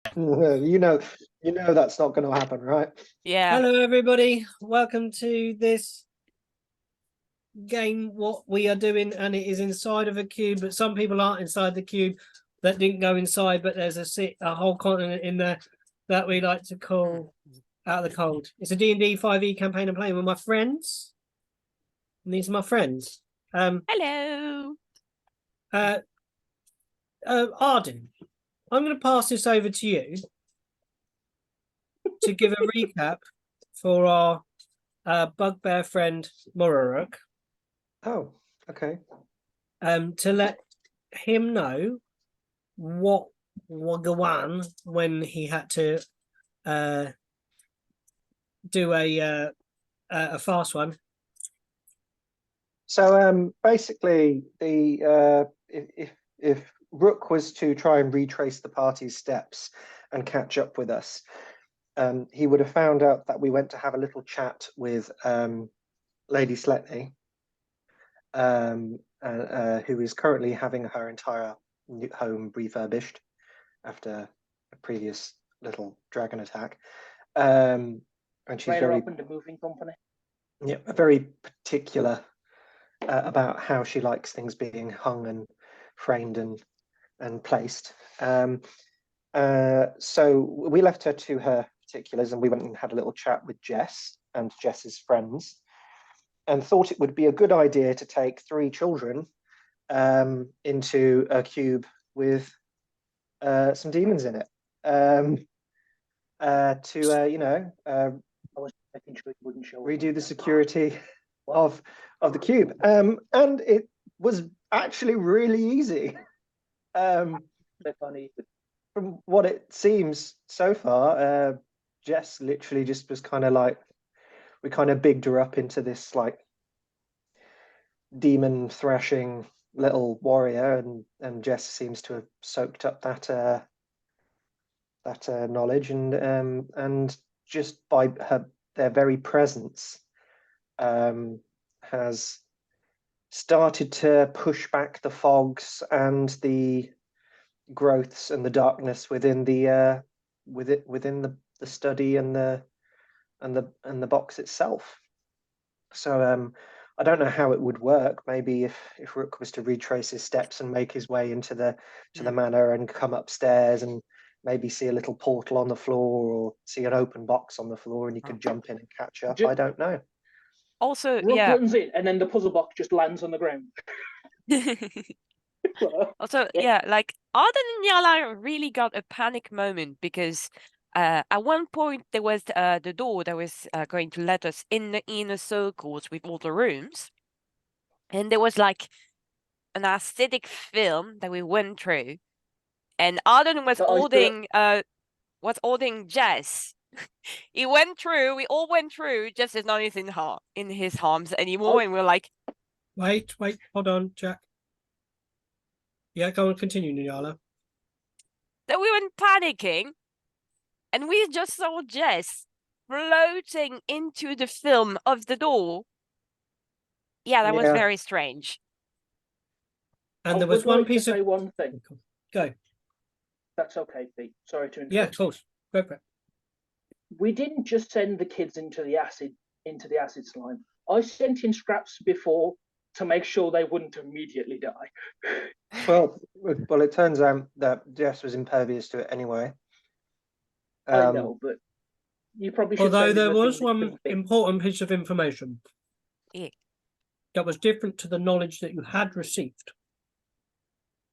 You know that's not going to happen, right? Yeah. Hello, everybody. Welcome to this game. What we are doing, and it is inside of a cube, but some people aren't inside the cube that didn't go inside, but there's a whole continent in there that we like to call Out of the Cold. It's a D&D 5e campaign I'm playing with my friends. And these are my friends. Hello. Arden, I'm going to pass this over to you to give a recap for our bugbear friend Moraruk. Oh, okay. To let him know what Wagawan when he had to do a fast one. So basically, the if Rook was to try and retrace the party's steps and catch up with us, he would have found out that we went to have a little chat with Lady Sletney, who is currently having her entire home refurbished after a previous little dragon attack. And she's very up in the moving company. Yeah, very particular about how she likes things being hung and framed and placed. So we left her to her particulars, and we went and had a little chat with Jess and Jess's friends, and thought it would be a good idea to take 3 children into a cube with some demons in it, to I was making sure you wouldn't show redo the security of the cube, and it was actually really easy. Funny. From what it seems so far, Jess literally just was kind of like, we kind of bigged her up into this like demon thrashing little warrior, and Jess seems to have soaked up that knowledge, and just by their very presence has started to push back the fogs and the growths and the darkness within the study and the box itself. So I don't know how it would work. Maybe if Rook was to retrace his steps and make his way into the manor and come upstairs and maybe see a little portal on the floor or see an open box on the floor and he could jump in and catch up. I don't know. Also, Rook runs in, and then the puzzle box just lands on the ground. Also, like Arden and Yala really got a panic moment because at one point there was the door that was going to let us in the inner circles with all the rooms, and there was like an acidic film that we went through, and Arden was ordering Jess. He went through. We all went through. Jess is not in his arms anymore, and we're like, wait, hold on, Jack. Yeah, go on, continue, Nyala. Then we went panicking, and we just saw Jess floating into the film of the door. Yeah, that was very strange. And there was one piece of... say one thing. Go. That's okay, Pete. Sorry to interrupt. Yeah, of course. Go for it. We didn't just send the kids into the acid slime. I sent in scraps before to make sure they wouldn't immediately die. Well, it turns out that Jess was impervious to it anyway. I know, but you probably should. Although there was one important piece of information that was different to the knowledge that you had received.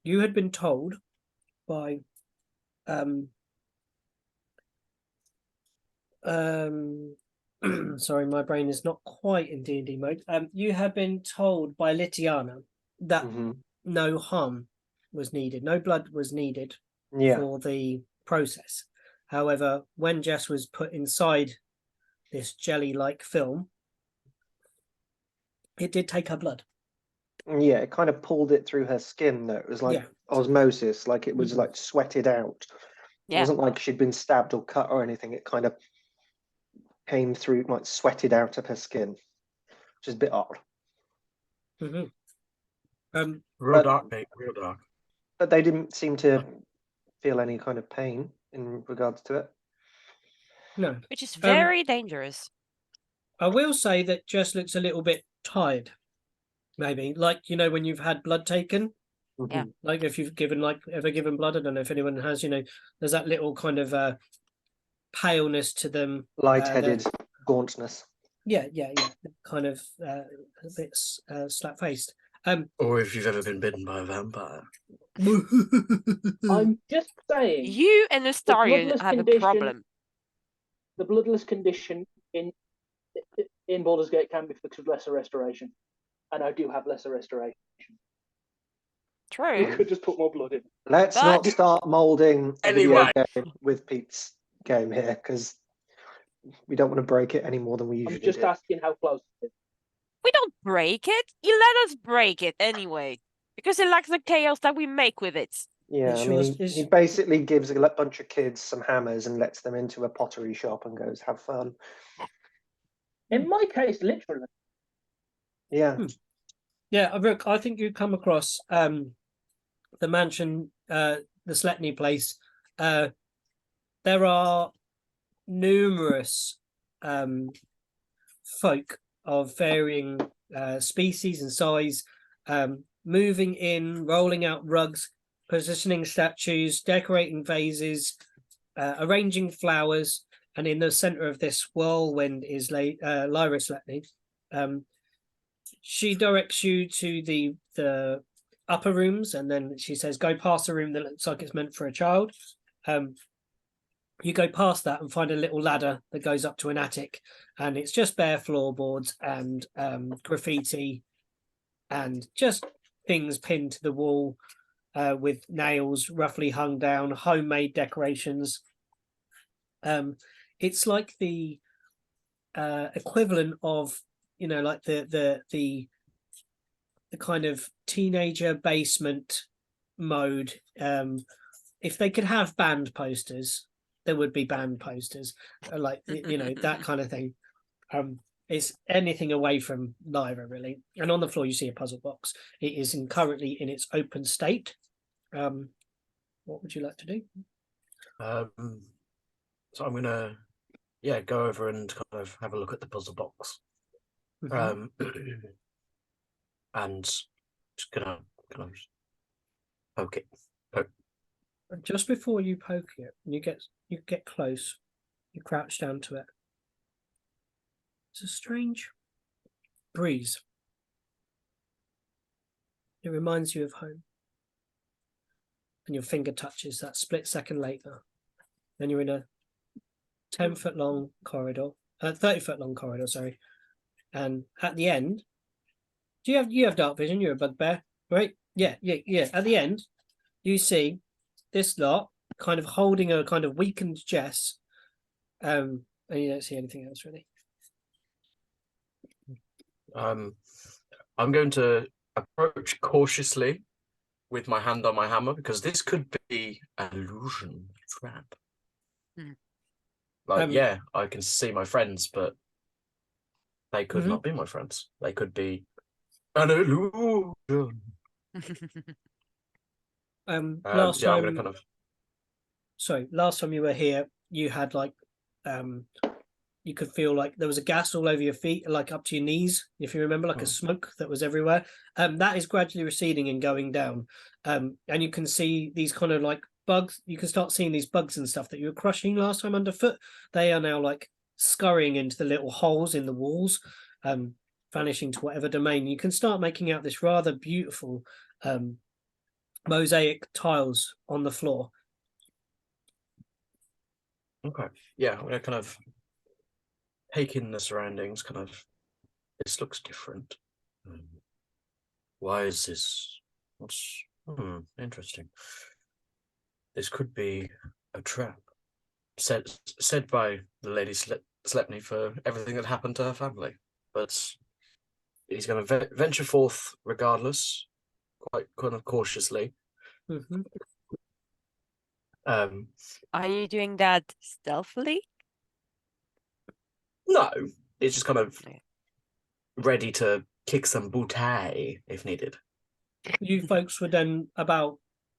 You had been told by sorry, my brain is not quite in D&D mode. You had been told by Litiana that no harm was needed, no blood was needed for the process. However, when Jess was put inside this jelly-like film, it did take her blood. Yeah, it kind of pulled it through her skin, though. It was like osmosis, like it was like sweated out. It wasn't like she'd been stabbed or cut or anything. It kind of came through, like sweated out of her skin, which is a bit odd. Real dark, mate. Real dark. But they didn't seem to feel any kind of pain. in regards to it. No. Which is very dangerous. I will say that Jess looks a little bit tired. Maybe, like, when you've had blood taken. Yeah. Like if you've ever given blood, I don't know if anyone has, there's that little kind of paleness to them. Light-headed gauntness. Yeah. Kind of a bit slap-faced. Or if you've ever been bitten by a vampire. I'm just saying. You and Astarion have a problem. The bloodless condition in Baldur's Gate can be fixed with lesser restoration. And I do have lesser restoration. True. You could just put more blood in. Let's not start moulding a video game with Pete's game here, because we don't want to break it any more than we usually do. I'm just asking how close it is. We don't break it. You let us break it anyway, because it lacks the chaos that we make with it. Yeah, he basically gives a bunch of kids some hammers and lets them into a pottery shop and goes, have fun. In my case, literally. Yeah. Yeah, Rook, I think you come across the mansion, the Sletney place. There are numerous folk of varying species and size, moving in, rolling out rugs, positioning statues, decorating vases, arranging flowers, and in the center of this whirlwind is Lyra Sletney. She directs you to the upper rooms, and then she says, go past a room that looks like it's meant for a child. You go past that and find a little ladder that goes up to an attic, and it's just bare floorboards and graffiti and just things pinned to the wall with nails roughly hung down, homemade decorations. It's like the equivalent of, like the kind of teenager basement mode. If they could have band posters, there would be band posters, like that kind of thing. It's anything away from Lyra, really. And on the floor you see a puzzle box. It is currently in its open state. What would you like to do? So I'm gonna go over and kind of have a look at the puzzle box. And just gonna kind of poke it. Just before you poke it, you get close, you crouch down to it. It's a strange breeze. It reminds you of home. And your finger touches that split second later. Then you're in a 10-foot long corridor, 30-foot long corridor, sorry. And at the end, you have dark vision? You're a bugbear, right? Yeah. At the end, you see this lot kind of holding a kind of weakened Jess, and you don't see anything else really. I'm going to approach cautiously with my hand on my hammer, because this could be an illusion trap. Like, I can see my friends, but they could not be my friends. They could be an illusion. Last time, I'm gonna kind of. Sorry, last time you were here, you had like, you could feel like there was a gas all over your feet, like up to your knees, if you remember, like a smoke that was everywhere. That is gradually receding and going down. And you can see these kind of like bugs. You can start seeing these bugs and stuff that you were crushing last time underfoot. They are now like scurrying into the little holes in the walls, vanishing to whatever domain. You can start making out this rather beautiful mosaic tiles on the floor. Okay. Yeah, I'm gonna kind of take in the surroundings, kind of, this looks different. Why is this? What's interesting. This could be a trap. Said by the lady Slepney for everything that happened to her family. But he's going to venture forth regardless, quite kind of cautiously. Are you doing that stealthily? No, it's just kind of ready to kick some booty if needed. You folks would then,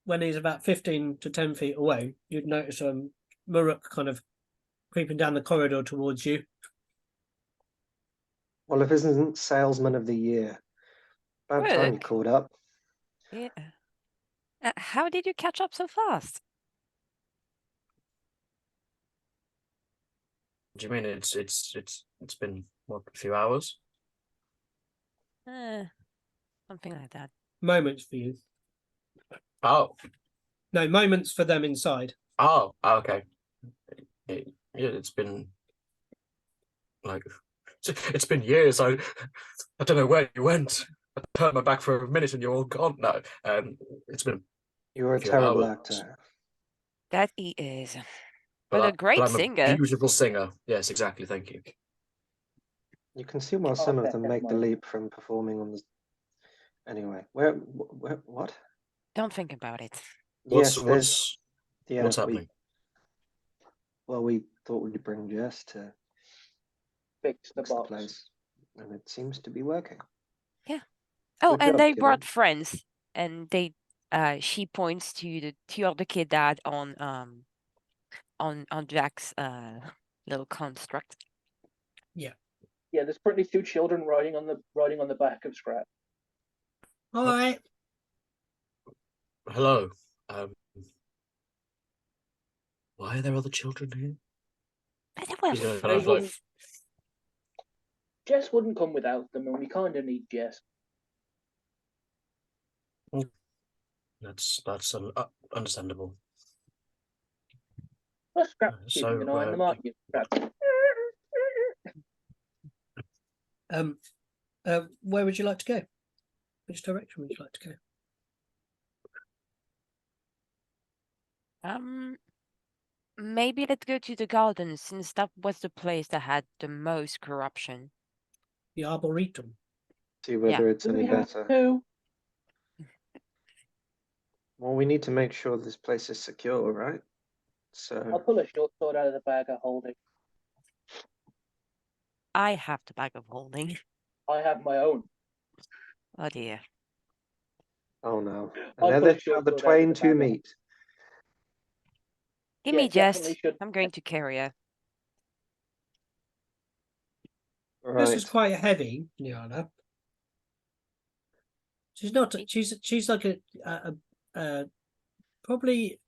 when he's about 15 to 10 feet away, you'd notice Maruk kind of creeping down the corridor towards you. Well, if this isn't Salesman of the Year, about time you Look. called up. Yeah. How did you catch up so fast? Do you mean it's been what, a few hours? Something like that. Moments for you. Oh, No, moments for them inside. oh, okay. Yeah, it's been like it's been years. I don't know where you went. I turned my back for a minute and you're all gone. No, it's been You're a few terrible hours. actor. That he is. But a great I'm singer. a beautiful singer. Yes, exactly. Thank you. You can see why some of them make the leap from performing on the. Anyway, where what? Don't think about it. Yes, there's. Yeah, what's happening? We thought we'd bring Jess to Fix the fix the box. place, and it seems to be working. Yeah. Oh, Good and job, they kiddo. brought friends, and they she points to the two of the kid dad on Jack's little construct. Yeah. Yeah, there's currently 2 children riding on the back of Scrap. All right. Hello. Why are there other children here? Well, He's gonna They wouldn't. friends. Jess wouldn't come without them, and we kind of need Jess. That's understandable. Well, Scrap So, keeping an eye on them, aren't you, Scrap? Where would you like to go? Which direction would you like to go? Maybe let's go to the garden, since that was the place that had the most corruption. The Arboretum. See whether it's Do any we have better. to? Well, we need to make sure this place is secure, right? I'll So pull a short sword out of the bag of holding. I have the bag of holding. I have my own. Oh dear. oh no. I'll And pull there a short the sword out of twain the to bag. meet. Give Yeah, me Jess. definitely should. I'm going to carry her. Right. This is quite heavy, Niana. She's not. She's like a probably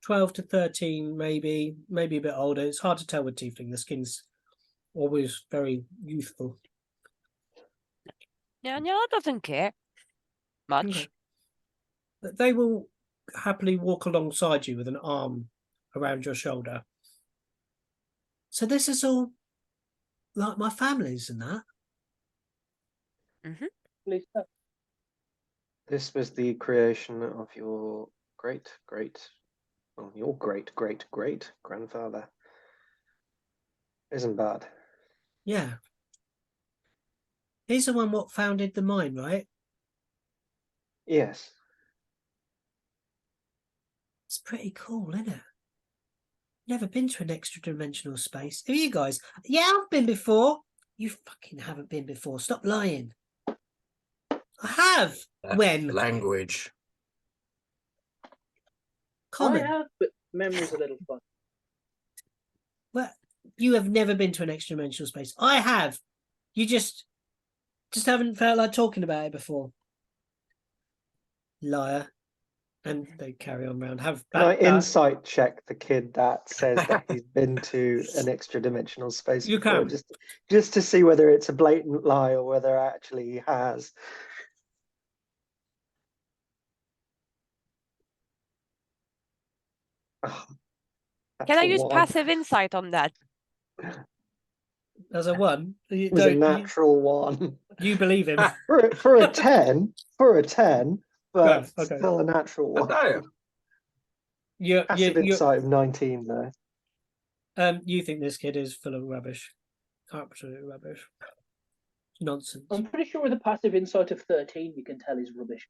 12 to 13, maybe a bit older. It's hard to tell with tiefling. The skin's always very youthful. Yeah, Niala doesn't care much. Okay. But they will happily walk alongside you with an arm around your shoulder. So this is all like my family's and that. Please, This was the creation of your great grandfather. Isn't bad. Yeah. He's the one what founded the mine, right? Yes. It's pretty cool, isn't it? Never been to an extra dimensional space. Have you guys? Yeah, I've been before. You fucking haven't been before. Stop lying. I have. When? Language. Common. I have, but memory's a little fun. Well, you have never been to an extra dimensional space. I have. You just haven't felt like talking about it before. Liar. And they carry on round. Can I insight check the kid that says that he's been to an extra dimensional space You before, can. just to see whether it's a blatant lie or whether actually he has. Oh, Can I use one. passive insight on that? As a one. It was a natural one. You believe him. for a 10, but No, okay. still a natural one. Passive insight of 19 though. You think this kid is full of rubbish. Absolute rubbish. Nonsense. I'm pretty sure with a passive insight of 13, you can tell he's rubbish.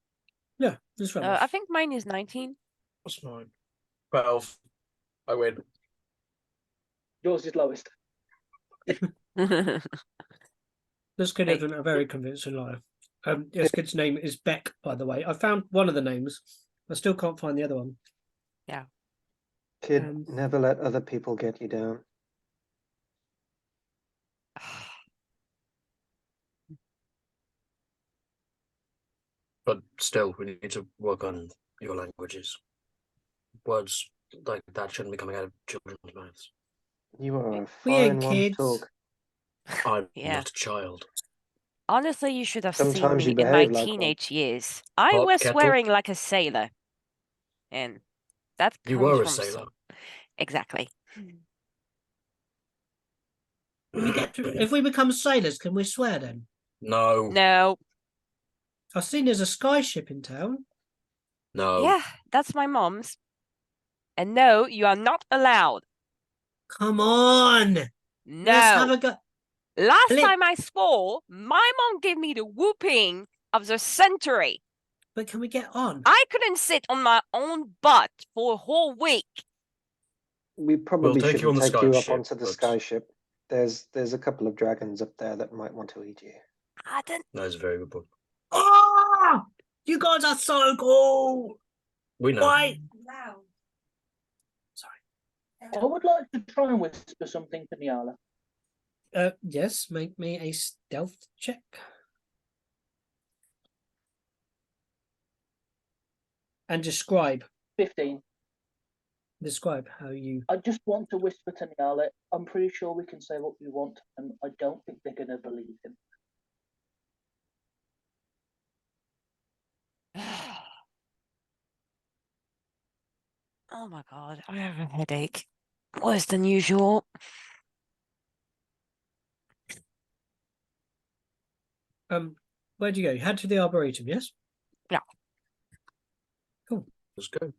Yeah, it's rubbish. I think mine is 19. What's mine? 12. I win. Yours is lowest. This kid isn't a very convincing liar. This kid's name is Beck, by the way. I found one of the names. I still can't find the other one. Yeah. Kid, never let other people get you down. But still, we need to work on your languages. Words like that shouldn't be coming out of children's mouths. You are a We ain't fine one to kids. talk. I'm Yeah. not a child. Honestly, you should have seen Sometimes me you in my behave like one. teenage years. I Hot was kettle. swearing like a sailor. And that You comes were a from sailor. Exactly. If we become sailors, can we swear then? No. No. I've seen there's a sky ship in town. No. Yeah, that's my mom's. And no, you are not allowed. Come on. Let's have No. a go. Last Lit- time I swore, my mom gave me the whooping of the century. But can we get on? I couldn't sit on my own butt for a whole week. We probably take you on shouldn't the take sky you up ship, onto the but- sky ship. There's a couple of dragons up there that might want to eat you. I don't. That is a very good book. Oh, you guys are so cool. We know. Why? I would like to try and whisper something to Niala. Yes, make me a stealth check. And describe 15. How you. I just want to whisper to Niala. I'm pretty sure we can say what we want, and I don't think they're going to believe him. Oh my god, I have a headache. Worse than usual. Where'd you go? You head to the Arboretum, yes? Yeah. Cool. Let's go.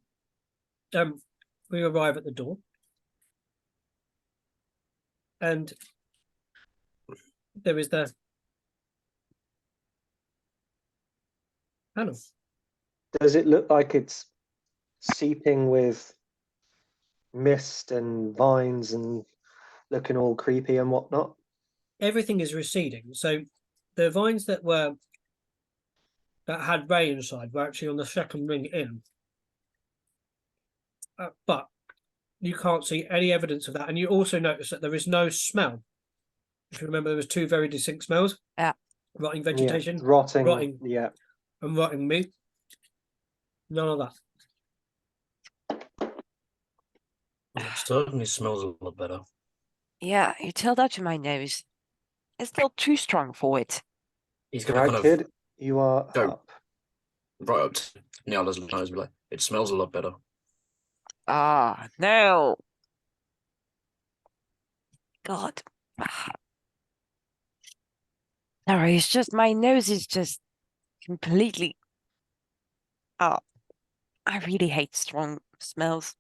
We arrive at the door. And there is the panel. Does it look like it's seeping with mist and vines and looking all creepy and whatnot? Everything is receding. So the vines that had Ray inside were actually on the second ring in. But you can't see any evidence of that. And you also notice that there is no smell. If you remember, there was two very distinct smells. Yeah. Rotting vegetation. Yeah, rotting. Yeah. And rotting meat. None of that. It certainly smells a lot better. Yeah, you tell that to my nose. It's still too strong for it. He's gonna Right, kind kid, of you are go up. right up to Niala's nose and be like, it smells a lot better. Ah, no. God. Sorry, it's just my nose is just completely. Oh, I really hate strong smells.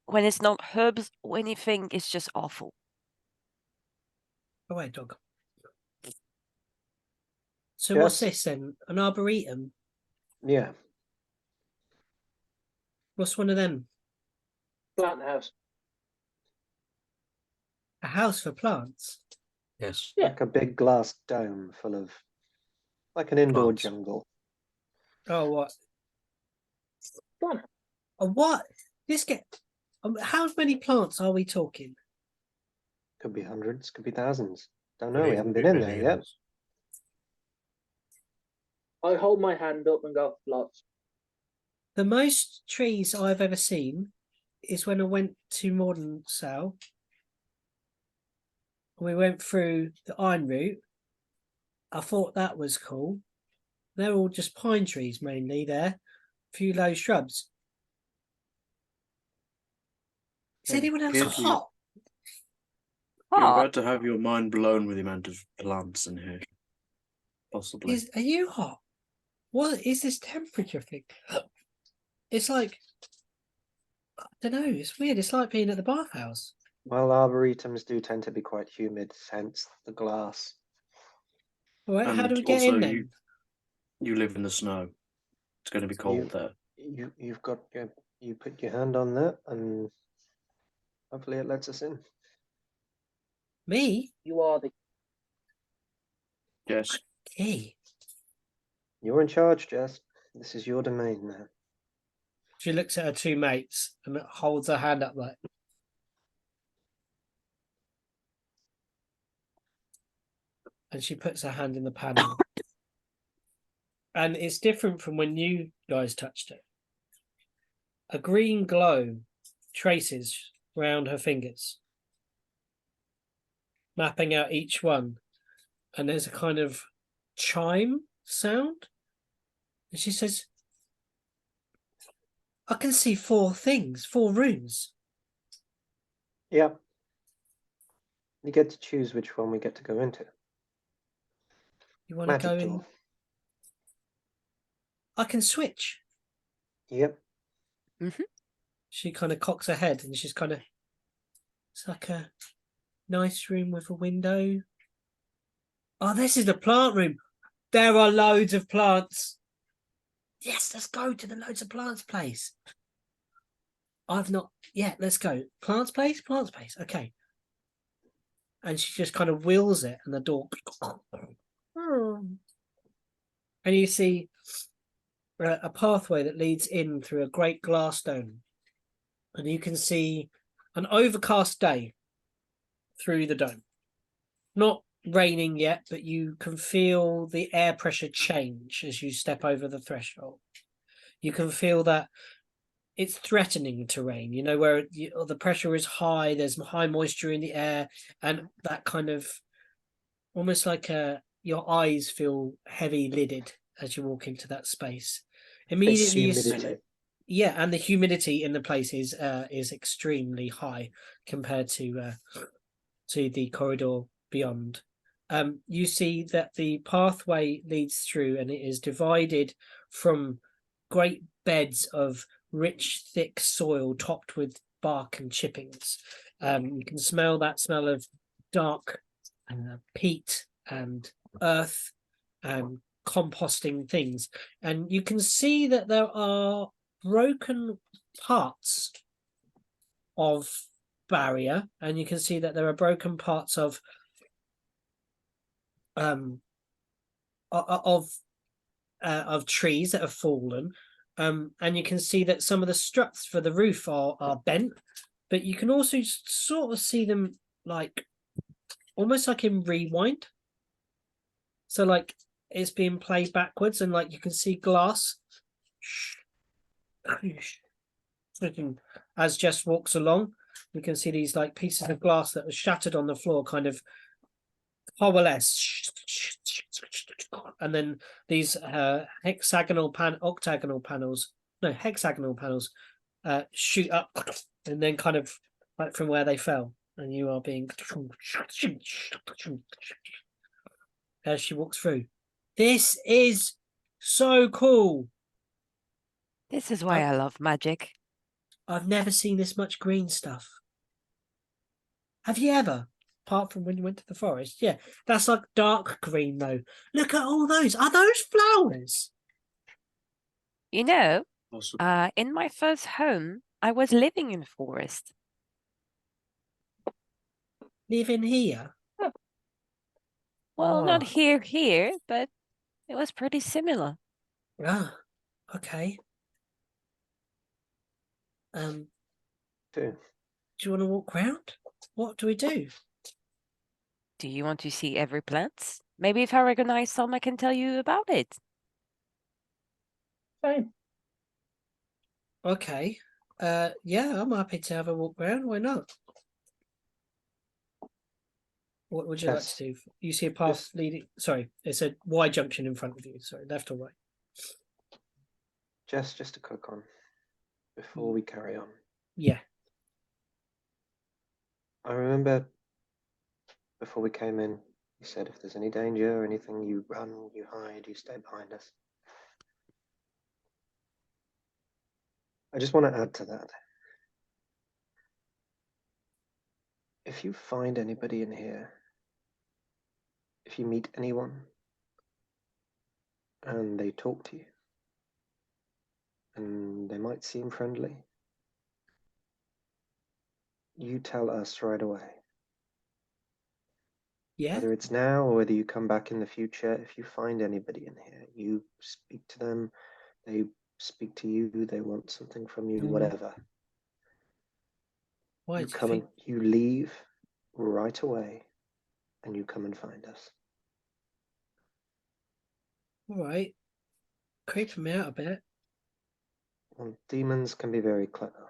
When it's not herbs or anything, it's just awful. Go away, dog. So what's Yes. this then? An arboretum? Yeah. What's one of them? Plant house. A house for plants? Yes. Yeah. Like a big glass dome full of, like an indoor Plants. jungle. Oh, what? Plant house. Oh, what? How many plants are we talking? Could be hundreds, could be thousands. Don't Could know, we even haven't be been in there yet. millions. I hold my hand up and go, lots. The most trees I've ever seen is when I went to Modern Sale. We went through the iron route. I thought that was cool. They're all just pine trees mainly there. A few low shrubs. Is anyone else Kid, hot? You're Oh, about to have your mind blown with the amount of plants in here. Possibly. Are you hot? What is this temperature thing? It's like, I don't know, it's weird. It's like being at the bathhouse. Well, arboretums do tend to be quite humid, hence the glass. All right, how And do we get also in then? You live in the snow. It's going to be cold there. You've got you put your hand on that, and hopefully it lets us in. Me? You are the Yes. Hey. You're in charge, Jess. This is your domain now. She looks at her two mates and holds her hand up like. And she puts her hand in the panel. And it's different from when you guys touched it. A green glow traces round her fingers, mapping out each one. And there's a kind of chime sound. And she says, I can see 4 things, 4 rooms. Yeah. You get to choose which one we get to go into. You want to go in? Door. I can switch. Yep. Mm-hmm. She kind of cocks her head and she's kind of, it's like a nice room with a window. Oh, this is the plant room. There are loads of plants. Yes, let's go to the loads of plants place. I've not yet. Let's go. Plants place? Plants place. Okay. And she just kind of wheels it and the door. And you see a pathway that leads in through a great glass dome. And you can see an overcast day through the dome. Not raining yet, but you can feel the air pressure change as you step over the threshold. You can feel that it's threatening to rain, you know, where the pressure is high, there's high moisture in the air, and that kind of almost like your eyes feel heavy lidded as you walk into that space. Immediately, yeah, and the humidity in the place is extremely high compared to the corridor beyond. You see that the pathway leads through, and it is divided from great beds of rich, thick soil topped with bark and chippings. You can smell that smell of dark peat and earth and composting things. And you can see that there are broken parts of barrier, and you can see that there are broken parts of trees that have fallen, and you can see that some of the struts for the roof are bent, but you can also sort of see them like almost like in rewind, so like it's being played backwards, and like you can see glass as Jess walks along. You can see these like pieces of glass that were shattered on the floor kind of coalesce, and then these hexagonal panels shoot up and then kind of like from where they fell, and you are being as she walks through. This is so cool. This is why I love magic. I've never seen this much green stuff. Have you ever? Apart from when you went to the forest? Yeah, that's like dark green though. Look at all those. Are those flowers? You know, Awesome. in my first home, I was living in forest. Living here? Well, not here, but it was pretty similar. Ah, okay. Do you want to walk round? What do we do? Do you want to see every plant? Maybe if I recognize some, I can tell you about it. Same. Okay. Yeah, I'm happy to have a walk round. Why not? What would you like to do? You see a path leading. Sorry, it's a Y junction in front of you. Sorry, left or right? just a quick one before we carry on. Yeah. I remember before we came in, you said if there's any danger or anything, you run, you hide, you stay behind us. I just want to add to that. If you find anybody in here, if you meet anyone and they talk to you and they might seem friendly, you tell us right away. Yeah. Whether it's now or whether you come back in the future, if you find anybody in here, you speak to them, they speak to you, they want something from you, Mm. whatever. Why You do you come think? and you leave right away, and you come and find us. All right, creeping me out a bit. Well, demons can be very clever,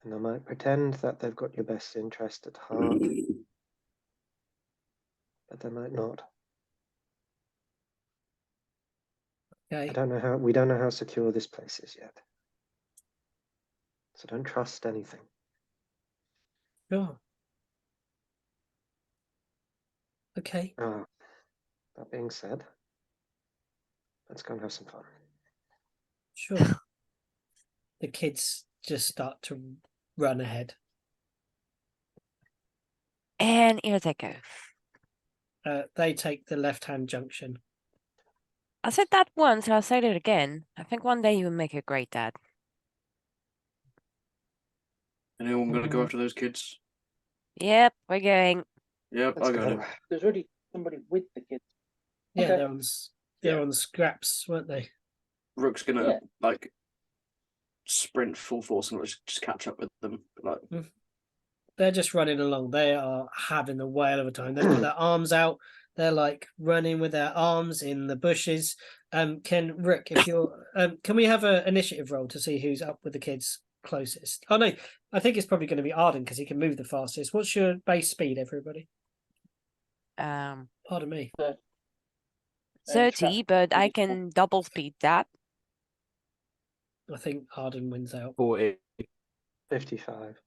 and they might pretend that they've got your best interest at heart, but they might not. Okay. We don't know how secure this place is yet. So don't trust anything. Sure. Okay. That being said, let's go and have some fun. Sure. The kids just start to run ahead. And here they go. They take the left-hand junction. I said that once, and I'll say it again. I think one day you will make a great dad. Anyone going to go after those kids? Yep, we're going. Yep, Let's I got go. it. There's already somebody with the kids. Yeah, Okay. they're on scraps, weren't they? Rook's going to Yeah. like sprint full force and just catch up with them. Like, They're just running along. They are having a whale of a time. They've got their arms out. They're like running with their arms in the bushes. Rook, if you're, can we have an initiative roll to see who's up with the kids closest? Oh no, I think it's probably going to be Arden because he can move the fastest. What's your base speed, everybody? Pardon me. 30, but I can double speed that. I think Arden wins out. 40. 55.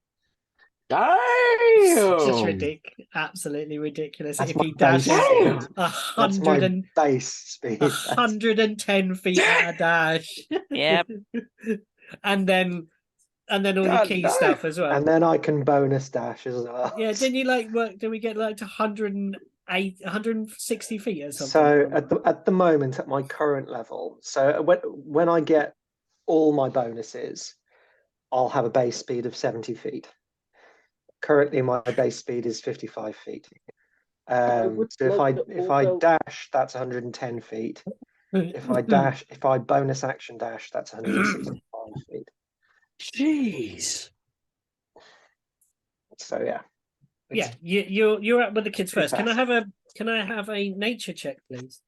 Just Damn! ridiculous, absolutely ridiculous. That's If my he base dashes speed. a That's my 100 base speed. 110 feet at a dash. Yep. and then all your God, key no. stuff as well. And then I can bonus dash as well. Yeah, didn't you like work? Did we get like to 108, 160 feet or something? So at the moment, at my current level, so when I get all my bonuses, I'll have a base speed of 70 feet. Currently, my base speed is 55 feet. So if I dash, that's 110 feet. If I bonus action dash, that's 165 feet. Jeez. So yeah. Yeah, you're up with the kids pretty first. Can fast. I have a nature check, please?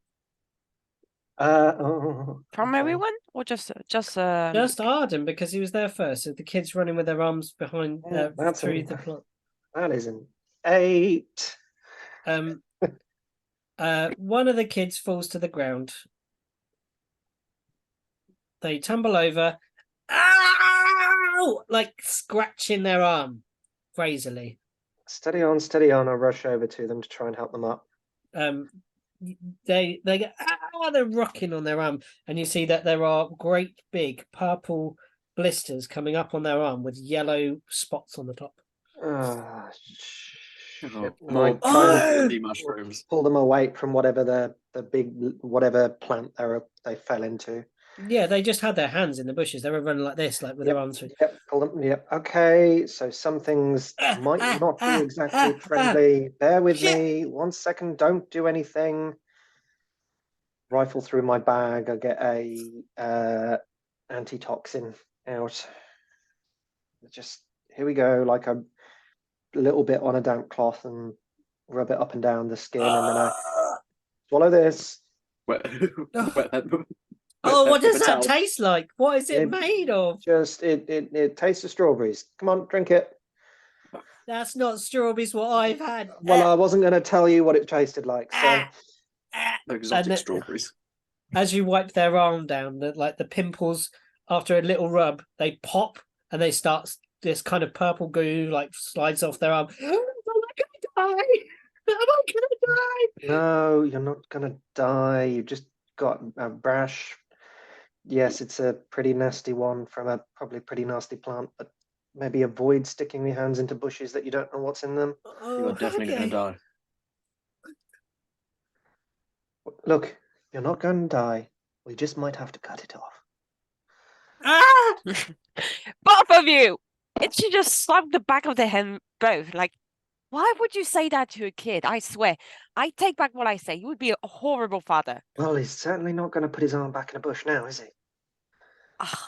From okay. everyone? Or just Arden, because he was there first. So the kids running with their arms behind That's through the plot. That is an 8. One of the kids falls to the ground. They tumble over. Ow! Like scratching their arm crazily. Steady on, steady on. I rush over to them to try and help them up. They get they're rocking on their arm, and you see that there are great big purple blisters coming up on their arm with yellow spots on the top. Shit. More bloody mushrooms. Pull them away from whatever the big whatever plant they fell into. Yeah, they just had their hands in the bushes. They were running like this, like with their arms through. Yep, pull them. Yep. Okay, so some things might not be exactly friendly. Bear with me. 1 second. Don't do anything. Rifle through my bag. I get a antitoxin out. Just here we go. Like a little bit on a damp cloth and rub it up and down the skin, and then I swallow this. What does that taste like? What is it made of? Just it tastes of strawberries. Come on, drink it. That's not strawberries. What I've had. Well, I wasn't going to tell you what it tasted like. So exotic strawberries. As you wipe their arm down, like the pimples after a little rub, they pop and they start. This kind of purple goo like slides off their arm. Am I gonna die? Am I gonna die? No, you're not gonna die. You've just got a rash. Yes, it's a pretty nasty one from a probably pretty nasty plant, but maybe avoid sticking your hands into bushes that you don't know what's in them. You're definitely gonna die. Look, you're not gonna die. We just might have to cut it off. both of you! It should just slap the back of the head both. Like, Why would you say that to a kid? I swear. I take back what I say. You would be a horrible father. Well, he's certainly not going to put his arm back in a bush now, is he?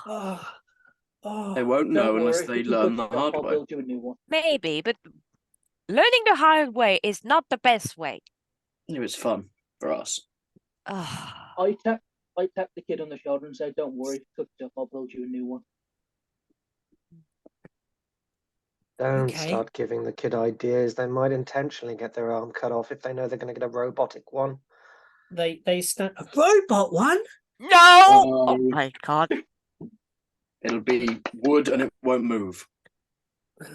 Oh, oh. They won't know Don't unless worry, they if you learn touch the it up, hard I'll way. build you a new one. Maybe, but learning the hard way is not the best way. It was fun for us. I tap the kid on the shoulder and say, "Don't worry, if you touch it up, I'll build you a new one." Don't Okay. start giving the kid ideas. They might intentionally get their arm cut off if they know they're going to get a robotic one. They stand a robot one. No! Oh. Oh my god. It'll be wood and it won't move.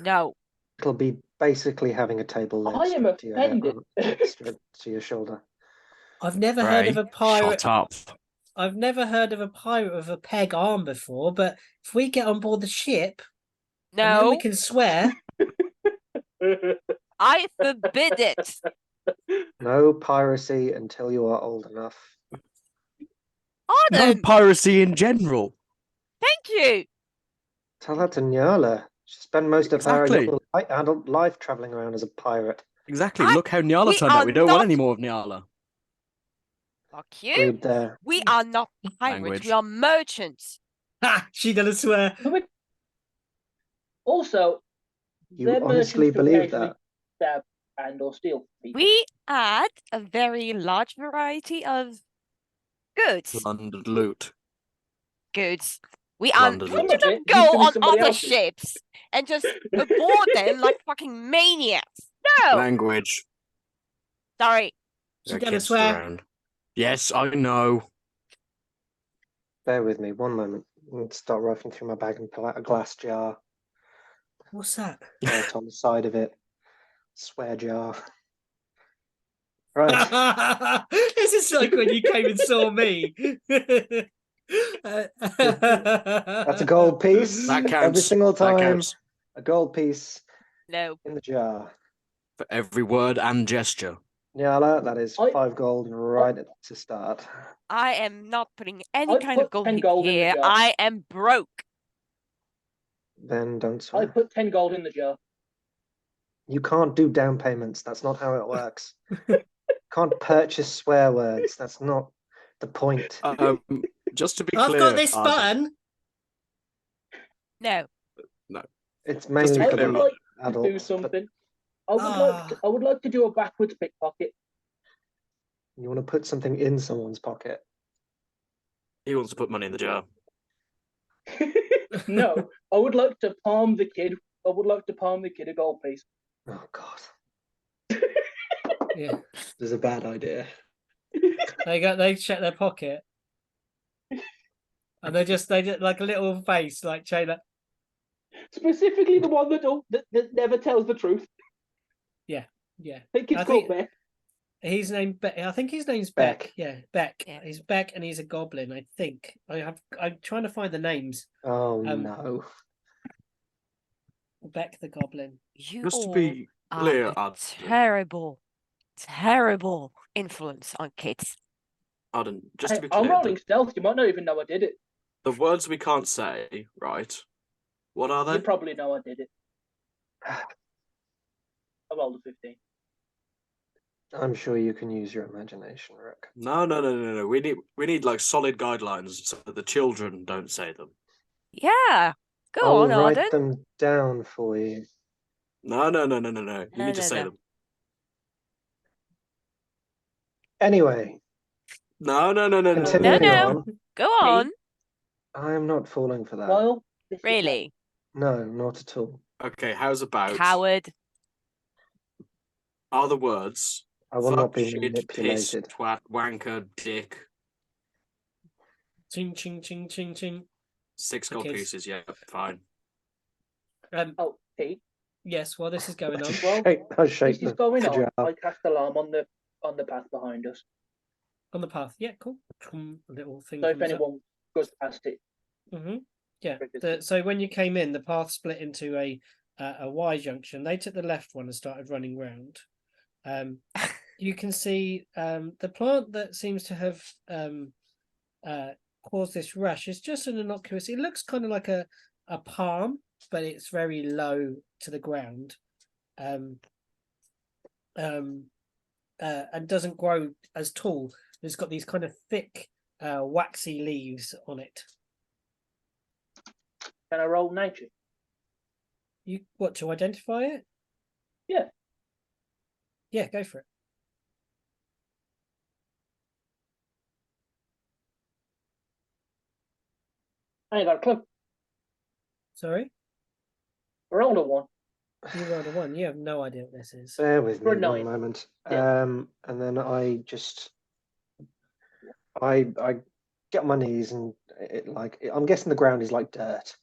No. It'll be basically having a table leg I am strapped to your head, offended. strapped to your shoulder. I've never heard of a pirate. Shut up. I've never heard of a pirate with a peg arm before, but if we get on board the ship, and then we No. can swear. I forbid it. No piracy until you are old enough. No Arden, piracy in general. thank you. Tell that to Nyala. She spent most of her Exactly. young adult life traveling around as a pirate. Exactly. I- Look how Nyala we turned out. are We don't want not- any more of Nyala. Fuck you. Agreed there. We are not pirates. Language. We are merchants. Ha! She gonna swear. Also, You they're honestly merchants who believe occasionally that? stab and or steal people. We add a very large variety of goods. Plundered loot. Goods. We Plundered do loot. not Some of it go used to be on somebody other else's. ships and just aboard them like fucking maniacs. No. Language. Sorry. She They're gonna kids swear. around. Yes, I know. Bear with me one moment. I'm going to start rifling through my bag and pull out a glass jar. What's that? Right on the side of it. Swear jar. Right. This is like when you came and saw me. That's a gold piece. That counts. Every single That time. counts. A gold piece No. in the jar. For every word and gesture. Nyala, that is I- 5 gold right to start. I am not putting any I kind of put gold 10 in gold in the here. jar. I am broke. Then don't I swear. put 10 gold in the jar. You can't do down payments. That's not how it works. Can't purchase swear words. That's not the point. Just to be I've clear, got this Arden, button. No. It's to mainly be I for clear, would the like to adults. do but something. Ah. I would like to do a backwards pickpocket. you want to put something in someone's pocket. he wants to put money in the jar. No, I would like to palm the kid. I would like to palm the kid a gold piece. Oh God, Yeah. this is a bad idea. They check their pocket. And they just like a little face like Shayla. Specifically the one that never tells the truth. Yeah. I think it's I called think- Beck. He's named Beck. I think his name's Beck. Beck. Yeah, Beck. Yeah. He's Beck and he's a goblin, I think. I'm trying to find the names. Oh Um, no. Beck the goblin. You Just to all be clear, are a Arden, terrible, terrible influence on kids. Arden, just to be I'm clear, rolling stealth. You might not even know I did it. the words we can't say, right? What are You they? probably know I did it. I rolled a 15. I'm sure you can use your imagination, Rook. No. We need like solid guidelines so that the children don't say them. Yeah. Go I'll on, write Arden. them down for you. No. You No, need to no, say no. them. Anyway, No. continuing no. on. Go on. I am not falling for that. Well, this is Really? No, not at all. Okay, how's about Coward. are the words I will fuck, not be shit, piss, manipulated. twat, wanker, dick, Ching ching ching ching ching. 6 gold Okay. pieces, yeah, fine. Oh, Pete. Yes, while this is going on. Well, I'll shake This is the going on. jar. I cast alarm on the path behind us. On the path. Yeah, cool. A little thing. So if comes up. anyone goes past it, Yeah. triggers. So when you came in, the path split into a Y junction. They took the left one and started running round. You can see the plant that seems to have caused this rash is just an innocuous. It looks kind of like a palm, but it's very low to the ground. and doesn't grow as tall. It's got these kind of thick, waxy leaves on it. Can I roll nature? You what to identify it? Yeah. Yeah, go for it. I ain't got a clue. Sorry, I rolled a 1. you rolled a 1. You have no idea what this is. Bear with For me a one 9. moment. Yeah. And then I get on my knees and I'm guessing the ground is like dirt.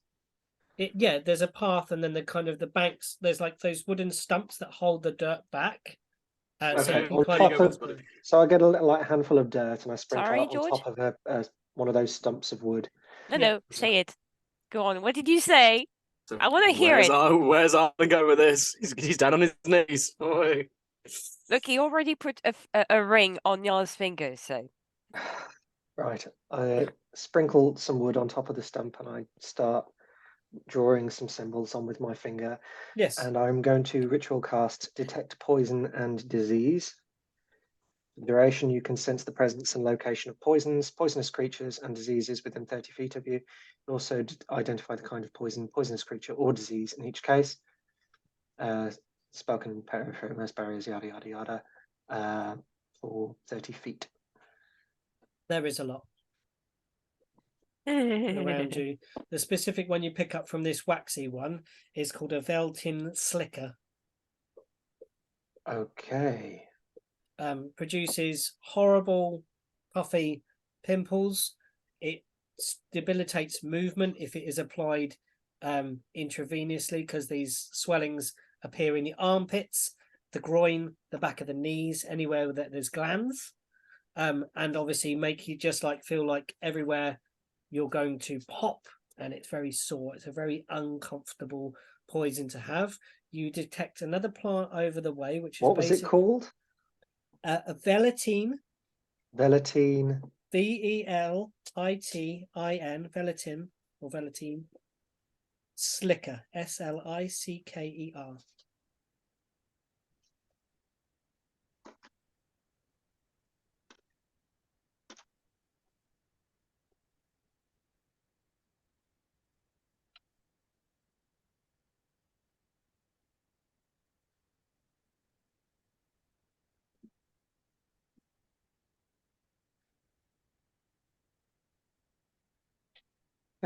Yeah, there's a path, and then the kind of the banks. There's like those wooden stumps that hold the dirt back. So Okay, you can on kind top of. of, so I get a little like handful of dirt and I sprinkle Sorry, it on George? top of one of those stumps of wood. No, Yeah. no, say it. Go on. What did you say? So I want to hear where's it. Where's Arlen going with this? He's down on his knees. Oi. Look, he already put a ring on Jarl's finger, so. Right, I sprinkle some wood on top of the stump and I start drawing some symbols on with my finger. Yes. And I'm going to ritual cast Detect Poison and Disease. For the duration, you can sense the presence and location of poisons, poisonous creatures, and diseases within 30 feet of you. And also identify the kind of poison, poisonous creature, or disease in each case. Spell can penetrate most barriers, yada, yada, yada, for 30 feet. There is a lot around you. The specific one you pick up from this waxy one is called a Veltin Slicker. Okay. Produces horrible, puffy pimples. It debilitates movement if it is applied intravenously, because these swellings appear in the armpits, the groin, the back of the knees, anywhere that there's glands, and obviously make you just like feel like everywhere you're going to pop, and it's very sore. It's a very uncomfortable poison to have. You detect another plant over the way, which is What was it called? A velatine. Velatine. Velitine, Velatine or Velatine. Slicker, Slicker.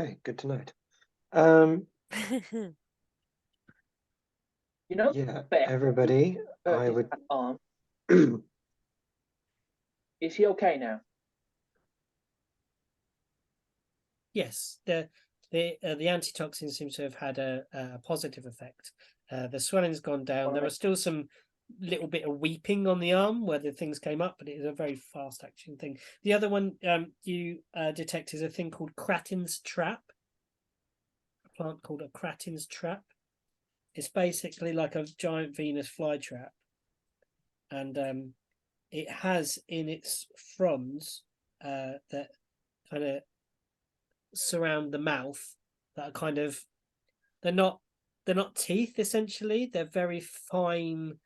Okay, good to know. You know, Yeah, Bear everybody, hurt I his would. arm. Is he okay now? Yes, the antitoxin seems to have had a positive effect. The swelling's gone down. There are still some little bit of weeping on the arm where the things came up, but it is a very fast action thing. The other one you detect is a thing called Kratin's Trap. A plant called a Kratin's Trap. It's basically like a giant Venus flytrap, and it has in its fronds that kind of surround the mouth that are kind of they're not teeth essentially. They're very fine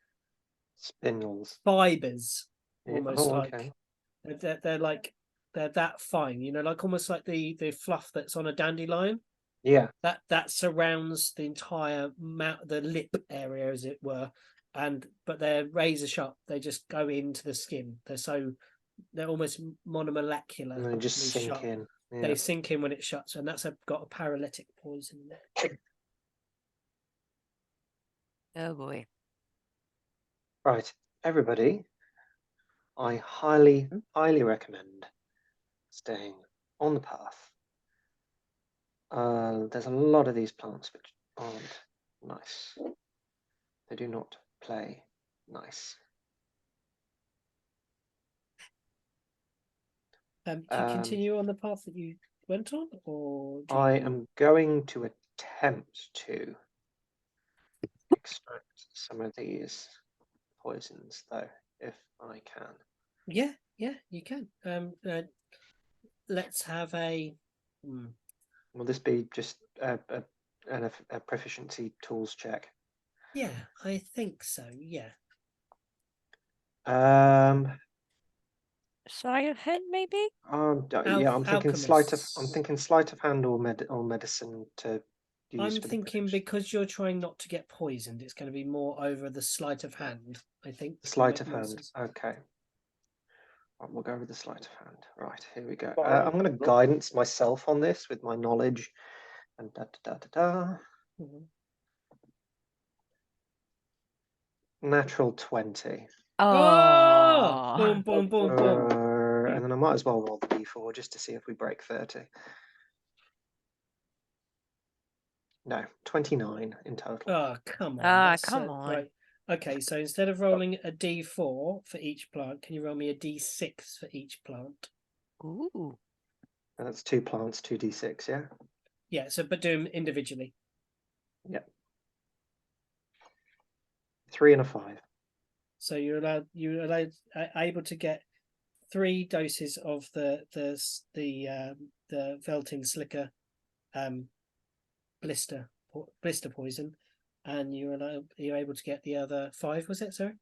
Spindles. fibers, Yeah. almost like Okay. they're like they're that fine, like almost like the fluff that's on a dandelion. Yeah. That surrounds the entire mouth, the lip area, as it were, but they're razor sharp. They just go into the skin. They're almost monomolecular. And they just sink sharp. in. Yeah. They sink in when it shuts, and that's got a paralytic poison in it. Oh boy. Right, everybody, I highly, highly recommend staying on the path. There's a lot of these plants which aren't nice. They do not play nice. Do you continue on the path that you went on, or I am going to attempt to extract some of these poisons, though, if I can. Yeah, you can. Let's have a. Will this be just a proficiency tools check? Yeah, I think so. Yeah. Sleight of hand, maybe? Yeah, I'm thinking sleight of. I'm Alchemists. thinking sleight of hand or medicine to use I'm for thinking the because you're trying not to get poisoned, it's going to be more over the sleight of hand. I think sleight of more hand. sense. Okay. Right, we'll go with the sleight of hand. Right, here we go. Fine. I'm going to guidance myself on this with my knowledge. And Mhm. Natural 20. Oh! Oh, Boom, boom, boom, boom. And then I might as well roll the d4 just to see if we break 30. No, 29 in total. Oh, come on. Ah, That's come so on. great. Okay, so instead of rolling a d4 for each plant, can you roll me a d6 for each plant? Ooh. And that's 2 plants, 2d6, yeah? Yeah, so but do them individually. Yep. 3 and a 5. So you're able to get 3 doses of the Veltin Slicker blister poison, and you're able to get the other 5. Was it, sorry?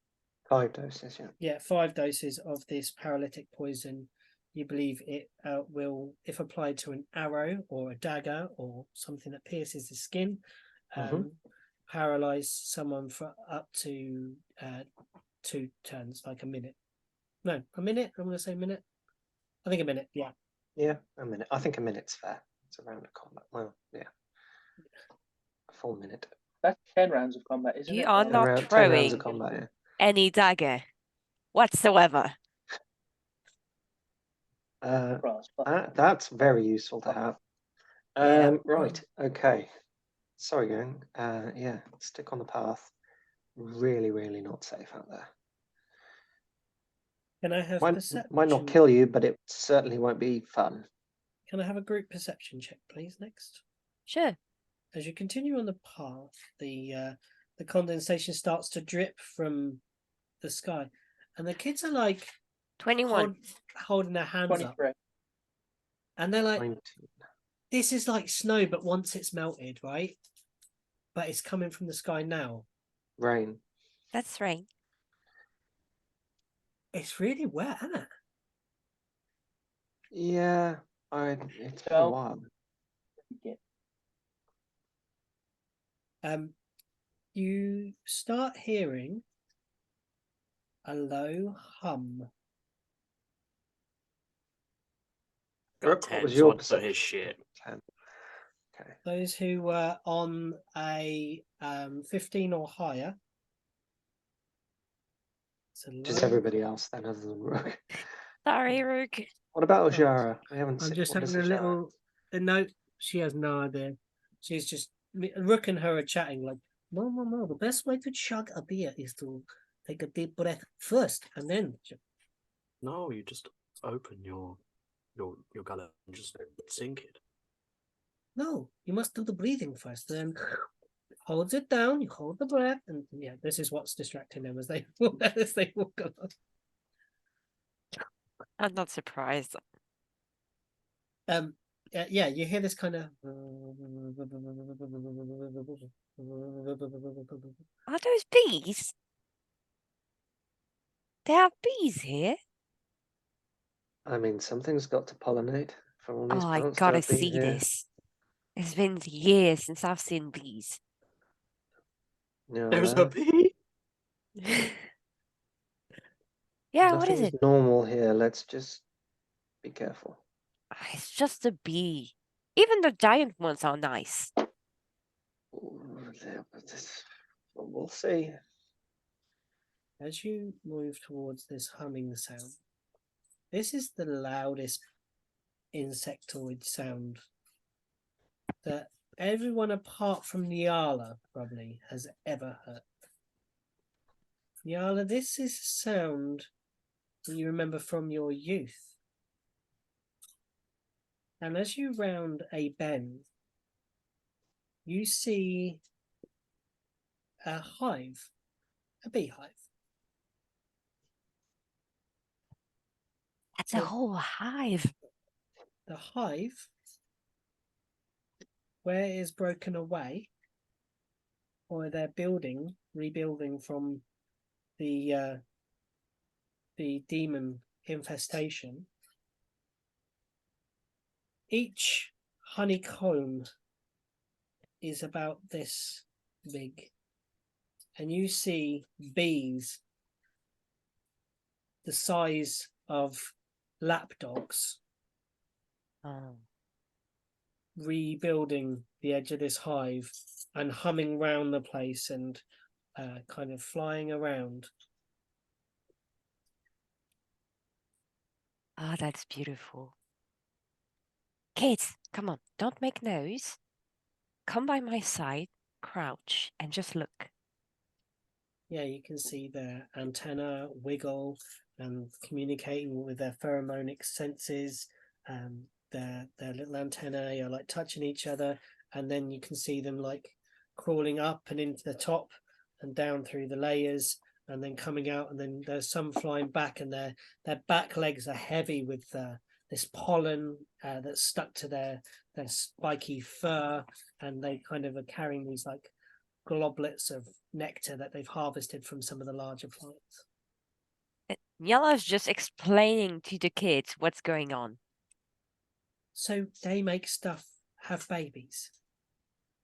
5 doses, yeah. Yeah, 5 doses of this paralytic poison. You believe it will, if applied to an arrow or a dagger or something that pierces the skin, paralyze someone for up to 2 turns, like a minute. No, a minute. I'm going to say a minute. I think a minute. Yeah. Yeah, a minute. I think a minute's fair. It's a round of combat. Well, yeah. A full minute. That's 10 rounds of combat, isn't You it? are Or- not 10 rounds of throwing combat, yeah. any dagger whatsoever. Cross, but- That's very useful to have. Yeah. Right, okay. Sorry, gang. Yeah, stick on the path. Really, really not safe out there. Can I have Might perception? not kill you, but it certainly won't be fun. Can I have a group perception check, please? Next. Sure. As you continue on the path, the condensation starts to drip from the sky, and the kids are like 21. holding their hands up, 23. and they're like, 19. "This is like snow, but once it's melted, right? But it's coming from the sky now. Rain. That's right. It's really wet, isn't it?" Yeah, it's been a Don't while. forget. You start hearing a low hum. What 10, was so your I don't hear perception? shit. 10. Okay. Those who were on a 15 or higher. Which is everybody else then, other than Rook. Sorry, Rook. What about Oh, Ojara? We haven't I'm seen. just What having is a Ojara? little note. She has no idea. She's just Rook and her are chatting like, no. The best way to chug a beer is to take a deep breath first, and then. No, you just open your gullet and just sink it. No, you must do the breathing first. Then holds it down. You hold the breath, and yeah, this is what's distracting them as they walk along. I'm not surprised. Yeah, you hear this kind of. Are those bees? There are bees here. I mean, something's got to pollinate for all these Oh, I plants to gotta have been see here. this. It's been years since I've seen bees. Yeah, There's a bee. Yeah, what is nothing's it? normal here. Let's just be careful. It's just a bee. Even the giant ones are nice. We'll see. As you move towards this humming sound, this is the loudest insectoid sound that everyone apart from Nyala probably has ever heard. Nyala, this is a sound that you remember from your youth. And as you round a bend, you see a hive, a beehive. That's a whole hive. The hive, where it is broken away, or they're rebuilding from the the demon infestation, each honeycomb is about this big, and you see bees the size of lapdogs rebuilding the edge of this hive and humming round the place and kind of flying around. Oh, that's beautiful. Kids, come on, don't make noise. Come by my side, crouch, and just look. Yeah, you can see their antenna wiggle and communicating with their pheromonic senses. Their little antennae are like touching each other, and then you can see them like crawling up and into the top and down through the layers, and then coming out. And then there's some flying back, and their back legs are heavy with this pollen that's stuck to their spiky fur, and they kind of are carrying these like globlets of nectar that they've harvested from some of the larger plants. Yala's just explaining to the kids what's going on. So they make stuff, have babies.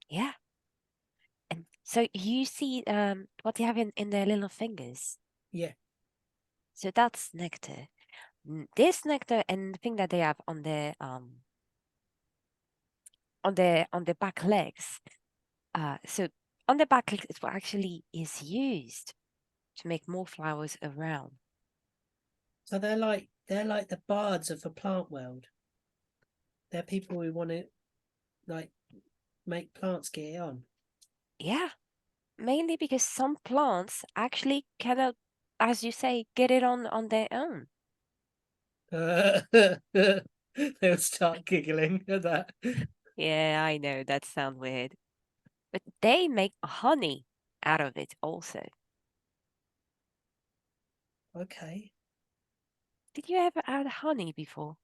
Yeah. And so you see what they have in their little fingers. Yeah. So that's nectar. This nectar and the thing that they have on their back legs. So on the back legs is what actually is used to make more flowers around. So they're like the bards of the plant world. They're people who want to like make plants get on. Yeah. Mainly because some plants actually cannot, as you say, get it on their own. They'll start giggling at that. Yeah, I know that sounds weird. But they make honey out of it also. Okay. Did you ever add honey before?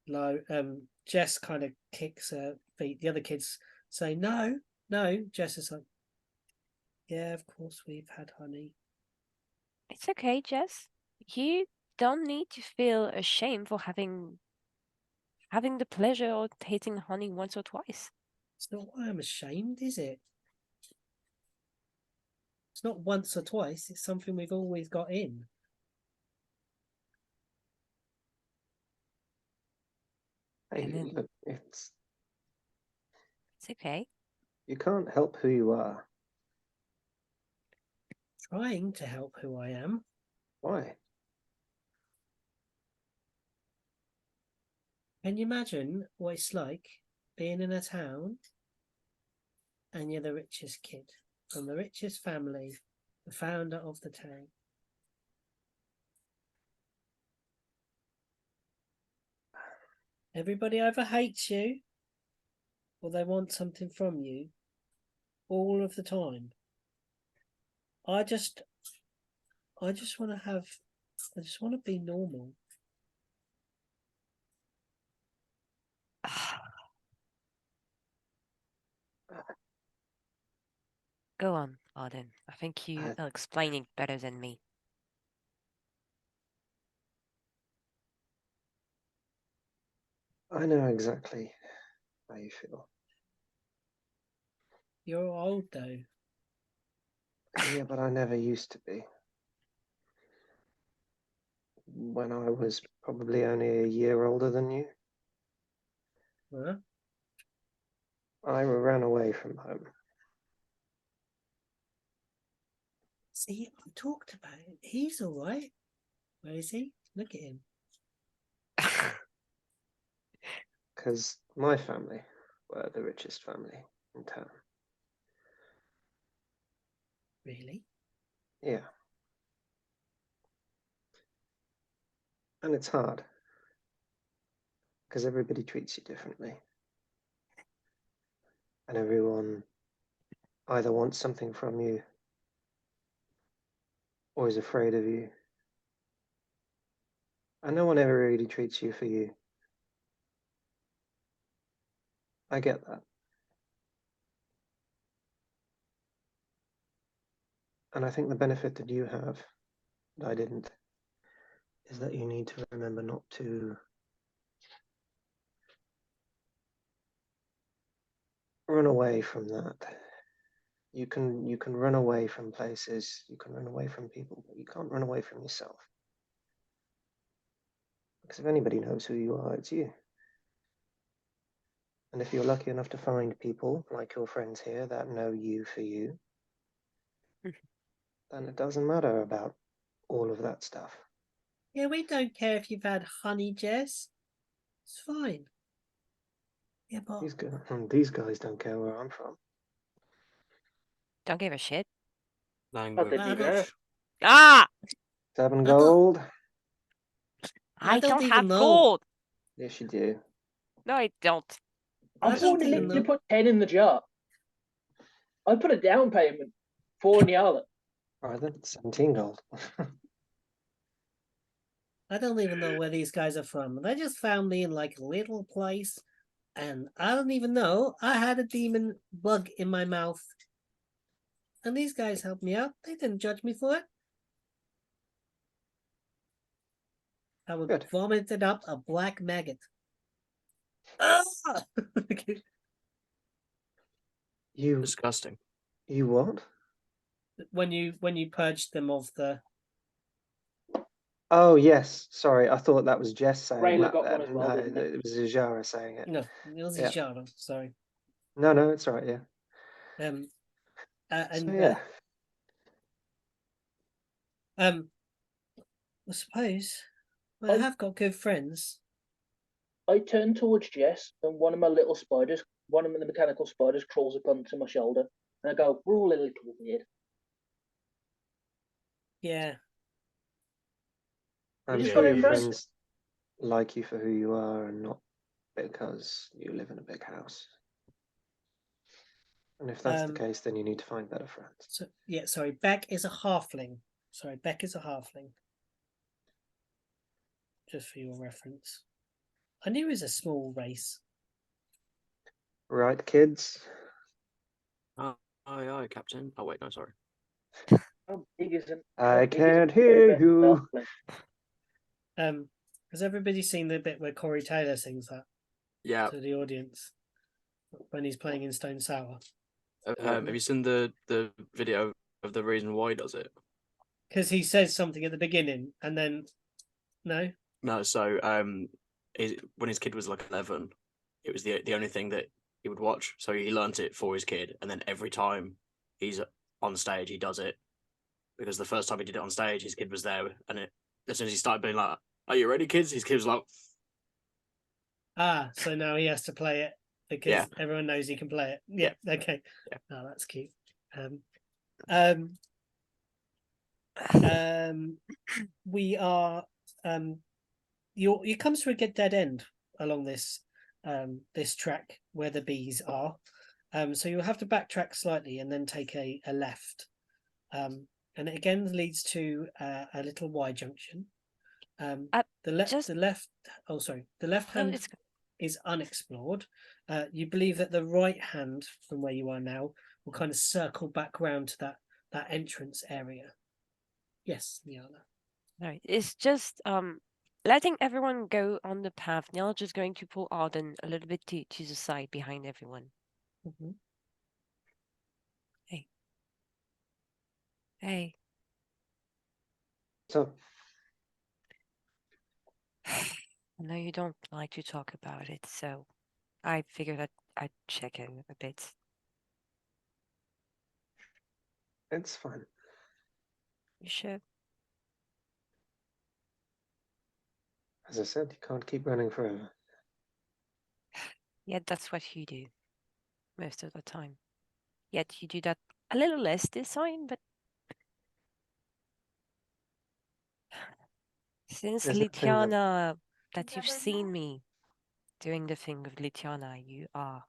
No, Jess kind of kicks her feet. The other kids say, no. Jess is like, yeah, of course we've had honey. It's okay, Jess. You don't need to feel ashamed for having the pleasure of tasting honey once or twice. It's not why I'm ashamed, is it? It's not once or twice. It's something we've always got in. Hey, Then, look, it's okay. You can't help who you are. Trying to help who I am. Why? Can you imagine what it's like being in a town and you're the richest kid from the richest family, the founder of the town? Everybody either hates you or they want something from you all of the time. I just want to be normal. Go on, Arden. I think you are explaining better than me. I know exactly how you feel. You're old though. Yeah, but I never used to be. When I was probably only a year older than you, Huh? I ran away from home. See, I talked about it. He's all right. Where is he? Look at him. Because my family were the richest family in town. Really? Yeah. And it's hard. Because everybody treats you differently. And everyone either wants something from you or is afraid of you. And no one ever really treats you for you. I get that. And I think the benefit that you have that I didn't, is that you need to remember not to run away from that. You can run away from places, you can run away from people, but you can't run away from yourself. Because if anybody knows who you are, it's you. And if you're lucky enough to find people like your friends here that know you for you, then it doesn't matter about all of that stuff. Yeah, we don't care if you've had honey, Jess. It's fine. Yeah, but These guys don't care where I'm from. Don't give a shit. Language. Ah! 7 I don't- gold. I don't don't even have know. gold. Yes, you do. No, I don't. I I've don't only even literally know. put 10 in the jar. I put a down payment for Nyala. Right then, 17 gold. I don't even know where these guys are from. They just found me in like a little place, and I don't even know I had a demon bug in my mouth. And these guys helped me out. They didn't judge me for it. I was Good. vomited up a black maggot. Ah! You Disgusting. you what? when you purged them of the Oh yes, sorry. I thought that was Jess saying Rayla that. got one as well, No, didn't he? it was Zajara saying it. no, it was Yeah. Ishara, sorry. No, it's all right. Yeah. And So yeah, I suppose I I, have got good friends. I turned towards Jess, and one of my little spiders, one of the mechanical spiders, crawls up onto my shoulder, and I go, "We're all a little weird." Yeah. I'm just sure gotta your embrace friends like you for who you are and not because you live in a big house. And if that's the case, then you need to find better friends. So yeah, sorry, Beck is a halfling. Sorry, Beck is a halfling. Just for your reference. I knew it was a small race. Right, kids? Aye, aye, Captain. Oh, wait, no, sorry. How big is it? I can't hear you. Has everybody seen the bit where Corey Taylor sings that Yeah. to the audience when he's playing in Stone Sour? Have you seen the video of the reason why he does it? Because he says something at the beginning and then no. No, so when his kid was like 11, it was the only thing that he would watch. So he learnt it for his kid, and then every time he's on stage, he does it because the first time he did it on stage, his kid was there, and as soon as he started being like, "Are you ready, kids?" His kid was like, So now he has to play it because everyone knows he can play it. Yeah. Okay. Yeah. Oh, that's cute. We are you comes to a dead end along this this track where the bees are. So you'll have to backtrack slightly and then take a left. And it again leads to a little Y junction. The left hand is unexplored. You believe that the right hand from where you are now will kind of circle back round to that entrance area. Yes, Nyala. No, it's just letting everyone go on the path. Nyala just going to pull Arden a little bit to the side behind everyone. Mm-hmm. Hey. So I know you don't like to talk about it, so I figured that I'd check in a bit. it's fine. You sure? As I said, you can't keep running forever. Yeah, that's what you do most of the time. Yet you do that a little less this time, but since Lytiana, that you've seen me doing the thing with Lytiana, you are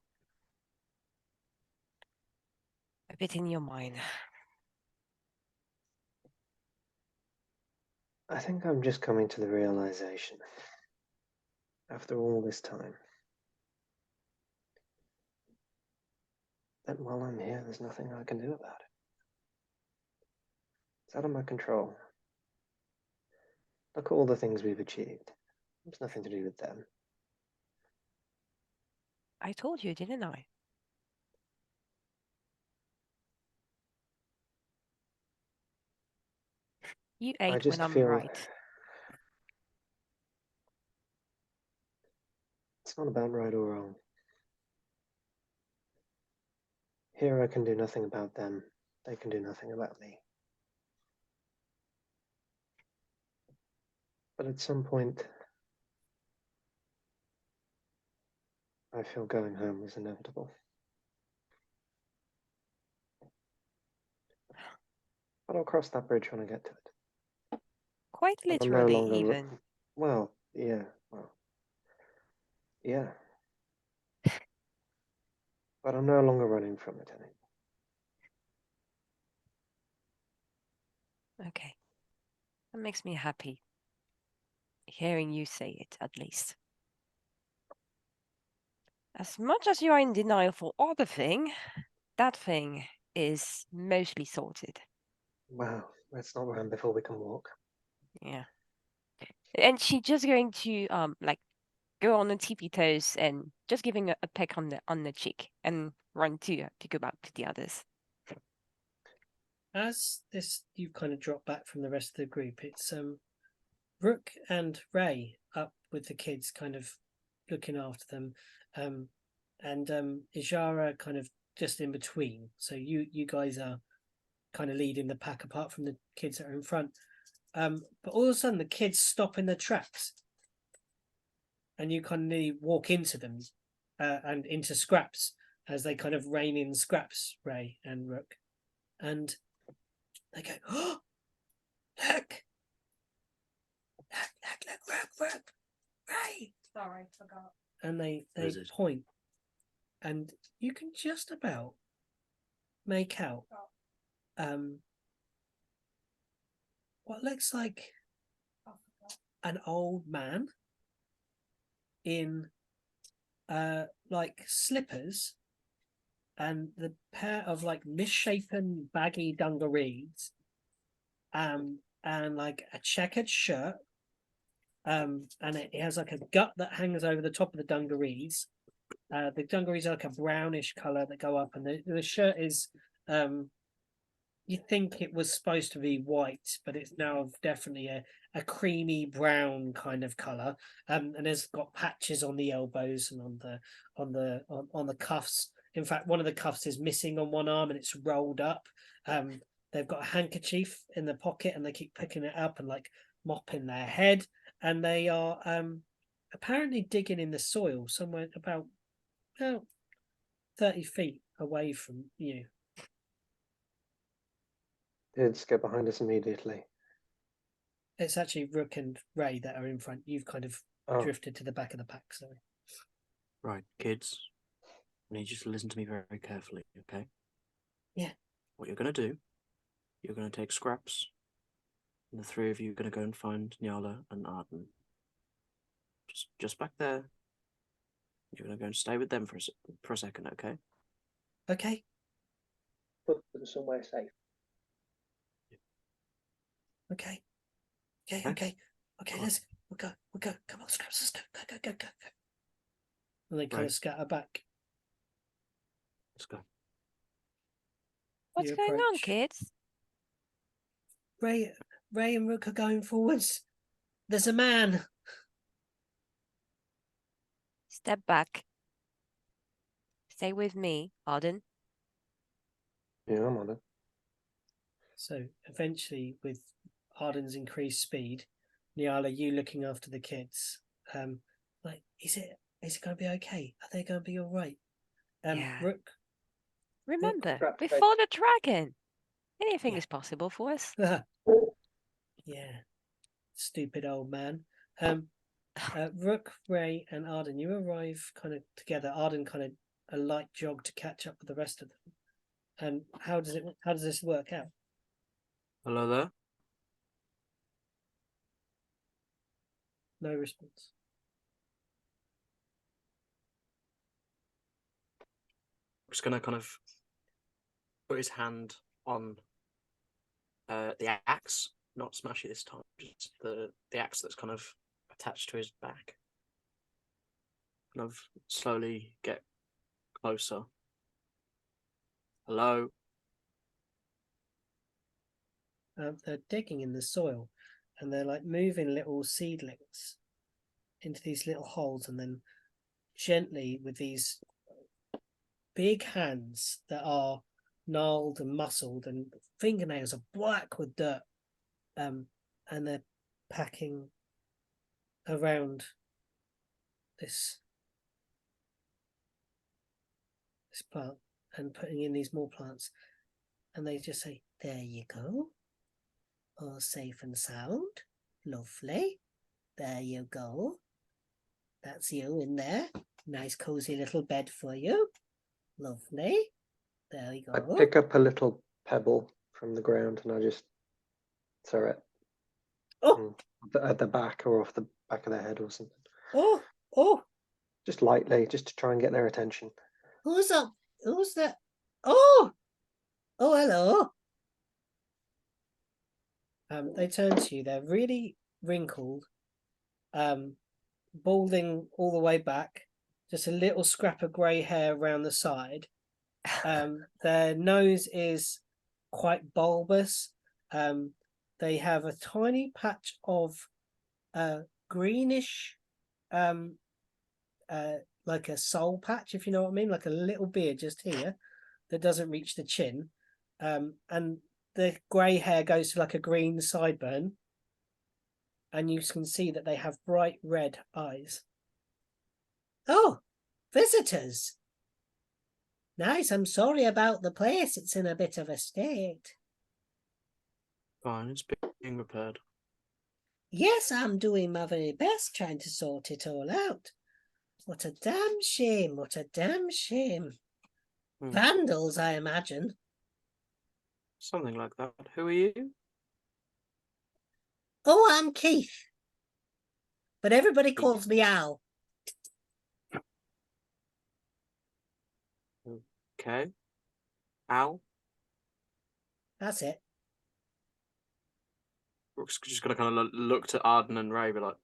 a bit in your mind. I think I'm just coming to the realization, after all this time, that while I'm here, there's nothing I can do about it. It's out of my control. Look at all the things we've achieved. It's nothing to do with them. I told you, didn't I? You ate just when I'm feel right. it's not about right or wrong. Here I can do nothing about them. They can do nothing about me. But at some point, I feel going home was inevitable. But I'll cross that bridge when I get to it. Quite But I'm literally, no longer, even. well, yeah, yeah. But I'm no longer running from it anymore. Okay. That makes me happy. Hearing you say it, at least. As much as you are in denial for other thing, that thing is mostly sorted. Wow, let's not run before we can walk. Yeah. And she's just going to like go on the tippy toes and just giving a peck on the cheek and run to go back to the others. As this, you kind of drop back from the rest of the group. It's Rook and Ray up with the kids, kind of looking after them, and Ijara kind of just in between. So you guys are kind of leading the pack apart from the kids that are in front. But all of a sudden, the kids stop in their tracks, and you kind of nearly walk into them and into Scraps as they kind of rein in Scraps, Ray and Rook, and they go, "Oh, look, Rook, Ray!" Sorry, forgot. And they Is it? point, and you can just about make out what looks like an old man in like slippers and the pair of like misshapen baggy dungarees and like a checkered shirt and it has like a gut that hangs over the top of the dungarees. The dungarees are like a brownish color that go up, and the shirt is you think it was supposed to be white, but it's now definitely a creamy brown kind of color. And it's got patches on the elbows and on the cuffs. In fact, one of the cuffs is missing on one arm and it's rolled up. They've got a handkerchief in the pocket and they keep picking it up and like mopping their head. And they are apparently digging in the soil somewhere about 30 feet away from you. Kids, get behind us immediately. It's actually Rook and Ray that are in front. You've kind of drifted to the back of the pack. Sorry. Right, kids. I need you to listen to me very, very carefully, okay? Yeah. What you're going to do, you're going to take Scraps, and the three of you are going to go and find Nyala and Arden. Just back there. You're going to go and stay with them for a second, okay? Okay. Put them somewhere safe. Okay. We'll go. Come on, Scraps, let's go. Go. And they kind of scatter back. Let's go. What's going on, kids? Ray and Rook are going forwards. There's a man. Step back. Stay with me, Arden. Yeah, I'm on it. So eventually, with Arden's increased speed, Nyala, you looking after the kids, like, is it going to be okay? Are they going to be all right? Yeah. Rook. Remember, before the dragon, anything is possible for us. Yeah. Stupid old man. Rook, Ray, and Arden, you arrive kind of together. Arden kind of a light jog to catch up with the rest of them. And how does this work out? Hello there. No response. Just gonna kind of put his hand on the axe not smashy this time, just the axe that's kind of attached to his back. Kind of slowly get closer. Hello? They're digging in the soil, and they're like moving little seedlings into these little holes, and then gently with these big hands that are gnarled and muscled, and fingernails are black with dirt, and they're packing around this plant and putting in these more plants, and they just say, "There you go, all safe and sound, lovely. There you go. That's you in there. Nice cozy little bed for you. Lovely. There you go." I pick up a little pebble from the ground and I just throw it at the back or off the back of their head or something. Oh, just lightly, just to try and get their attention. Who's up? Who's that? Oh, hello. They turn to you. They're really wrinkled, balding all the way back, just a little scrap of grey hair around the side. Their nose is quite bulbous. They have a tiny patch of greenish, like a soul patch, if you know what I mean, like a little beard just here that doesn't reach the chin. And the grey hair goes to like a green sideburn. And you can see that they have bright red eyes. Oh, visitors. Nice. I'm sorry about the place. It's in a bit of a state. Fine, it's being repaired. Yes, I'm doing my very best trying to sort it all out. What a damn shame. What a damn shame. Vandals, I imagine. Something like that. Who are you? Oh, I'm Keith. But everybody calls me Al. Okay. Al? That's it. Rook's just gonna kind of look to Arden and Ray, be like,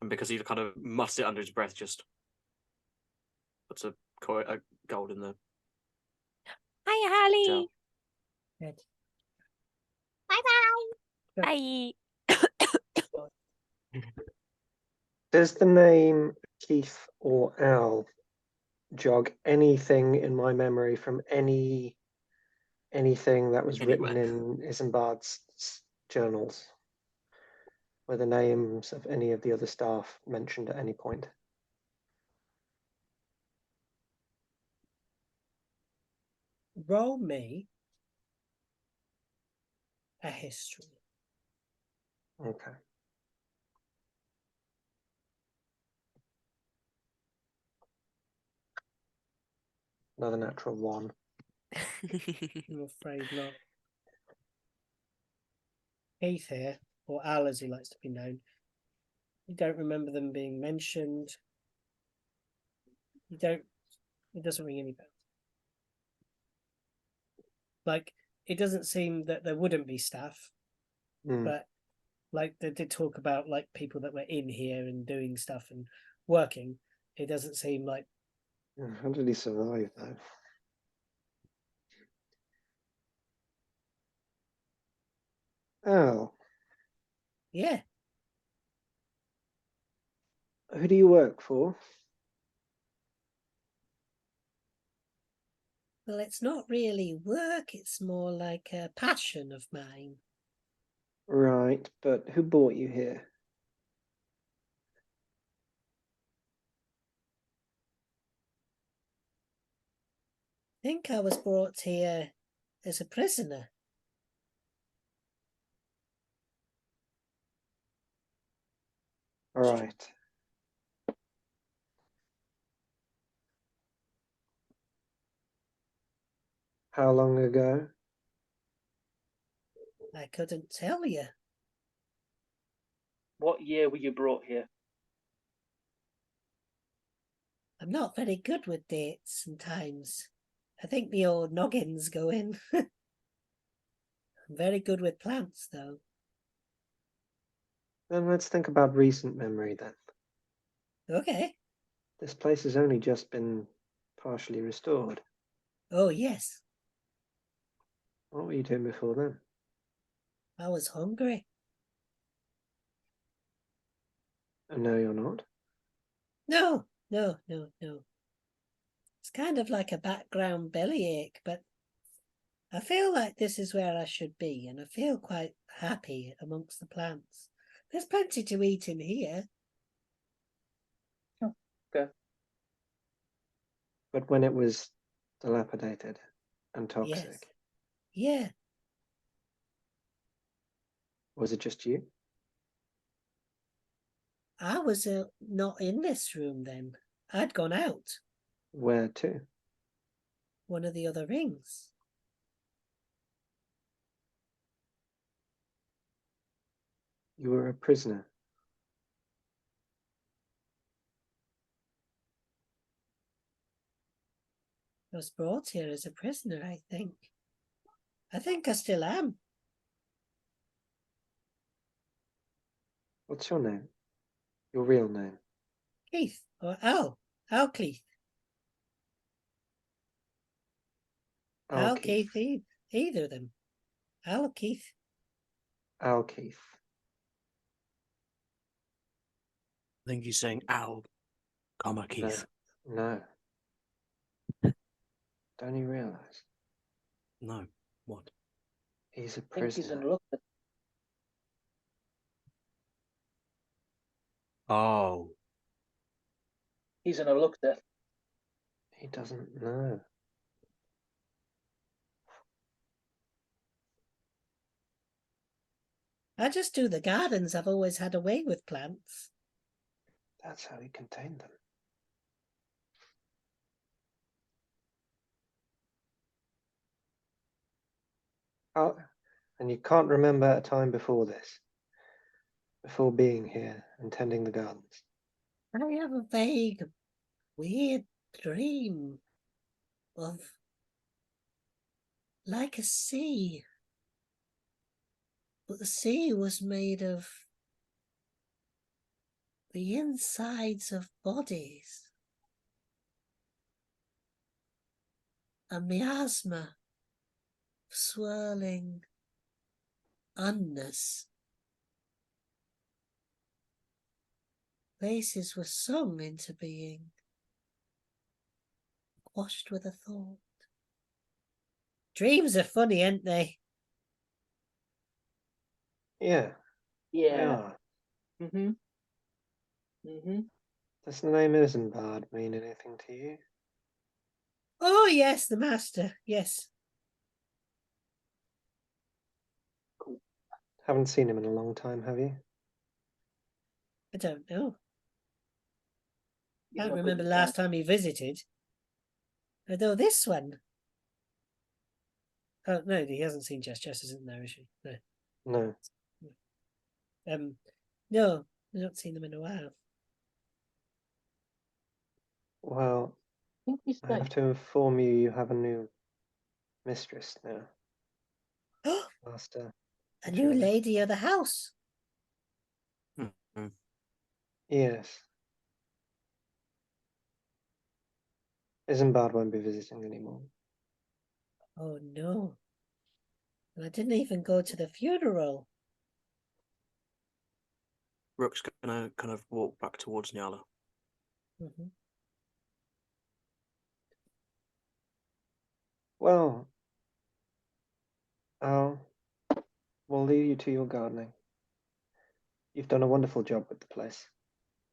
and because he kind of mutters it under his breath, just puts a gold in the. Hi, Hallie. Good. Bye. Does the name Keith or Al jog anything in my memory from anything that was written in Isambard's journals? Were the names of any of the other staff mentioned at any point? Roll me a history. Okay. Another natural one. I'm afraid not. Keith here, or Al as he likes to be known. You don't remember them being mentioned. It doesn't ring any bells. Like, it doesn't seem that there wouldn't be staff, but like they did talk about like people that were in here and doing stuff and working. It doesn't seem like. How did he survive though? Oh. Yeah. Who do you work for? Well, it's not really work. It's more like a passion of mine. Right, but who brought you here? I think I was brought here as a prisoner. All right. How long ago? I couldn't tell you. What year were you brought here? I'm not very good with dates and times. I think the old noggin's going. I'm very good with plants, though. Then let's think about recent memory then. Okay. This place has only just been partially restored. Oh, yes. What were you doing before then? I was hungry. And no, you're not? No. It's kind of like a background bellyache, but I feel like this is where I should be, and I feel quite happy amongst the plants. There's plenty to eat in here. Oh, okay. But when it was dilapidated and Yes. toxic, Yeah. was it just you? I was not in this room then. I'd gone out. Where to? One of the other rings. You were a prisoner. I was brought here as a prisoner, I think. I think I still am. What's your name? Your real name? Keith, or Al. Al Keith. Al Keith. Keith, either of them. Al Keith. Al Keith. I think he's saying Al, comma Keith. No. Don't you realise? No. What? He's a I think he's prisoner. in luck. Oh. He's in a look there. He doesn't know. I just do the gardens. I've always had a way with plants. That's how he contained them. Oh, and you can't remember a time before this? Before being here and tending the gardens? I have a vague, weird dream of like a sea. But the sea was made of the insides of bodies. A miasma, swirling unness. Places were sung into being, quashed with a thought. Dreams are funny, aren't they? Yeah, they Yeah. are. Mm-hmm. Does the name Isambard mean anything to you? Oh, yes, the master, yes. Cool. Haven't seen him in a long time, have you? I don't know. He's Can't not remember good the with last time he visited. Although this one. Oh, no, he hasn't seen Jess. Jess isn't there, is she? No. No. No, I've not seen them in a while. Well, I think he's I have to inform you, you have a new mistress now. Master. A new lady of the house. Mm-hmm. Yes. Isambard won't be visiting anymore. Oh, no. And I didn't even go to the funeral. Rook's gonna kind of walk back towards Nyala. Mm-hmm. Well, we'll leave you to your gardening. You've done a wonderful job with the place.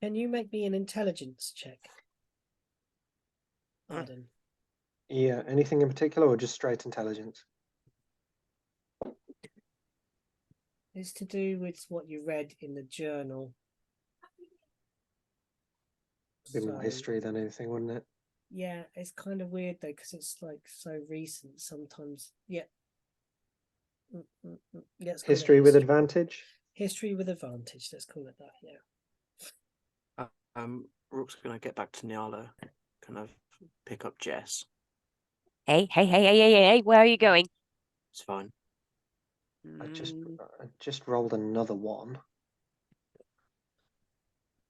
Can you make me an intelligence check? Arden. Yeah, anything in particular or just straight intelligence? It's to do with what you read in the journal. A bit more history than anything, wouldn't it? Yeah, it's kind of weird though, because it's like so recent sometimes. Yeah. Let's call it History with advantage? History with advantage, let's call it that, yeah. Rook's gonna get back to Nyala, kind of pick up Jess. Hey, where are you going? It's fine. I Mm, just rolled another one.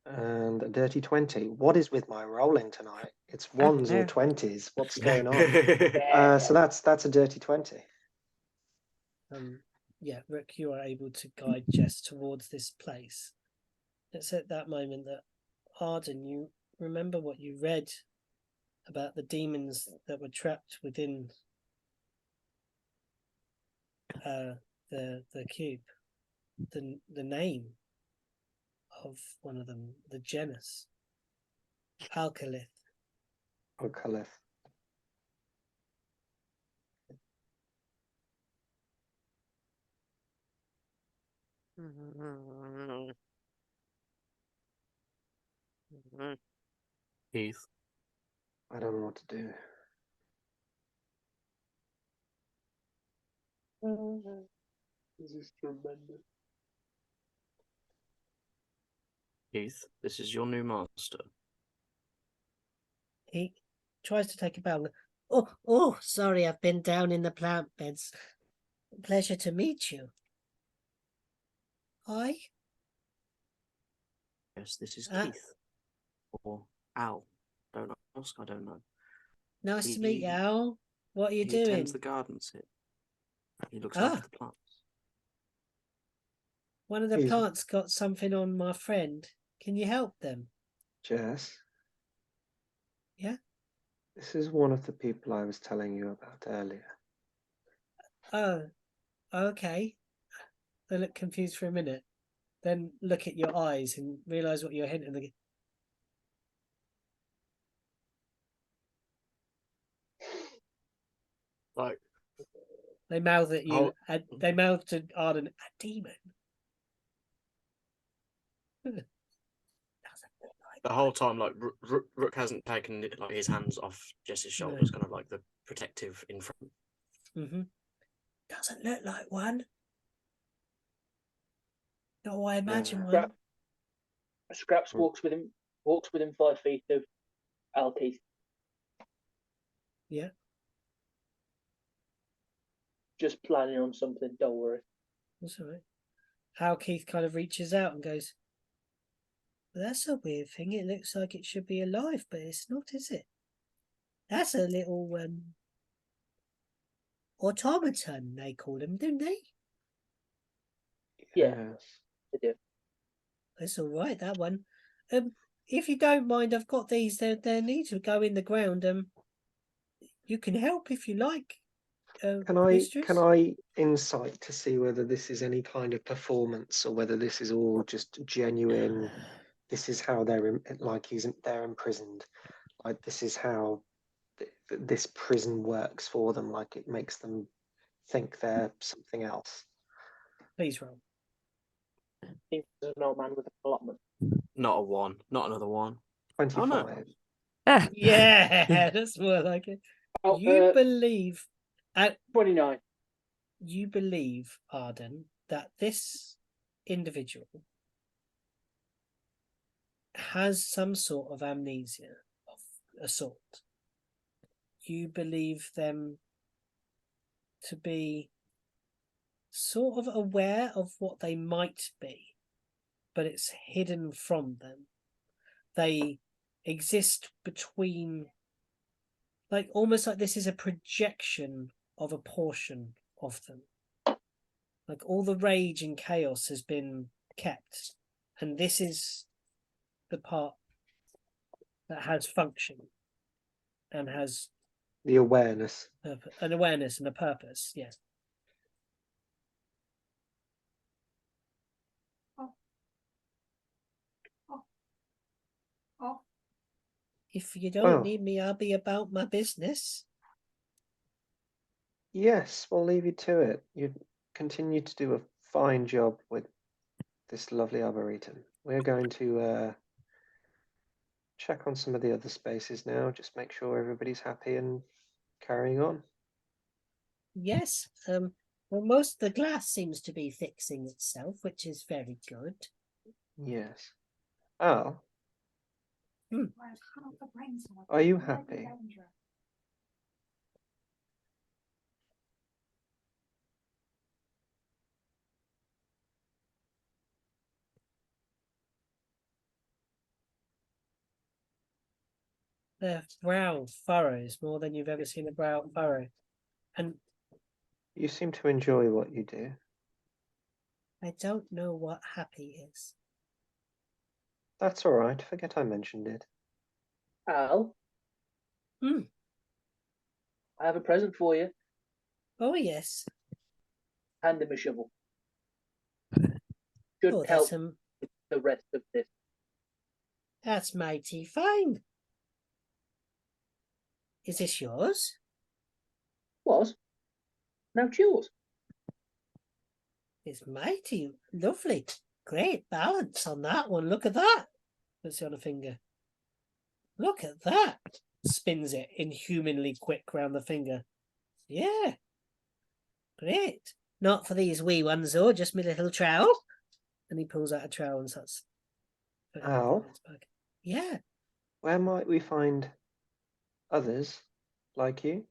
And a dirty 20. What is with my rolling tonight? It's I don't ones or know. 20s. What's going on? So that's a dirty 20. Yeah, Rook, you are able to guide Jess towards this place. It's at that moment that Arden, you remember what you read about the demons that were trapped within the cube. The name of one of them, the genus, Alkalith. Alkalith. Keith. I don't know what to do. This is tremendous. Keith, this is your new master. He tries to take a bow. Oh, sorry, I've been down in the plant beds. Pleasure to meet you. Hi. Yes, this is Keith. Or Al. Don't ask, I don't know. Nice to meet you, Al. What are you doing? He tends the gardens here. He looks after the plants. One of the plants got something on my friend. Can you help them? Jess? Yeah? This is one of the people I was telling you about earlier. Oh, okay. They look confused for a minute. Then look at your eyes and realise what you're hinting. Like they mouth at you. They mouth to Arden, a demon. The whole time, like Rook hasn't taken like his hands off Jess's shoulders, kind of like the protective in front. Doesn't look like one. No, I imagine one. Scraps walks within 5 feet of Al Keith. Yeah. Just planning on something, don't worry. That's all right. Al Keith kind of reaches out and goes, that's a weird thing. It looks like it should be alive, but it's not, is it? That's a little automaton, they call them, don't they? Yeah, they do. That's all right, that one. If you don't mind, I've got these. They need to go in the ground. You can help if you like. Can I insight to see whether this is any kind of performance or whether this is all just genuine? This is how they're they're imprisoned. Like this is how this prison works for them. Like it makes them think they're something else. Please roll. He's an old man with a allotment. Not a 1. Not another 1. 25. Oh, no. Yeah, that's more like it. Oh, you believe 29. You believe, Arden, that this individual has some sort of amnesia of a sort. You believe them to be sort of aware of what they might be, but it's hidden from them. They exist between, like almost like this is a projection of a portion of them. Like all the rage and chaos has been kept, and this is the part that has function and has the awareness, an awareness and a purpose. Yes. If you don't need me, I'll be about my business. Yes, we'll leave you to it. You continue to do a fine job with this lovely arboretum. We're going to check on some of the other spaces now, just make sure everybody's happy and carrying on. Yes. Well, most of the glass seems to be fixing itself, which is very good. Yes. Oh. Are you happy? Their brow furrows more than you've ever seen a brow furrow. And You seem to enjoy what you do. I don't know what happy is. That's all right. Forget I mentioned it. Al, Hmm. I have a present for you. Oh, yes. Hand him a shovel. Should Oh, help with the rest of this. that's mighty fine. Is this yours? Was. Now it's yours. It's mighty lovely. Great balance on that one. Look at that. Puts it on a finger. Look at that. Spins it inhumanly quick round the finger. Yeah. Great. Not for these wee ones, though, just my little trowel. And he pulls out a trowel and starts. Al? Yeah. Where might we find others like you?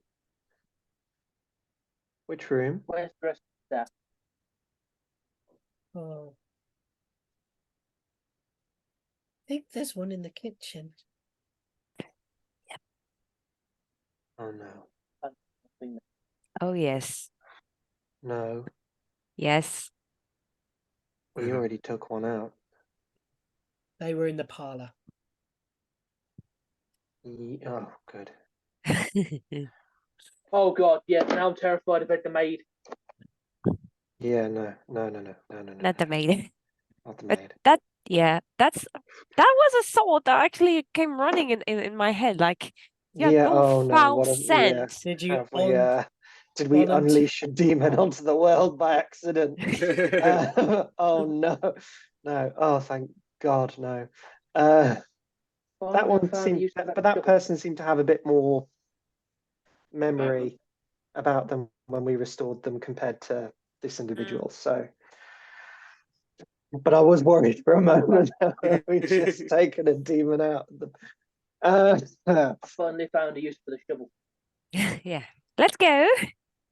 Which room? Where's the rest of that? Oh. I think there's one in the kitchen. Oh no. Oh, yes. No. Yes. We already took one out. They were in the parlour. Oh, good. Oh God, yeah. Now I'm terrified about the maid. Yeah, no. Not the maid. Not the But maid. that was a thought that actually came running in my head. Like, you had Yeah, more oh no, foul what a, yeah. scent. Did you Have we, did we volunteer- unleash a demon onto the world by accident? Oh no. No. Oh, thank God, no. That Finally, I one found a seemed, use for but that shovel. person seemed to have a bit more memory about them when we restored them compared to this individual. So, but I was worried for a moment that we'd just taken a demon out. I finally found a use for the shovel. Yeah. Let's go,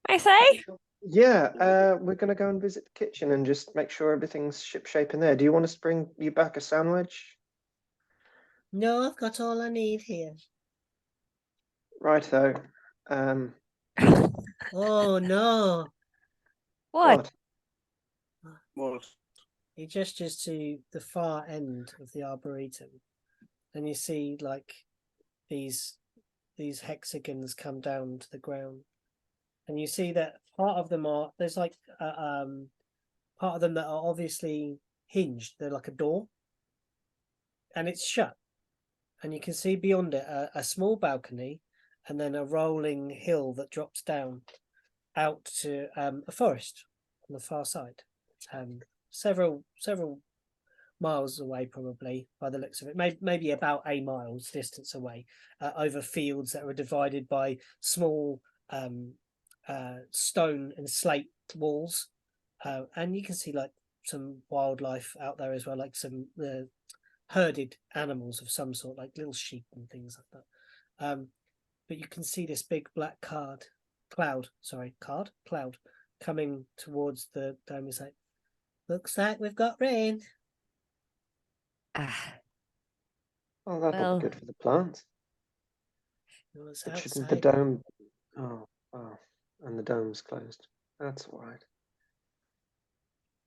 I say. Yeah, we're gonna go and visit the kitchen and just make sure everything's shipshape in there. Do you want us to bring you back a sandwich? No, I've got all I need here. Righto. Oh no. What? What? He gestures to the far end of the arboretum, and you see like these hexagons come down to the ground, and you see that part of them are there's like part of them that are obviously hinged. They're like a door, and it's shut, and you can see beyond it a small balcony, and then a rolling hill that drops down out to a forest on the far side. Several miles away, probably by the looks of it, maybe about a mile's distance away, over fields that were divided by small stone and slate walls, and you can see like some wildlife out there as well, like some herded animals of some sort, like little sheep and things like that. But you can see this big black cloud coming towards the dome. Is like, looks like we've got rain. Ah, Oh, that'll well, be good for the plants. It was But shouldn't the outside. dome? Oh, wow. And the dome's closed. That's all right.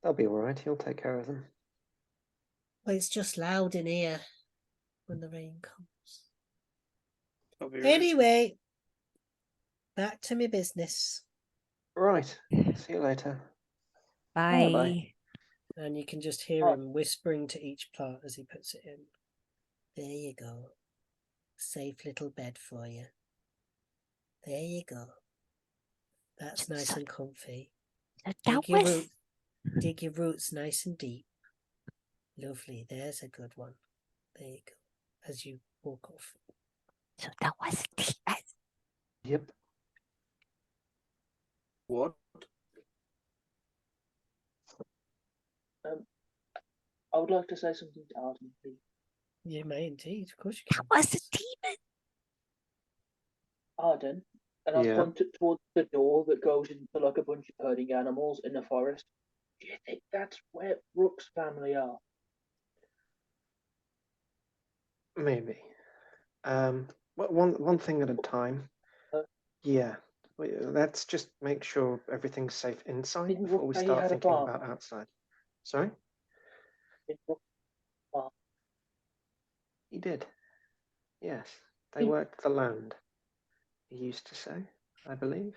They'll be all right. He'll take care of them. Well, it's just loud in here when the rain comes. I'll be right. Anyway, back to my business. Right. See you later. bye. Bye-bye. And you can just hear him whispering to each plant as he puts it in. There you go. Safe little bed for you. There you go. That's nice and comfy. Dig your roots nice and deep. Lovely. There's a good one. There you go. As you walk off. So that was the Yep. What? I would like to say something to Arden, please. You may indeed. Of course you That can. was the demon. Arden, and I Yeah. pointed towards the door that goes into like a bunch of herding animals in the forest. Do you think that's where Rook's family are? Maybe. one thing at a time. Yeah. Let's just make sure everything's safe inside Didn't before Rook we say he start had a thinking farm? about outside. Sorry? Didn't Rook farm? He did. Yes. They He- worked the land, he used to say, I believe.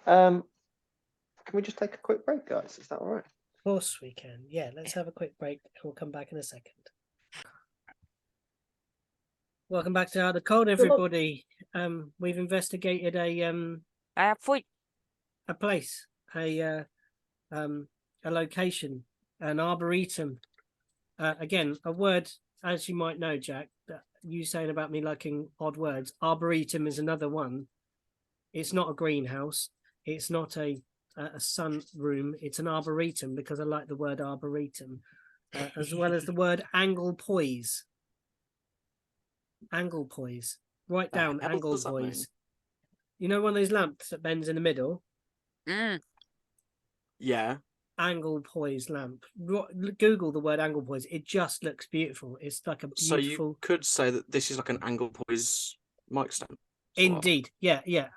Can we just take a quick break, guys? Is that all right? Of course we can. Yeah, let's have a quick break and we'll come back in a second. Welcome back to Out of the Cold, everybody. We've investigated a place, a location, an arboretum. Again, a word, as you might know, Jack, that you saying about me liking odd words. Arboretum is another one. It's not a greenhouse. It's not a sun room. It's an arboretum because I like the word arboretum, as well as the word angle poise. Angle poise. Write down angle poise. You know one of those lamps that bends in the middle? Yeah. Angle poise lamp. Google the word angle poise. It just looks beautiful. It's like a beautiful. So you could say that this is like an angle poise mic stand. Indeed. Yeah, yeah.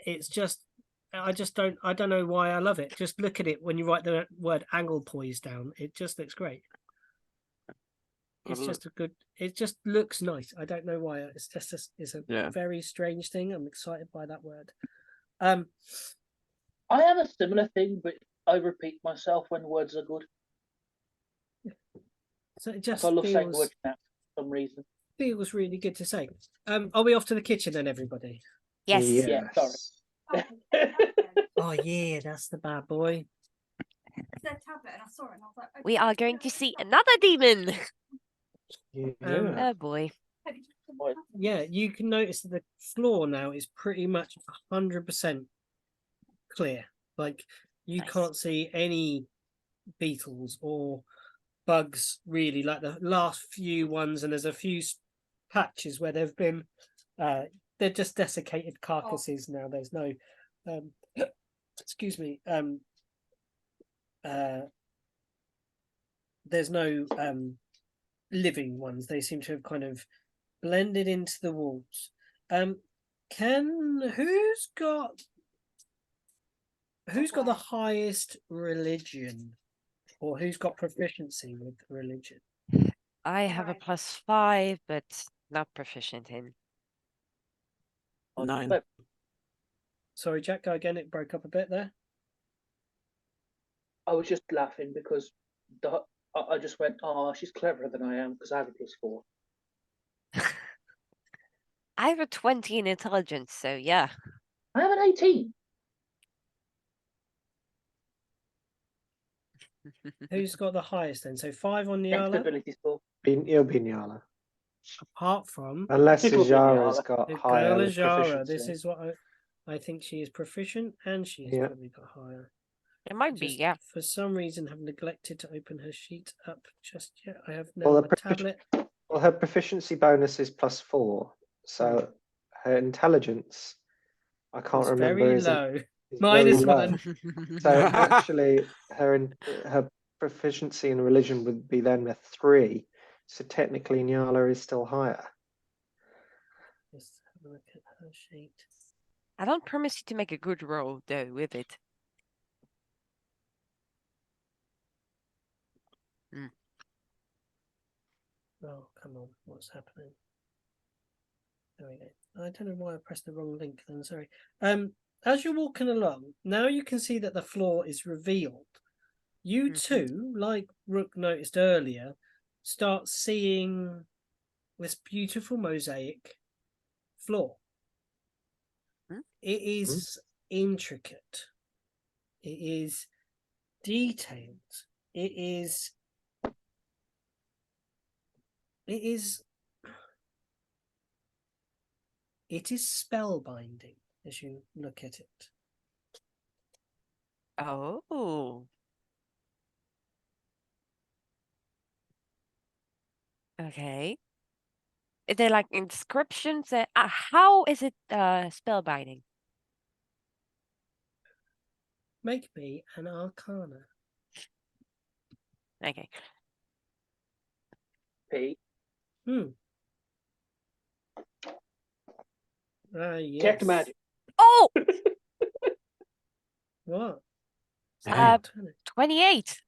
It's just I don't know why I love it. Just look at it when you write the word angle poise down. It just looks great. It's just it just looks nice. I don't know why. It's just it's a very strange thing. I'm excited by that word. I have a similar thing, but I repeat myself when words are good. So it just I love saying feels words now for some reason. Feels really good to say. Are we off to the kitchen then, everybody? Yes. Yeah, sorry. Oh yeah, that's the bad boy. We are going to see another demon. Yeah. Oh boy. Yeah, you can notice that the floor now is pretty much 100% clear. Like you can't see any beetles or bugs really, like the last few ones, and there's a few patches where there've been they're just desiccated carcasses now. There's no excuse me, there's no living ones. They seem to have kind of blended into the walls. Who's got the highest religion, or who's got proficiency with religion? I have a +5, but not proficient in. 9. Sorry, Jack, go again. It broke up a bit there. I was just laughing because I just went, oh, she's cleverer than I am because I have a +4. I have a 20 in intelligence, so yeah. I have an 18. Who's got the highest then? So 5 on Next Nyala. ability score. It'll be Nyala. Apart from Unless It will be Zara's Nyala. got higher girl Ajara. This proficiency. is what I think she is proficient, and she has probably got higher. It might be, yeah. For some reason, have neglected to open her sheet up just yet. I have now a tablet. Well, her proficiency bonus is +4, so her intelligence, I can't remember, very is low. is Minus very low. 1. So actually, her proficiency in religion would be then a 3. So technically, Nyala is still higher. Let's have a look at her sheet. I don't promise you to make a good roll though with it. Oh, come on. What's happening? There we go. I don't know why I pressed the wrong link then, sorry. As you're walking along, now you can see that the floor is revealed. You too, like Rook noticed earlier, start seeing this beautiful mosaic floor. It is intricate. It is detailed. It is spellbinding as you look at it. Oh. Okay. Is there like inscriptions? How is it spellbinding? Make me an arcana. Okay. P. Yes. Detect magic. Oh, What? Uh, Turn 28.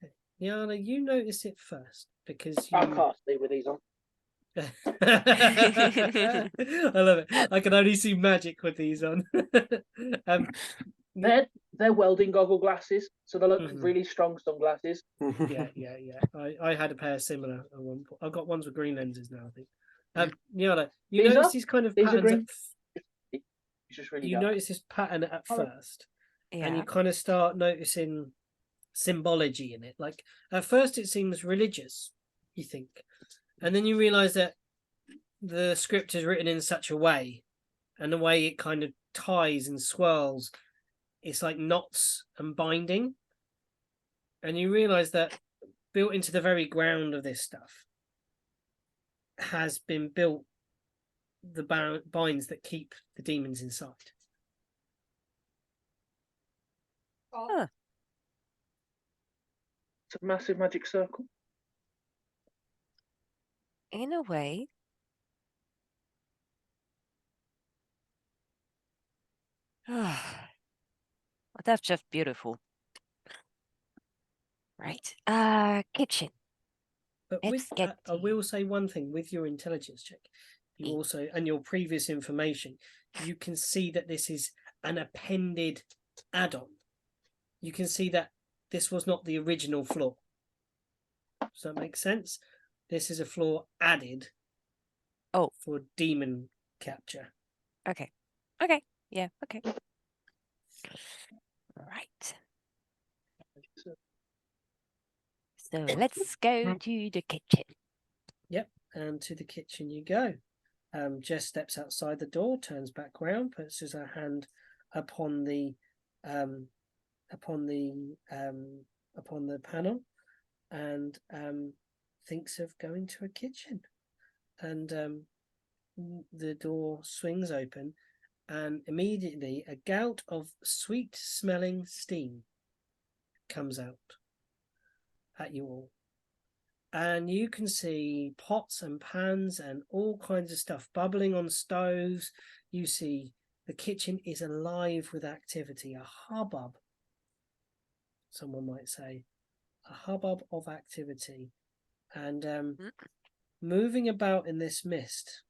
it. Yana, you notice it first because I you. can't stay with these on. I love it. I can only see magic with these on. They're welding goggle glasses, so they're like Mhm. really strong sunglasses. yeah. I had a pair similar at one point. I've got ones with green lenses now, I think. Yana, you These notice are- these kind of these are patterns. green. It's just really You dark. notice this pattern at Oh. first, and you Yeah. kind of start noticing symbology in it. Like at first, it seems religious, you think, and then you realize that the script is written in such a way, and the way it kind of ties and swirls, it's like knots and binding, and you realize that built into the very ground of this stuff has been built the binds that keep the demons inside. Huh. It's a massive magic circle. In a way. Well, that's just beautiful. Right. Kitchen. But Let's with get I will say one thing: with your intelligence check, you also and your previous information, you can see that this is an appended add-on. You can see that this was not the original floor. Does that make sense? This is a floor added. Oh, for demon capture. Okay. Yeah. Okay. Right. So let's go to the kitchen. Yep, and to the kitchen you go. Jess steps outside the door, turns back round, puts his hand upon the panel, and thinks of going to a kitchen. And the door swings open, and immediately a gout of sweet-smelling steam comes out at you all. And you can see pots and pans and all kinds of stuff bubbling on stoves. You see the kitchen is alive with activity, a hubbub, someone might say, a hubbub of activity. And moving about in this mist,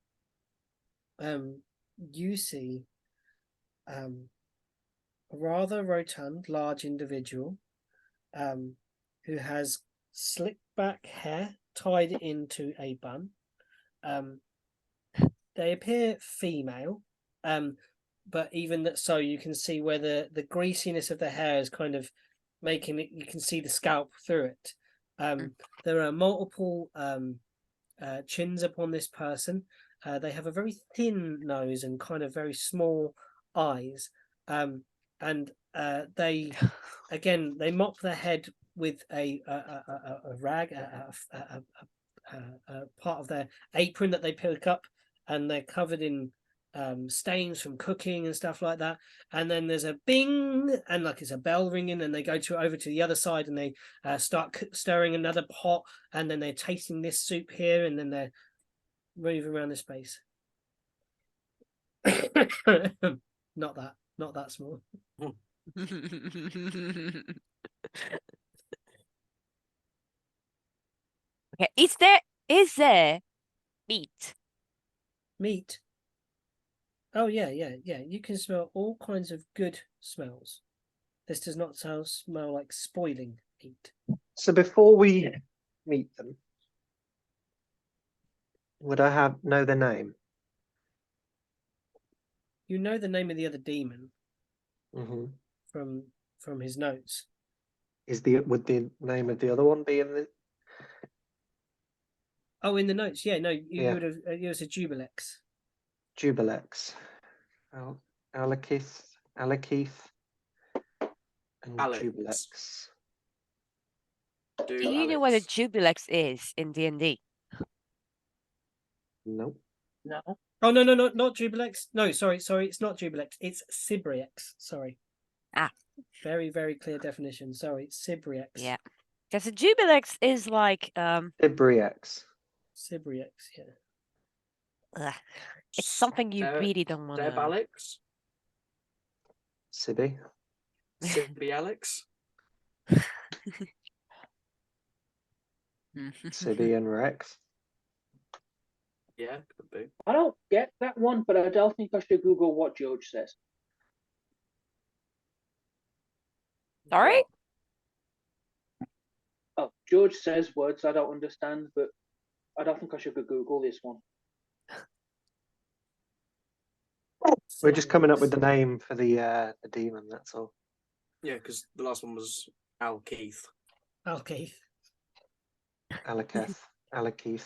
you see a rather rotund, large individual who has slicked back hair tied into a bun. They appear female, but even that, so you can see where the greasiness of the hair is kind of making it. You can see the scalp through it. There are multiple chins upon this person. They have a very thin nose and kind of very small eyes. And they again they mop their head with a rag, a part of their apron that they pick up, and they're covered in stains from cooking and stuff like that. And then there's a bing, and like it's a bell ringing, and they go over to the other side, and they start stirring another pot, and then they're tasting this soup here, and then they're moving around the space. Not that small. Okay. Is there meat? Meat. Oh yeah. You can smell all kinds of good smells. This does not smell like spoiling meat. So before we meet them, would I know their name? You know the name of the other demon from his notes. Would the name of the other one be in the? Oh, in the notes, yeah. No, you would have. It was a Jubilex. Jubilex. Alakith, and Alex. Jubilex. Do you know what a Jubilex is in D&D? Nope. No. Oh no, not Jubilex. No, sorry, it's not Jubilex. It's Cibriex. Sorry. Very, very clear definition. Sorry, it's Cibriex. Yeah, because a Jubilex is like Cibriex. Cibriex, yeah. It's something you really don't want Deb to. Alex. Sibby. Sibby Alex. Sibby and Rex. Yeah, could be. I don't get that one, but I don't think I should Google what George says. Sorry? Oh, George says words I don't understand, but I don't think I should Google this one. We're just coming up with the name for the demon. That's all. Yeah, because the last one was Al Keith. Okay. Alaketh. Alakeith.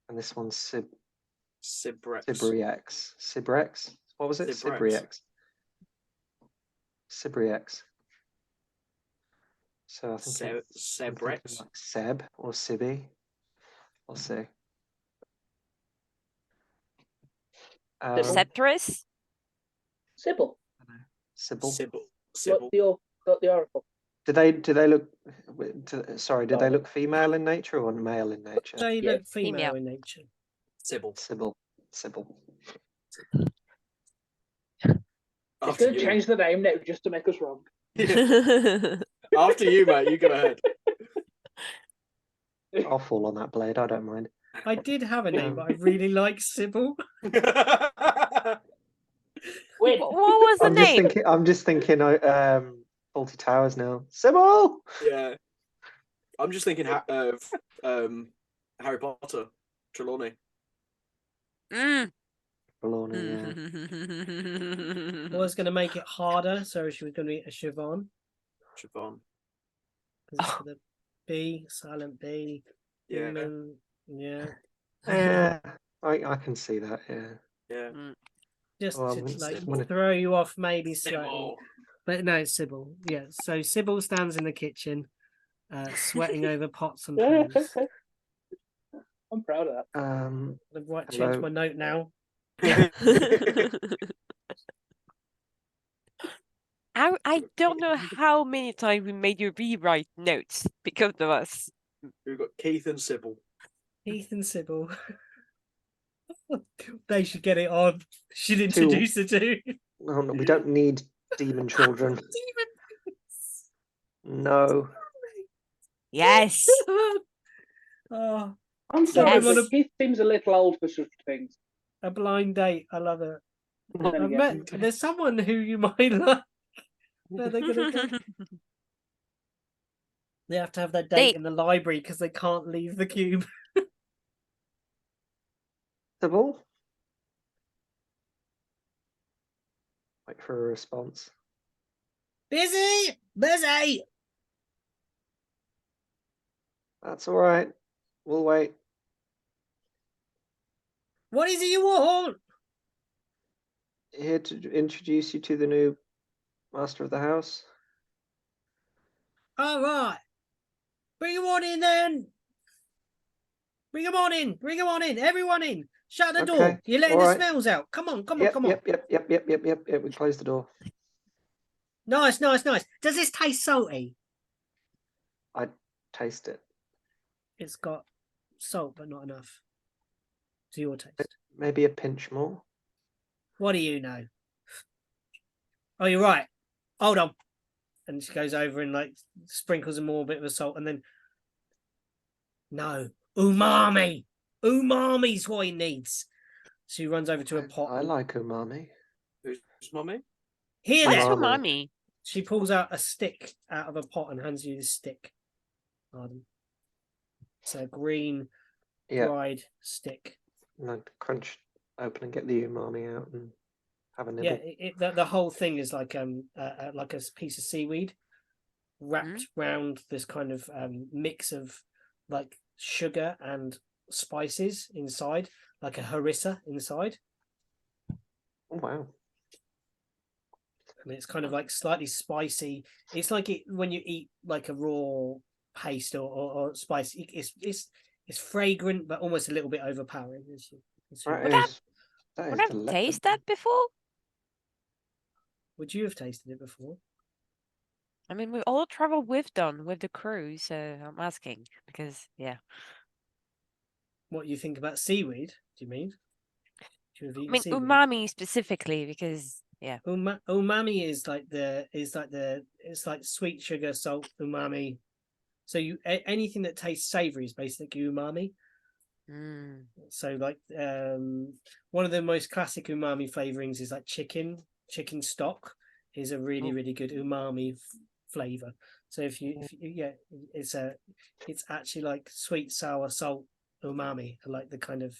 And this one's Sibrex. Sibrex. Sibrex? What was it? Sibrex. Sibrex. So I think I'm thinking Sebrex. like Seb or Sibby. I'll see. Sceptress? Sybil. Sybil. Sybil. Got the oracle. Do they look? Sorry, do they look female in nature or male in nature? They Yeah, look female female. in nature. Sybil. Sybil. It's After going to you. change the name now just to make us wrong. After you, mate. You go ahead. I'll fall on that blade. I don't mind. I did have a name, but I really like Sybil. Wait, What was the name? I'm just thinking. Faulty Towers now. Sybil. Yeah. I'm just thinking of Harry Potter, Trelawney. Trelawney, yeah. I was going to make it harder, so she was going to be a Siobhan. Siobhan. Because it's the B, silent B. Yeah. Human, yeah. Yeah, I can see that. Yeah. Yeah. Just Oh, to I'm like gonna- throw you off, maybe slightly. Sybil. But no, it's Sybil. Yeah. So Sybil stands in the kitchen, sweating over pots and pans. I'm proud of that. I've right Hello. changed my note now. I don't know how many times we made you rewrite notes because of us. We've got Keith and Sybil. Keith and Sybil. They should get it on. Should introduce the two. Oh, no, we don't need demon children. No. Yes. Oh, I'm sorry, Yes. but Keith seems a little old for such things. a blind date. I love it. Then I've again, met, there's someone who you might like. Where they're gonna go? They have to have their date in the library because they can't leave the cube. Sybil. Wait for a response. Busy. That's all right. We'll wait. What is it you want? Here to introduce you to the new master of the house. All right. Bring him on in then. Bring him on in. Everyone in. Shut the door. Okay, You're letting all the right. smells out. Come on. Yep. We closed the door. Nice. Does this taste salty? I taste it. It's got salt, but not enough to your taste. Maybe a pinch more. What do you know? Oh, you're right. Hold on. And she goes over and like sprinkles a more bit of salt, and then no, umami. Umami's what he needs. She runs over to a pot. I like umami. Who's mommy? Here, What's there. your mommy? She pulls out a stick out of a pot and hands you the stick. Pardon. It's a green dried stick. And I'd crunch open and get the umami out and have a nibble. Yeah, the whole thing is like a piece of seaweed wrapped round this kind of mix of like sugar and spices inside, like a harissa inside. Oh wow! And it's kind of like slightly spicy. It's like when you eat like a raw paste or spice. It's fragrant, but almost a little bit overpowering. Would I've tasted that before? Would you have tasted it before? I mean, we all traveled with Don with the crew, so I'm asking because, yeah. What you think about seaweed? Do you mean? I mean umami specifically because umami is like sweet sugar, salt, umami. So anything that tastes savory is basically umami. So like one of the most classic umami flavorings is like chicken stock is a really good umami flavor. So if you it's actually like sweet, sour, salt, umami are like the kind of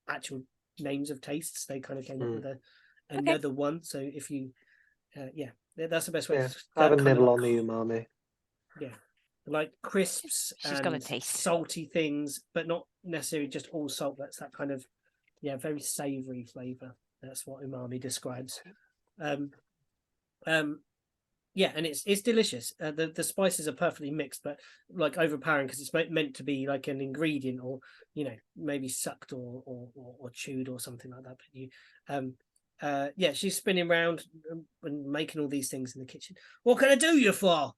actual names of tastes. They kind of came up with another one. So if you that's the best way to have a nibble on the umami. Yeah, like crisps and salty things, but not necessarily just all salt. That's that kind of very savory flavor. That's what umami describes. Yeah, and it's delicious. The spices are perfectly mixed, but like overpowering because it's meant to be like an ingredient, or maybe sucked or chewed or something like that. But you, she's spinning around and making all these things in the kitchen. What can I do you for?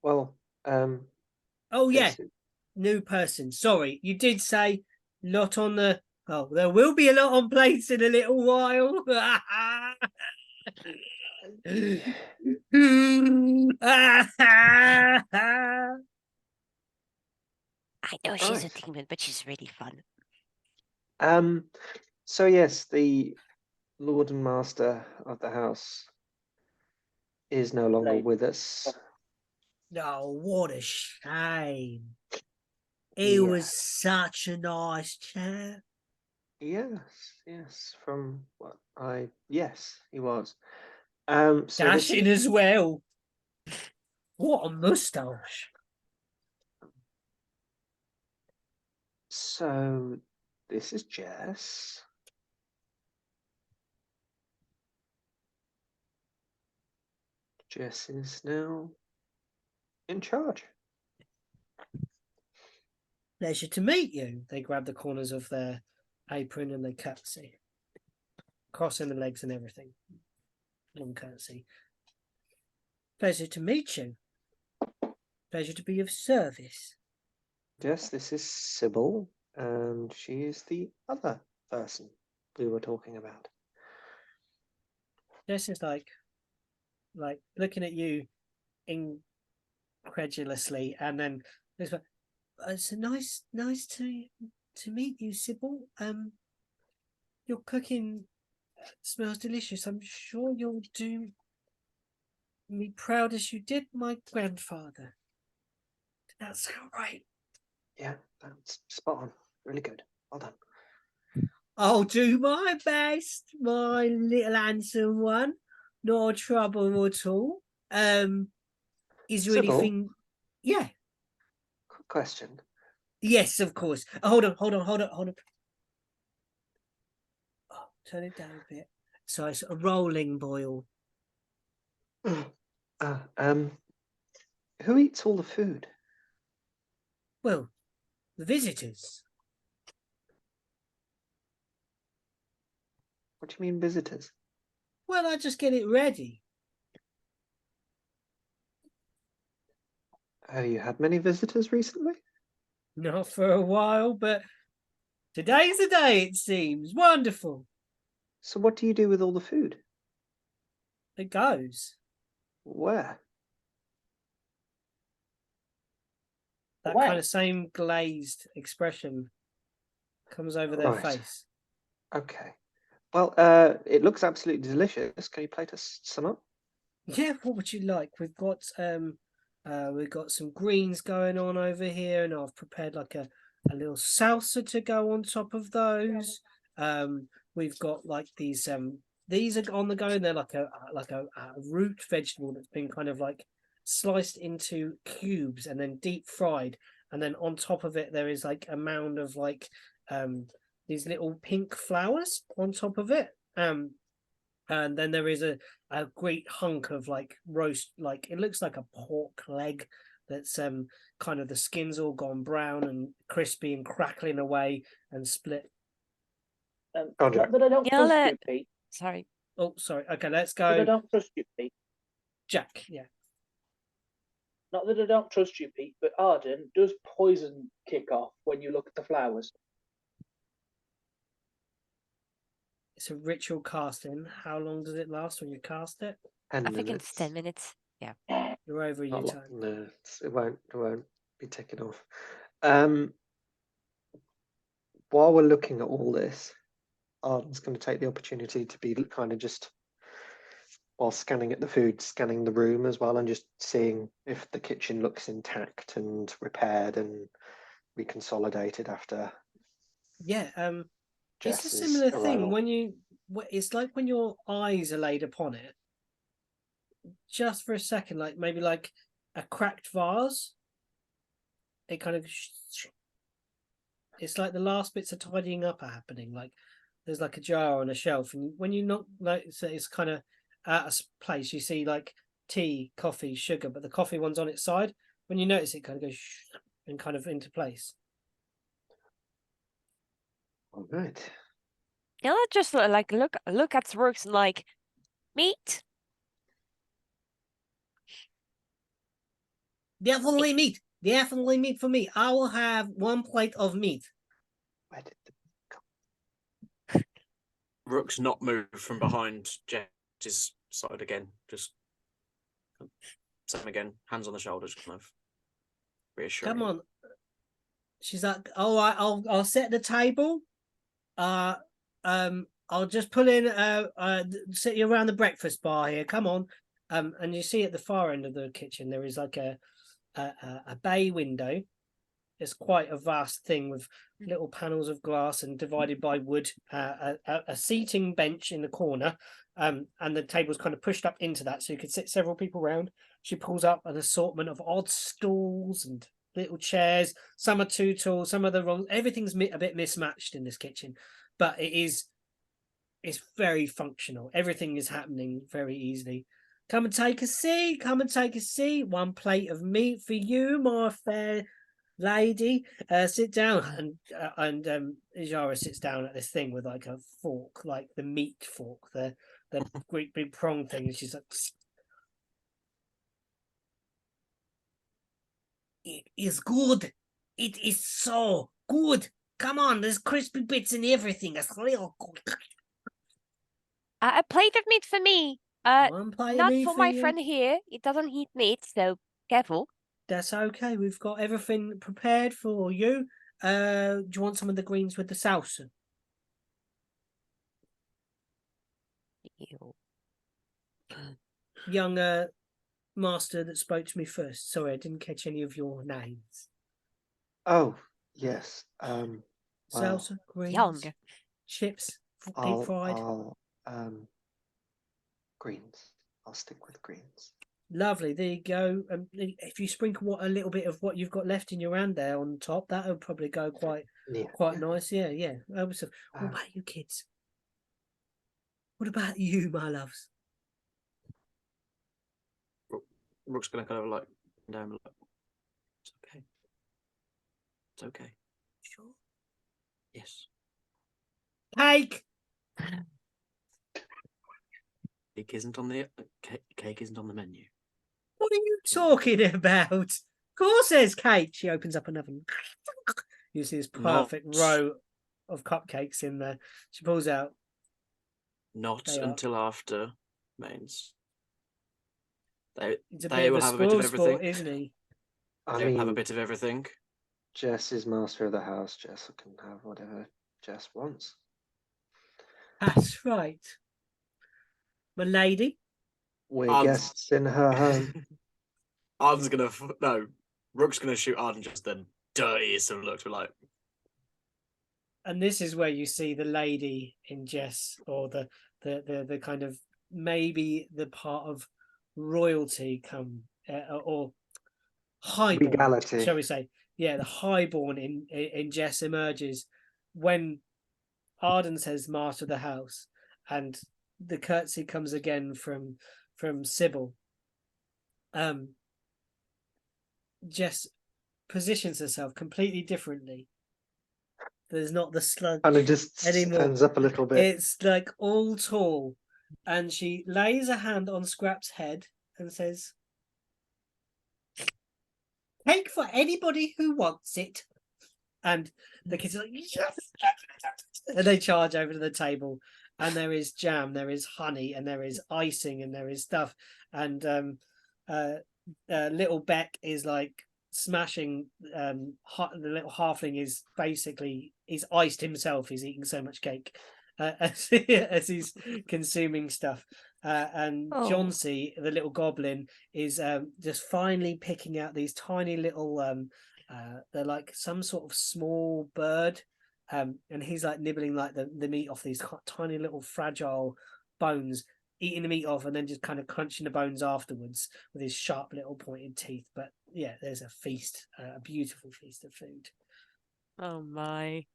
Well, oh yeah, new person. Sorry, you did say lot on the. Oh, there will be a lot on plates in a little while. I know she's a demon, but she's really fun. So yes, the Lord and Master of the house is no longer with us. Oh, what a shame. He was such a nice chap. Yes, from what yes, he was. So dashing as well. What a moustache. So this is Jess. Jess is now in charge. Pleasure to meet you. They grab the corners of their apron and they curtsy, crossing the legs and everything. Long curtsy. Pleasure to meet you. Pleasure to be of service. Yes, this is Sybil, and she is the other person we were talking about. Jess is like looking at you incredulously, and then it's a nice to meet you, Sybil. Your cooking smells delicious. I'm sure you'll do me proud as you did my grandfather. Did that sound right? Yeah, that's spot on. Really good. Well done. I'll do my best, my little handsome one. No trouble at all. Is there Sybil? anything? Yeah. Quick question. Yes, of course. Hold on. Oh, turn it down a bit. So it's a rolling boil. Who eats all the food? Well, the visitors. What do you mean visitors? Well, I just get it ready. Have you had many visitors recently? Not for a while, but today's the day, it seems. Wonderful. So what do you do with all the food? It goes. Where? That kind of same glazed expression comes over their face. Okay. Well, it looks absolutely delicious. Can you plate us some up? Yeah, what would you like? We've got some greens going on over here, and I've prepared like a little salsa to go on top of those. We've got like these are on the go, and they're like a root vegetable that's been kind of like sliced into cubes and then deep fried, and then on top of it there is like a mound of like these little pink flowers on top of it. And then there is a great hunk of like roast, like it looks like a pork leg that's kind of the skin's all gone brown and crispy and crackling away and split. Not that I don't trust you, Pete. Sorry. Oh, sorry. Okay, let's go. Not that I don't trust you, Pete. Jack, yeah. Not that I don't trust you, Pete, but Arden, does poison kick off when you look at the flowers? It's a ritual casting. How long does it last when you cast it? 10 I think it's minutes. 10 minutes. Yeah. You're over your Not time. long, no, it won't be ticking off. While we're looking at all this, Arden's going to take the opportunity to be kind of just, while scanning at the food, scanning the room as well, and just seeing if the kitchen looks intact and repaired and reconsolidated after. Yeah. It's a Jess's similar thing arrival. when you. It's like when your eyes are laid upon it. Just for a second, like maybe like a cracked vase. It kind of. It's like the last bits of tidying up are happening. Like there's like a jar on a shelf, and when you not like it's kind of out of place, you see like tea, coffee, sugar, but the coffee one's on its side. When you notice, it kind of goes and kind of into place. All right. You know, just like look at works like meat. Definitely meat. Definitely meat for me. I will have 1 plate of meat. Where did the Rook's not moved from behind Jess's side again. Just same again, hands on the shoulders, kind of reassuring. Come on. She's like, all right, I'll set the table. I'll just pull in sit you around the breakfast bar here. Come on. And you see at the far end of the kitchen there is like a bay window. It's quite a vast thing with little panels of glass and divided by wood. A seating bench in the corner, and the table's kind of pushed up into that, so you could sit several people around. She pulls up an assortment of odd stools and little chairs. Some are too tall, some are the wrong. Everything's a bit mismatched in this kitchen, but it's very functional. Everything is happening very easily. Come and take a seat. Come and take a seat. 1 plate of meat for you, my fair lady. Sit down. And Ijara sits down at this thing with like a fork, like the meat fork, the great big prong thing. And she's like, it is good. It is so good. Come on, there's crispy bits in everything. It's real good. A plate of meat for me. 1 plate Not of meat for for my you. friend here. It doesn't eat meat, so careful. That's okay. We've got everything prepared for you. Do you want some of the greens with the salsa? Ew. Young master that spoke to me first. Sorry, I didn't catch any of your names. Oh, yes. Well, Salsa, greens, Young. chips, deep fried. Greens. I'll stick with greens. Lovely. There you go. If you sprinkle a little bit of what you've got left in your hand there on top, that would probably go quite nice. Yeah. What about you kids? What about you, my loves? Rook's gonna kind of like down. Like, it's okay. It's okay. Sure. Yes. Cake. Cake isn't on the menu. What are you talking about? Of course there's cake. She opens up an oven. You see this perfect row of cupcakes in there. She pulls out. Not until after mains. He's a They bit of will a have a bit of spoil sport, everything. isn't he? They will have a bit of everything. Jess is master of the house. Jess can have whatever Jess wants. That's right. My lady. We're guests in her home. Arden's gonna Rook's gonna shoot Arden just the dirtiest of looks. We're like, And this is where you see the lady in Jess, or the kind of maybe the part of royalty come or highborn, Regality. shall we say? Yeah, the highborn in Jess emerges when Arden says "Master of the house," and the curtsy comes again from Sybil. Jess positions herself completely differently. There's not the slug and it just anymore. stands up a little bit. It's like all tall, and she lays a hand on Scrap's head and says, "Cake for anybody who wants it." And the kids are like, "Yes!" And they charge over to the table, and there is jam, there is honey, and there is icing, and there is stuff. And little Beck is like smashing. The little halfling is basically he's iced himself. He's eating so much cake as he's consuming stuff. And Johnsy, the little goblin, is just finally picking out these tiny little. They're like some sort of small bird. And he's like nibbling like the meat off these tiny little fragile bones, eating the meat off and then just kind of crunching the bones afterwards with his sharp little pointed teeth. But yeah, there's a feast, a beautiful feast of food. Oh my.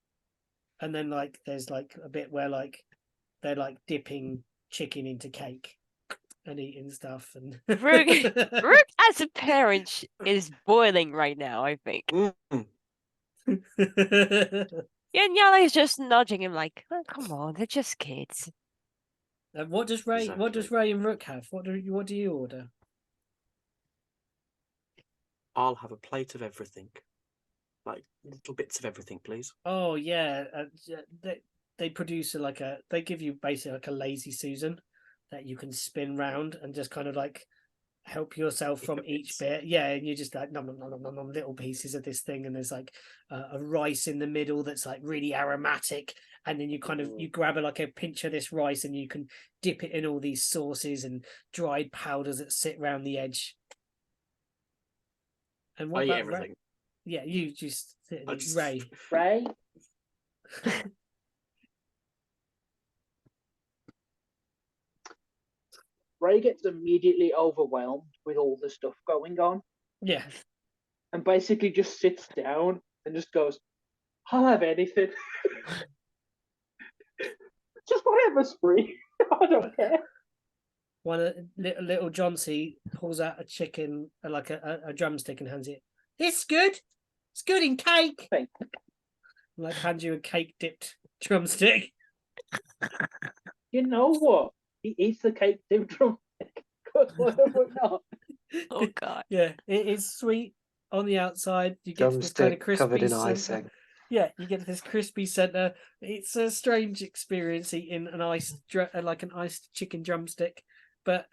And then like there's like a bit where like they're like dipping chicken into cake and eating stuff. And Rook as a parent is boiling right now, I think. Yeah, Nyala is just nudging him like, oh, come on, they're just kids. What does Ray? Exactly. What does Ray and Rook have? What do you order? I'll have a plate of everything, like little bits of everything, please. Oh yeah, they produce they give you basically like a lazy Susan that you can spin round and just kind of like help yourself from each bit. Yeah, and you just like nom little pieces of this thing, and there's like a rice in the middle that's like really aromatic, and then you kind of you grab like a pinch of this rice and you can dip it in all these sauces and dried powders that sit around the edge. And what I eat about everything. Ray? Yeah, you just Ray. Ray. Ray gets immediately overwhelmed with all the stuff going on. Yeah. And basically just sits down and just goes, I'll have anything. Just whatever's free. I don't care. Little Johnsy pulls out a chicken, like a drumstick, and hands it. It's good. It's good in cake. Thanks. Like hands you a cake dipped drumstick. You know what? He eats the cake dipped drumstick. Whatever not. Oh god. Yeah, it is sweet on the outside. You get this kind of Drumstick crispy covered in center. icing. Yeah, you get this crispy center. It's a strange experience eating an iced chicken drumstick, but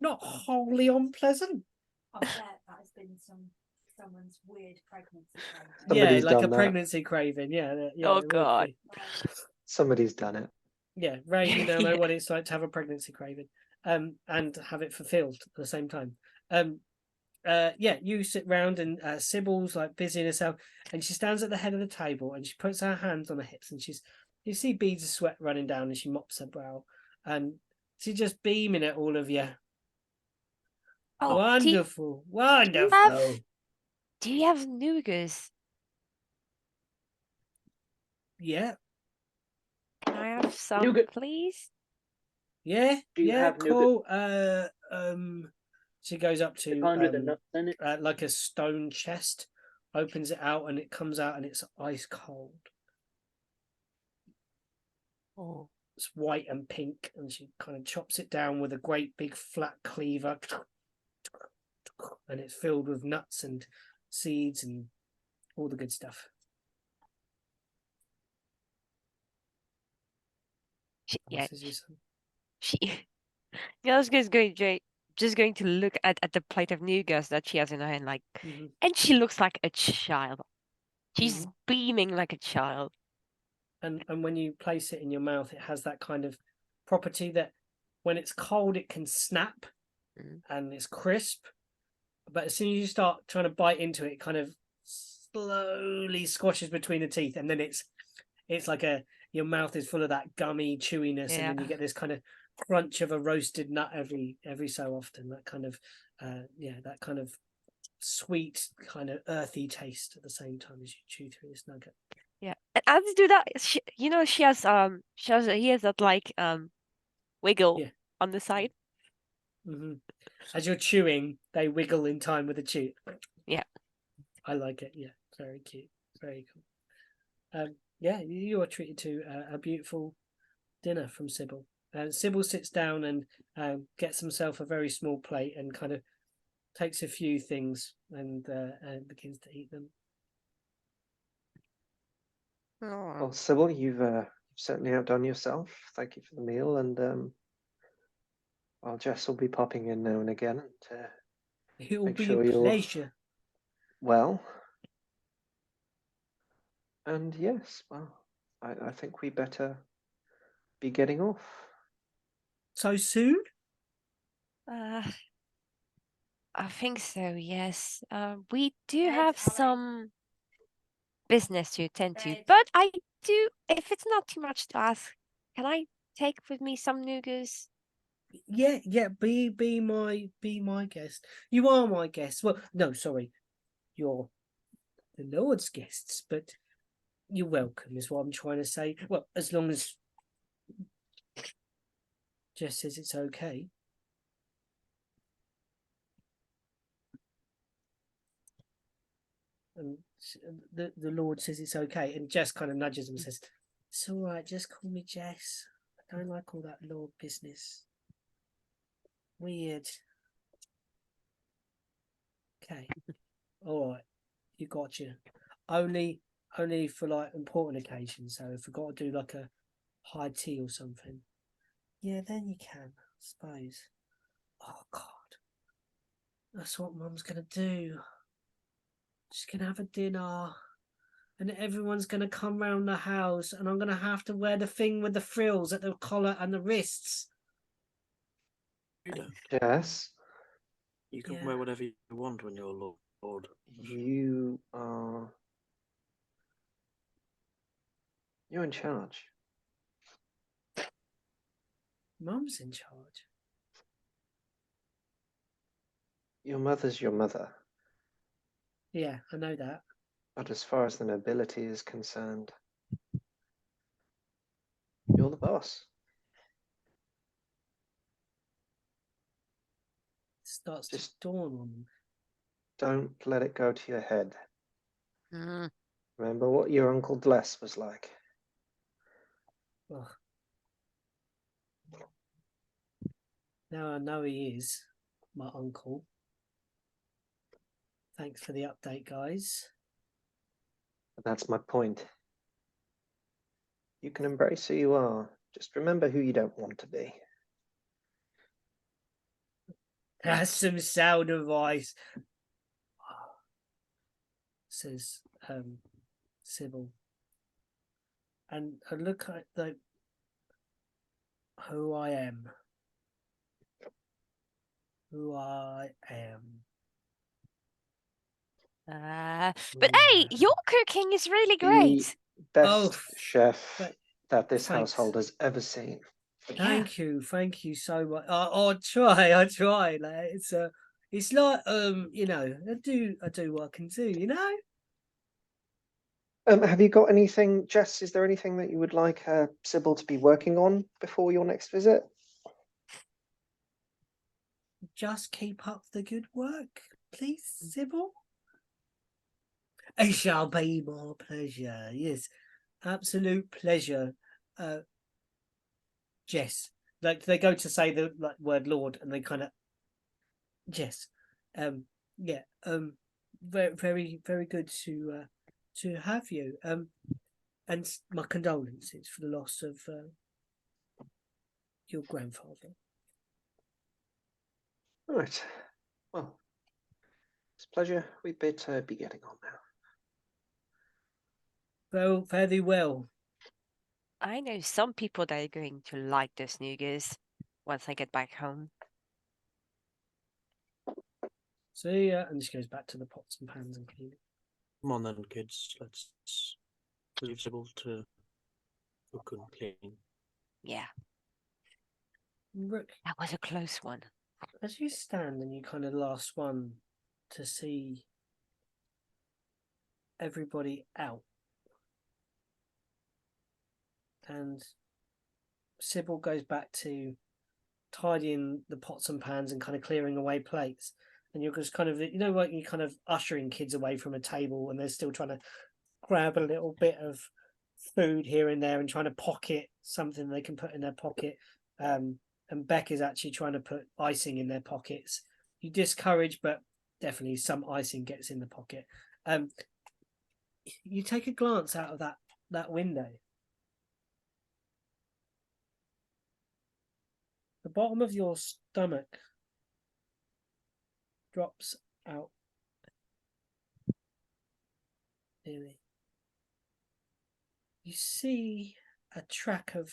not wholly unpleasant. I bet that has been someone's weird pregnancy craving. Somebody's yeah, like done a that. pregnancy craving. Yeah. Oh it would god. be. Somebody's done it. Yeah, Ray, you now know Yeah. what it's like to have a pregnancy craving, and have it fulfilled at the same time. Yeah, you sit round and Sybil's like busying herself, and she stands at the head of the table and she puts her hands on her hips, and you see beads of sweat running down, and she mops her brow, and she's just beaming at all of you. Oh, wonderful. Do you have nougats? Yeah. Can I have some, Nougat. please? Yeah. Do you have cool. She goes up to Kind with the nuts in it. like a stone chest, opens it out, and it comes out, and it's ice cold. Oh. It's white and pink, and she kind of chops it down with a great big flat cleaver, and it's filled with nuts and seeds and all the good stuff. Nell's just going to look at the plate of nougats that she has in her hand, like, and she looks like a child. She's beaming like a child. And when you place it in your mouth, it has that kind of property that when it's cold, it can snap and it's crisp. But as soon as you start trying to bite into it, it kind of slowly squashes between the teeth, and then it's like your mouth is full of that gummy chewiness, and then you get this kind of crunch of a roasted nut every so often. That kind of that kind of sweet, kind of earthy taste at the same time as you chew through this nugget. Yeah, and as you do that, he has that like wiggle on the side. As you're chewing, they wiggle in time with the chew. Yeah, I like it. Yeah, very cute, very cool. Yeah, you are treated to a beautiful dinner from Sybil. Sybil sits down and gets himself a very small plate and kind of takes a few things and begins to eat them. Well, Sybil, you've certainly outdone yourself. Thank you for the meal, and well, Jess will be popping in now and again to It will make be sure a you're pleasure. well. And yes, well, I think we better be getting off. So soon? I think so, yes. We do Ed, have how about- some business to attend to, but I do, if it's not too much to ask, can I take with me some nougats? Yeah, yeah. Be my guest. You are my guest. Well, no, sorry, you're the Lord's guests, but you're welcome. Is what I'm trying to say. Well, as long as Jess says it's okay. And the Lord says it's okay, and Jess kind of nudges him and says, "It's all right. Just call me Jess. I don't like all that Lord business. Weird." Okay, all right. You got you. Only for like important occasions. So if we got to do like a high tea or something, yeah, then you can, I suppose. Oh God, that's what Mum's gonna do. She's gonna have a dinner, and everyone's gonna come round the house, and I'm gonna have to wear the thing with the frills at the collar and the wrists. You don't. Jess, You can Yeah. wear whatever you want when you're Lord. you're in charge. Mum's in charge. Your mother's your mother, Yeah, I know that. but as far as the nobility is concerned, you're the boss. It starts Just to dawn on them. don't let it go to your head. Mm. Remember what your Uncle Bless was like. Ugh. Now I know he is my uncle. Thanks for the update, guys. But that's my point. You can embrace who you are. Just remember who you don't want to be. That's some sound advice, says Sybil. And I look at who I am. Who I am. But hey, your cooking is really The great. best chef but- that this thanks. household has ever seen. Thank you so much. I try. Like it's like you know, I do what I can do, you know. Have you got anything, Jess? Is there anything that you would like Sybil to be working on before your next visit? Just keep up the good work, please, Sybil. It shall be my pleasure. Yes, absolute pleasure. Jess, like they go to say the word Lord, and they kind of Jess. Yeah. Very very good to have you. And my condolences for the loss of your grandfather. Right. Well, it's a pleasure. We better be getting on now. Well, very well. I know some people that are going to like those nougats once I get back home. See ya. And she goes back to the pots and pans and cleaning. Come on then, kids. Let's leave Sybil to cook and clean. Yeah, Rook, that was a close one. as you stand and you kind of last one to see everybody out, and Sybil goes back to tidying the pots and pans and kind of clearing away plates, and you're just kind of, you know, like you kind of ushering kids away from a table and they're still trying to grab a little bit of food here and there and trying to pocket something they can put in their pocket. And Beck is actually trying to put icing in their pockets. You discourage, but definitely some icing gets in the pocket. You take a glance out of that window, the bottom of your stomach drops out. Nearly. You see a track of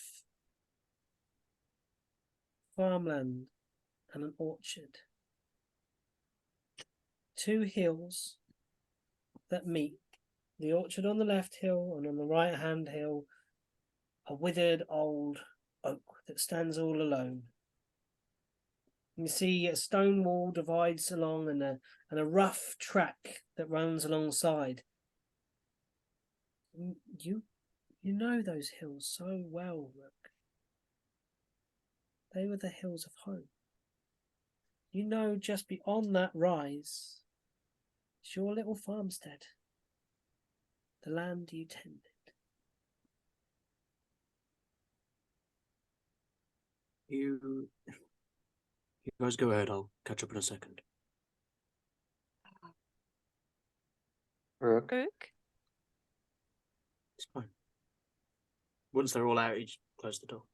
farmland and an orchard. 2 hills that meet. The orchard on the left hill, and on the right hand hill, a withered old oak that stands all alone. You see a stone wall divides along, and a rough track that runs alongside. You know those hills so well, Rook. They were the hills of home. You know, just beyond that rise is your little farmstead, the land you tended. You guys go ahead. I'll catch up in a second. Rook. It's fine. Once they're all out, you just close the door.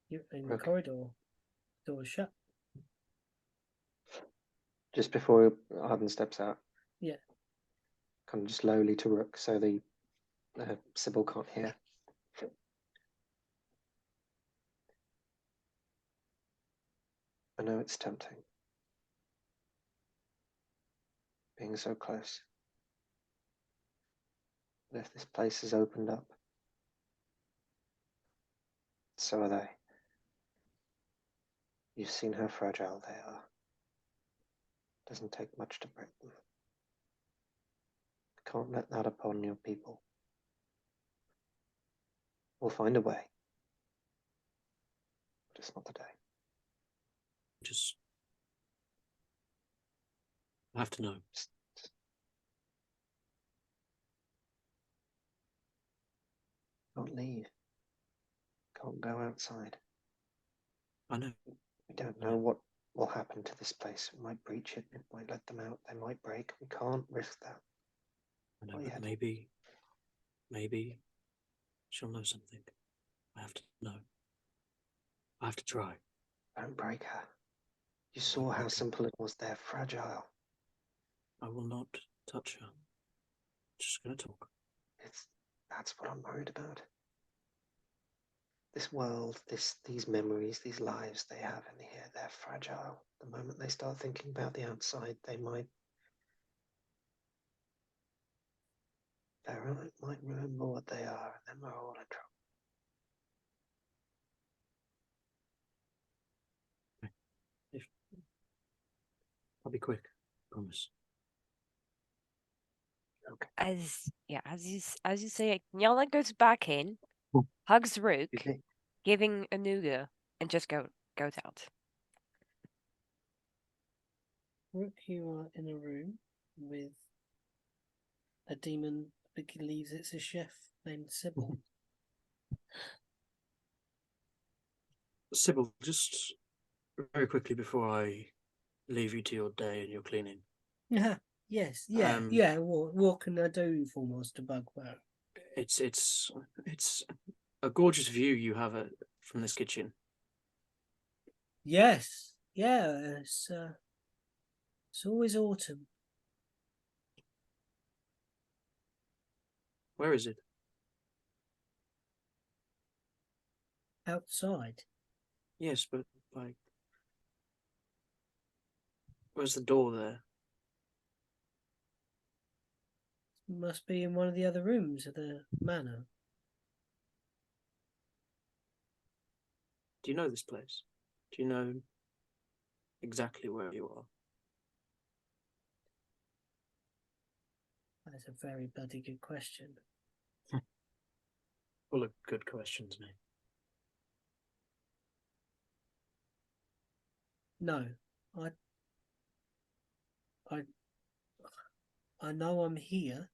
You're in the corridor. Door shut. Just before Arden steps out. Yeah. Kind of just slowly to Rook so the Sybil can't hear. I know it's tempting. Being so close. But if this place is opened up, so are they. You've seen how fragile they are. It doesn't take much to break them. Can't let that upon your people. We'll find a way. But it's not the day. Just I have to know. Can't leave. Can't go outside. I know. We don't know what will happen to this place. We might breach it. It might let them out. They might break. We can't risk that. I know, but maybe she'll know something. I have to know. I have to try. Don't break her. You saw how simple it was. They're fragile. I will not touch her. Just gonna talk. That's what I'm worried about. This world, these memories, these lives they have in here, they're fragile. The moment they start thinking about the outside, they might remember what they are, and then we're all in trouble. I'll be quick. Promise. Okay. As you say it, Nyala goes back in, hugs Rook, giving a nougat, and just goes out. Rook, you are in a room with a demon that believes it's a chef named Sybil. Sybil, just very quickly before I leave you to your day and your cleaning. Yeah. Yes. Yeah. What can I do for Master Bugbear? It's a gorgeous view you have from this kitchen. Yes. Yeah. It's always autumn. Where is it? Outside. Yes, but like, where's the door there? Must be in one of the other rooms of the manor. Do you know this place? Do you know exactly where you are? That's a very bloody good question. Full of good questions, mate. No, I know I'm here.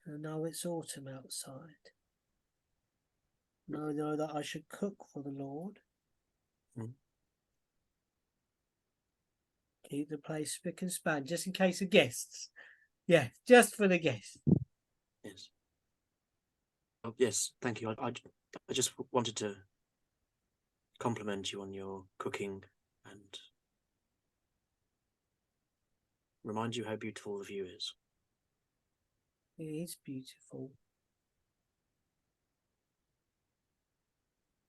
I know it's autumn outside. I know that I should cook for the Lord. Keep the place spick and span, just in case of guests. Yeah, just for the guests. Yes. Oh, yes, thank you. I just wanted to compliment you on your cooking and remind you how beautiful the view is. It is beautiful.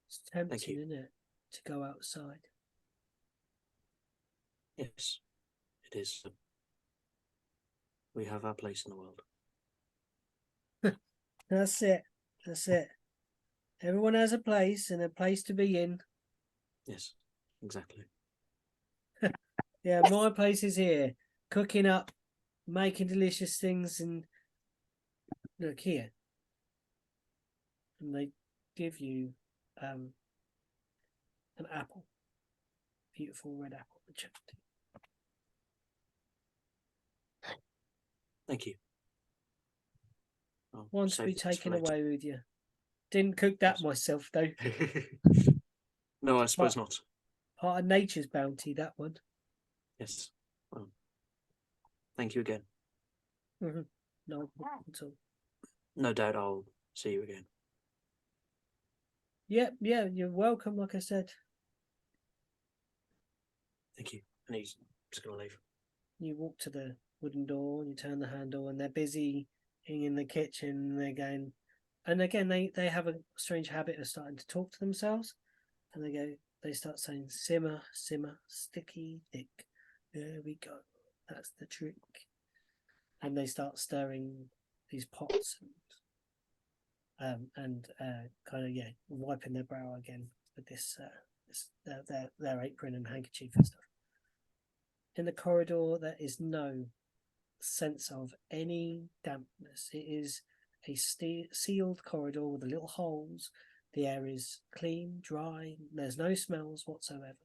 It's tempting, isn't it, to go outside? Yes, it is. We have our place in the world. That's it. That's it. Everyone has a place and a place to be in. Yes, exactly. Yeah, my place is here, cooking up, making delicious things, and look here. And they give you an apple, beautiful red apple. Thank you. I'll One to save be this for taken later. away with you. Didn't cook that Yes. myself though. No, I suppose not. Part of nature's bounty, that one. Yes. Well, thank you again. Mm-hmm. No problem at all. No doubt I'll see you again. Yeah, you're welcome, like I said. Thank you. And he's just going to leave. You walk to the wooden door, you turn the handle, and they're busy in the kitchen. They're going, and again, they have a strange habit of starting to talk to themselves, and they start saying, "Simmer, simmer, sticky thick. There we go. That's the trick." And they start stirring these pots and kind of wiping their brow again with this their apron and handkerchief and stuff. In the corridor, there is no sense of any dampness. It is a sealed corridor with the little holes. The air is clean, dry. There's no smells whatsoever.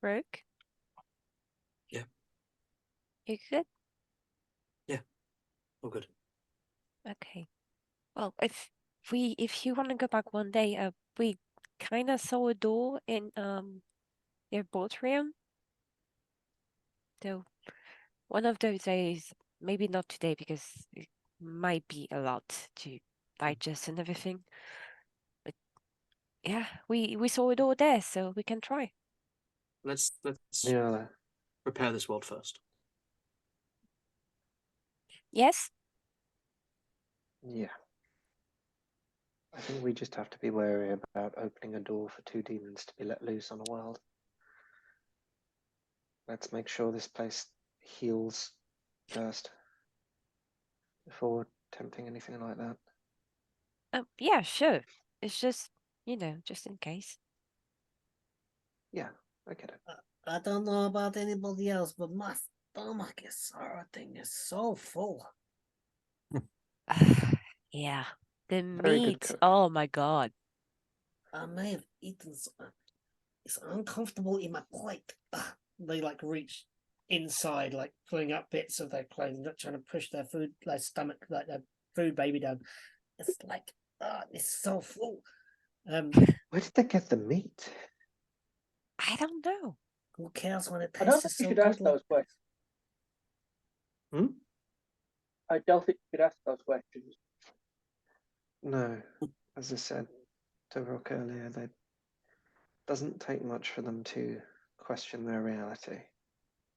Brooke? Yeah. You good? Yeah. All good. Okay. Well, if you want to go back one day, we kind of saw a door in your boat room. So one of those days, maybe not today because it might be a lot to digest and everything. But yeah, we saw a door there, so we can try. Let's Yeah. repair this world first. Yes? Yeah. I think we just have to be wary about opening a door for two demons to be let loose on a world. Let's make sure this place heals first before attempting anything like that. Yeah, sure. It's just, just in case. Yeah, I get it. I don't know about anybody else, but my stomach is so full. Yeah. The Very good meat. cook. Oh my God. I may have eaten it's uncomfortable in my plate. They reach inside, pulling up bits of their clothing, trying to push their food, their stomach, their food baby down. It's it's so full. Where did they get the meat? I don't know. Who cares when it I don't tastes think you so should good? ask those questions. I don't think you should ask those questions. No, as I said to Rook earlier, it doesn't take much for them to question their reality.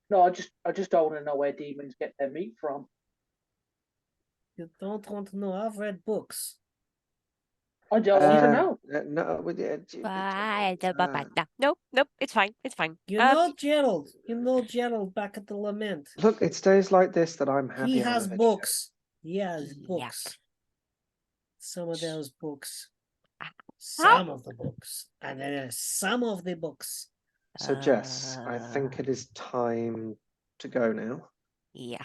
No, I just don't want to know where demons get their meat from. You don't want to know. I've read books. I don't want to know. Nope, it's fine. It's fine. You know Gerald. You know Gerald back at the Lament. Look, it's days like this that I'm happy. He has books. He has Yep. books. Some of those books. How? Some of the books. And then there's some of the books. So, Jess, I think it is time to go now. Yeah.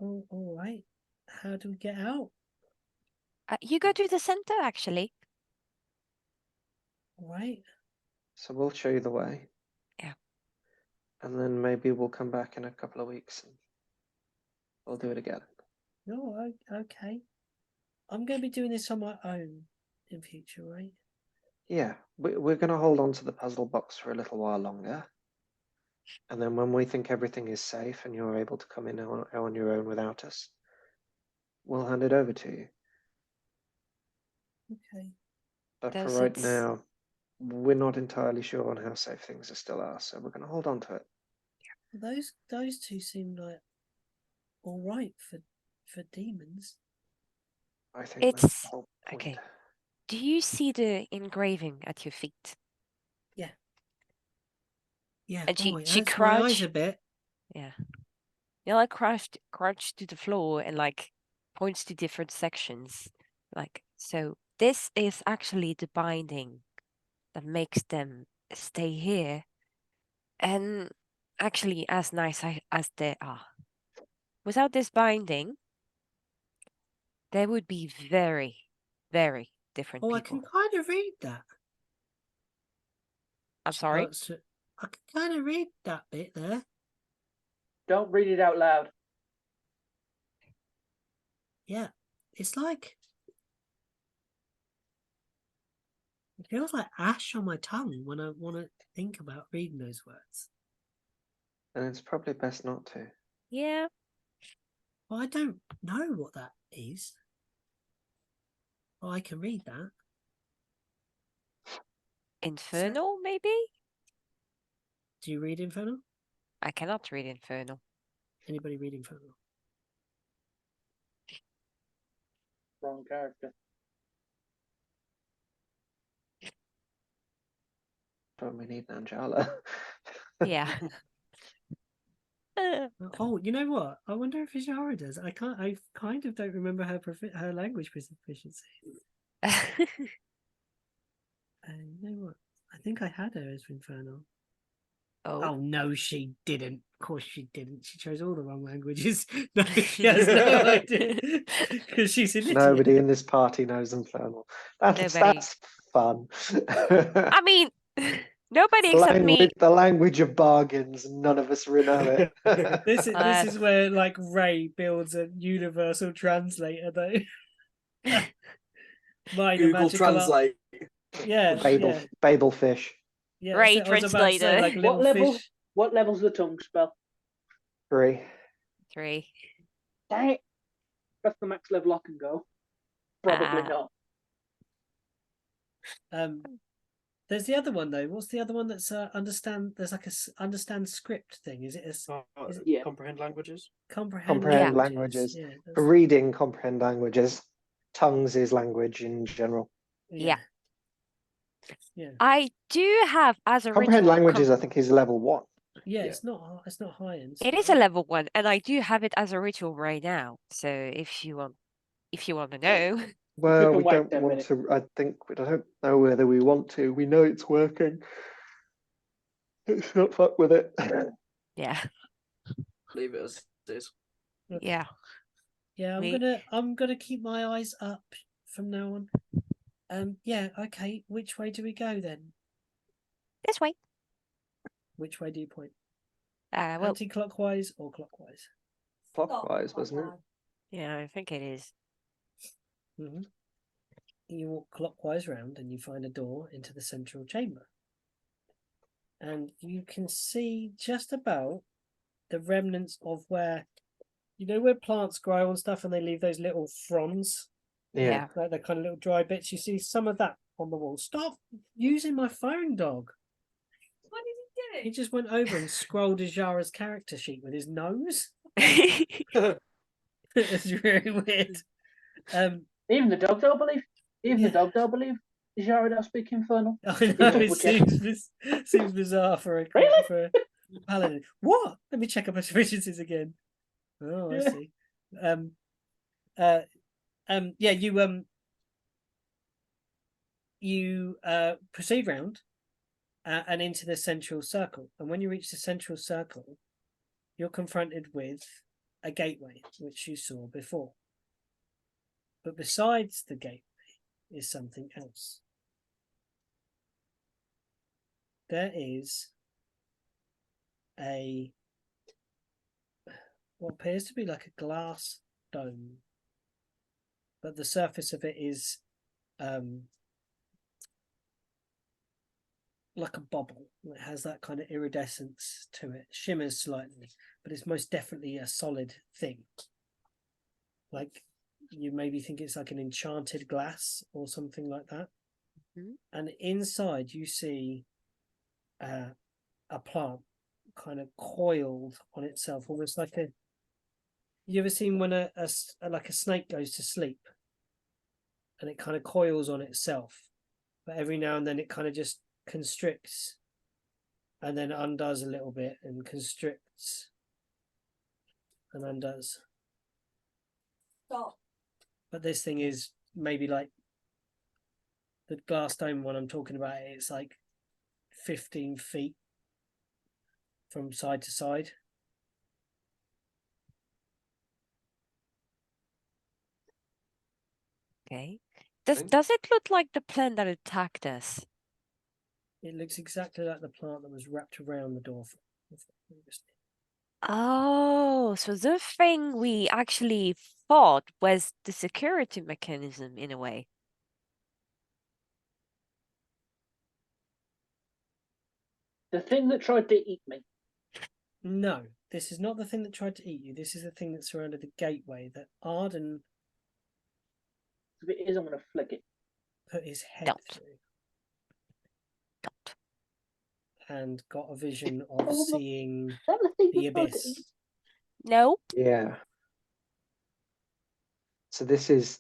Oh, all right. How do we get out? You go to the center, actually. All right. So we'll show you the way. Yeah. And then maybe we'll come back in a couple of weeks and we'll do it again. No, okay. I'm going to be doing this on my own in future, right? Yeah, we're going to hold on to the puzzle box for a little while longer. And then when we think everything is safe and you're able to come in on your own without us, we'll hand it over to you. Okay. But for Does right it- now, we're not entirely sure on how safe things still are, so we're going to hold on to it. Those two seem like all right for demons. I think that's It's the whole point. okay. Do you see the engraving at your feet? Yeah. And Oh, it she hurts my eyes crouched. a bit. Yeah. Like crouched to the floor and like points to different sections. Like, so this is actually the binding that makes them stay here. And actually as nice as they are. Without this binding, they would be very, very different Oh, I people. can kind of read that. I'm sorry. So I can kind of read that bit there. Don't read it out loud. Yeah, it's like it feels like ash on my tongue when I want to think about reading those words. And it's probably best not to. Yeah. Well, I don't know what that is. Oh, I can read that. Infernal, maybe? Do you read Infernal? I cannot read Infernal. Anybody read Infernal? Wrong character. But we need Nanjala. Yeah. Oh, you know what? I wonder if Ishara does. I kind of don't remember her language proficiency. You know what? I think I had her as Infernal. Oh no, she didn't. Of course she didn't. She chose all the wrong languages. No, she has no idea because she's an idiot. Nobody in this party knows Infernal. Nobody. That's fun. I mean, nobody except me. The language of bargains. None of us know it. This is where like Ray builds a universal translator though. Google Translate. Yeah, Babel fish. yeah. Ray I was about to say, translator. like little fish. What level's the tongue spell? 3. 3. Dang it. That's the max level I can go. Probably not. There's the other one though. What's the other one that's understand? There's like a understand script thing. Is it Yeah. Comprehend languages? Comprehend languages. Yeah, For reading, comprehend languages. Tongues is language in general. Yeah. Yeah. I do have as a Comprehend ritual. languages, I think, is level 1. Yeah, it's not high end. It is a level 1, and I do have it as a ritual right now. So if you want to know. Well, can we wait don't 10 want minutes. to. I don't know whether we want to. We know it's working. Let's not fuck with it. Yeah. Leave it as it is. Yeah. Yeah, I'm gonna keep my eyes up from now on. Yeah, okay. Which way do we go then? This way. Which way do you point? Well, Anti-clockwise or clockwise? Clockwise, wasn't it? yeah, I think it is. Mm-hmm. You walk clockwise round and you find a door into the central chamber. And you can see just about the remnants of where plants grow and stuff and they leave those little fronds? Yeah. Like the kind of little dry bits. You see some of that on the wall. Stop using my phone, dog. What did he do? He just went over and scrolled Ajara's character sheet with his nose. It's really weird. Even the dog don't believe. The dog don't believe. Jara don't speak Infernal. I know it seems bizarre for a paladin. What? Let me check up his efficiencies again. Oh, I see. You proceed round and into the central circle. And when you reach the central circle, you're confronted with a gateway, which you saw before. But besides the gateway is something else. There is what appears to be like a glass dome, but the surface of it is like a bubble. It has that kind of iridescence to it, shimmers slightly, but it's most definitely a solid thing. Like you maybe think it's like an enchanted glass or something like that. Mm-hmm. And inside you see a plant kind of coiled on itself, almost like a. You ever seen when a snake goes to sleep, and it kind of coils on itself, but every now and then it kind of just constricts, and then undoes a little bit, and constricts, and undoes. Stop. But this thing is maybe like the glass dome one I'm talking about. It's like 15 feet from side to side. Okay. Does it look like the plant that attacked us? It looks exactly like the plant that was wrapped around the door previously. Oh, so the thing we actually thought was the security mechanism in a way. The thing that tried to eat me. No, this is not the thing that tried to eat you. This is the thing that surrounded the gateway that Arden. If it is, I'm going to flick it. Put his head Don't. through. And got a vision of seeing the abyss. No. Yeah. So this is.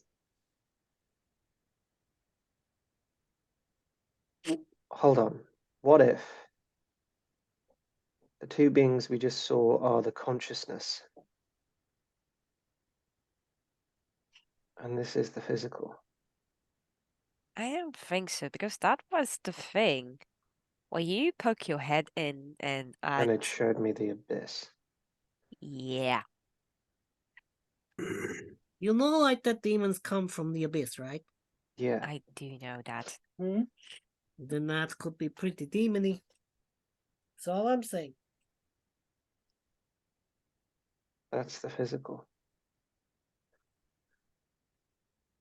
Hold on. What if the two beings we just saw are the consciousness, and this is the physical? I don't think so, because that was the thing. Where you poke your head in and it showed me the abyss. Yeah. You know, like that demons come from the abyss, right? Yeah. I do know that. Then that could be pretty demony. That's all I'm saying. That's the physical.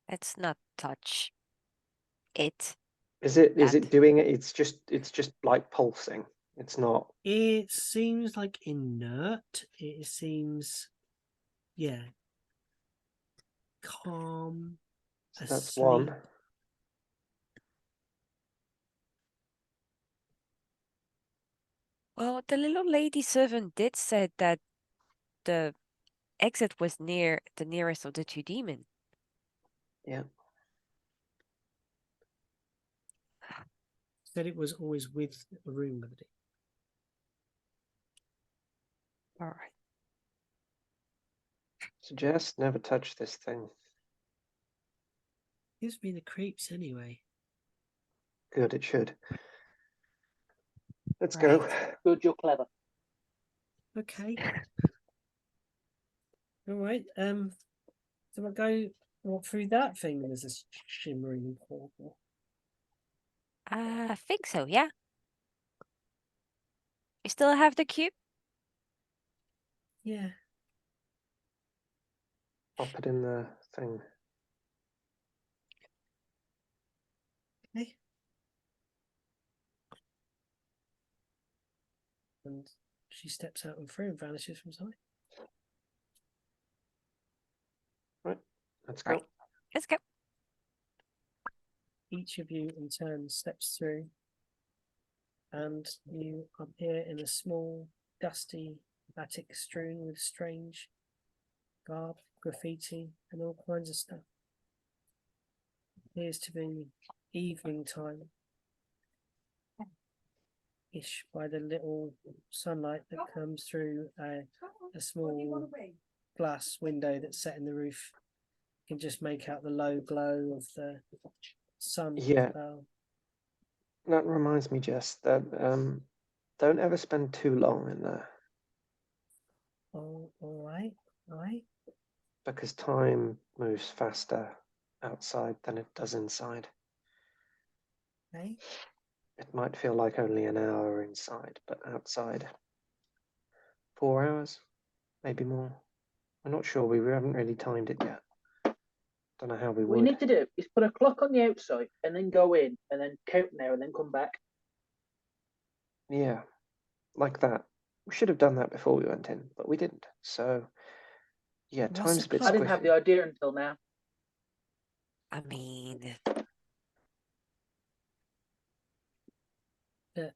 Let's not touch it. Is it doing it? It's just like pulsing. It's not. It seems like inert. It seems, yeah, calm. So that's asleep. one. Well, the little lady servant did say that the exit was near the nearest of the two demons. Yeah. Said it was always with the room of it. All right. Suggest never touch this thing. Gives me the creeps anyway. Good, it should. Let's Right. go. Good, you're clever. Okay. All right. So I go walk through that thing. There's a shimmering portal. I think so, yeah. You still have the cube? Yeah. Pop it in the thing. Okay. And she steps out and through and vanishes from sight. Right. Let's go. Right. Let's go. Each of you in turn steps through, and you appear in a small, dusty attic strewn with strange garb, graffiti, and all kinds of stuff. Appears to be evening time ish by the little sunlight that comes through a small glass window that's set in the roof. You can just make out the low glow of the sun. Yeah. That reminds me, Jess, that don't ever spend too long in there. Oh, all right. Because time moves faster outside than it does inside. Okay. It might feel like only an hour inside, but outside, 4 hours, maybe more. I'm not sure. We haven't really timed it yet. Don't know how we What would. you need to do is put a clock on the outside and then go in and then count there and then come back. Yeah, like that. We should have done that before we went in, but we didn't. So, yeah, What's time's the a bit clock? I didn't have the idea until now. I mean,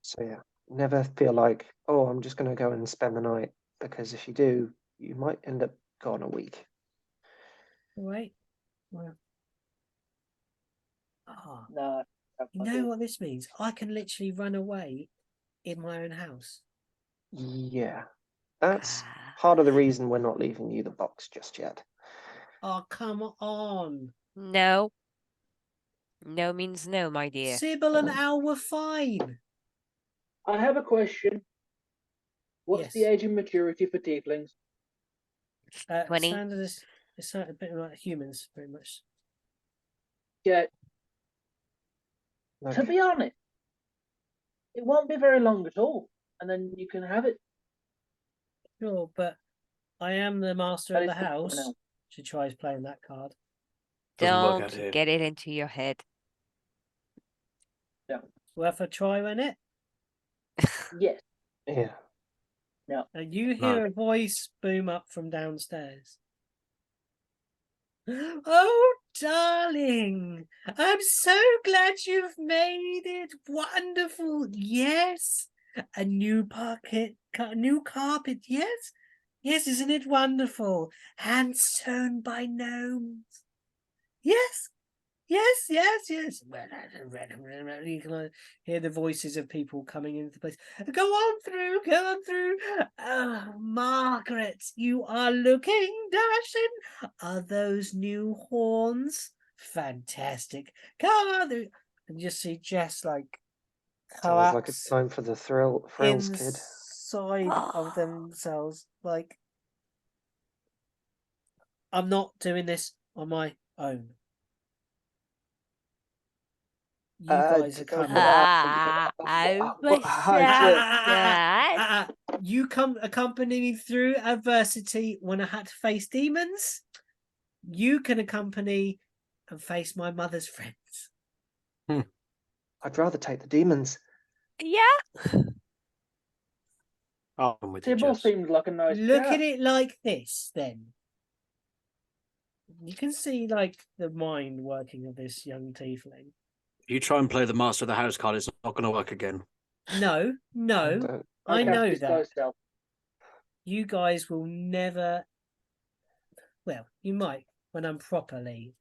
So yeah, never feel like, oh, I'm just going to go and spend the night, because if you do, you might end up gone a week. Right. Well. Ah, No. you know what this means? I can literally run away in my own house. Yeah, that's part of the reason we're not leaving you the box just yet. Oh, come on. no. No means no, my dear. Sybil and Al were fine. I have a question. What's Yes. the age of maturity for tieflings? 20. Standard is it's a bit like humans, pretty much. Yeah. Look, To be honest, it won't be very long at all, and then you can have it. Sure, but I am the master That of the is the house. now. She tries playing that card. Doesn't work Don't out here. get it into your head. Worth a try, wasn't it? Yes. yeah. And you hear a voice boom up from downstairs. Oh, darling, I'm so glad you've made it. Wonderful. Yes. A new carpet. Yes. Yes, isn't it wonderful? Hand sewn by gnomes. Yes. Yes, yes, yes. You can hear the voices of people coming into the place. Go on through, go on through. Oh, Margaret, you are looking dashing. Are those new horns? Fantastic. Come on through. And you see Jess like Sounds like it's collapse time for the thrills, kid. inside of themselves. Like, I'm not doing this on my own. You guys are coming. I was that. You come accompany me through adversity when I had to face demons. You can accompany and face my mother's friends. I'd rather take the demons. Yeah. Oh, I'm with you, Sybil Jess. seems like a nice Look chap. at it like this, then. You can see like the mind working of this young tiefling. If you try and play the master of the house card, it's not going to work again. No, I know that. Self. You guys will never. Well, you might when I'm properly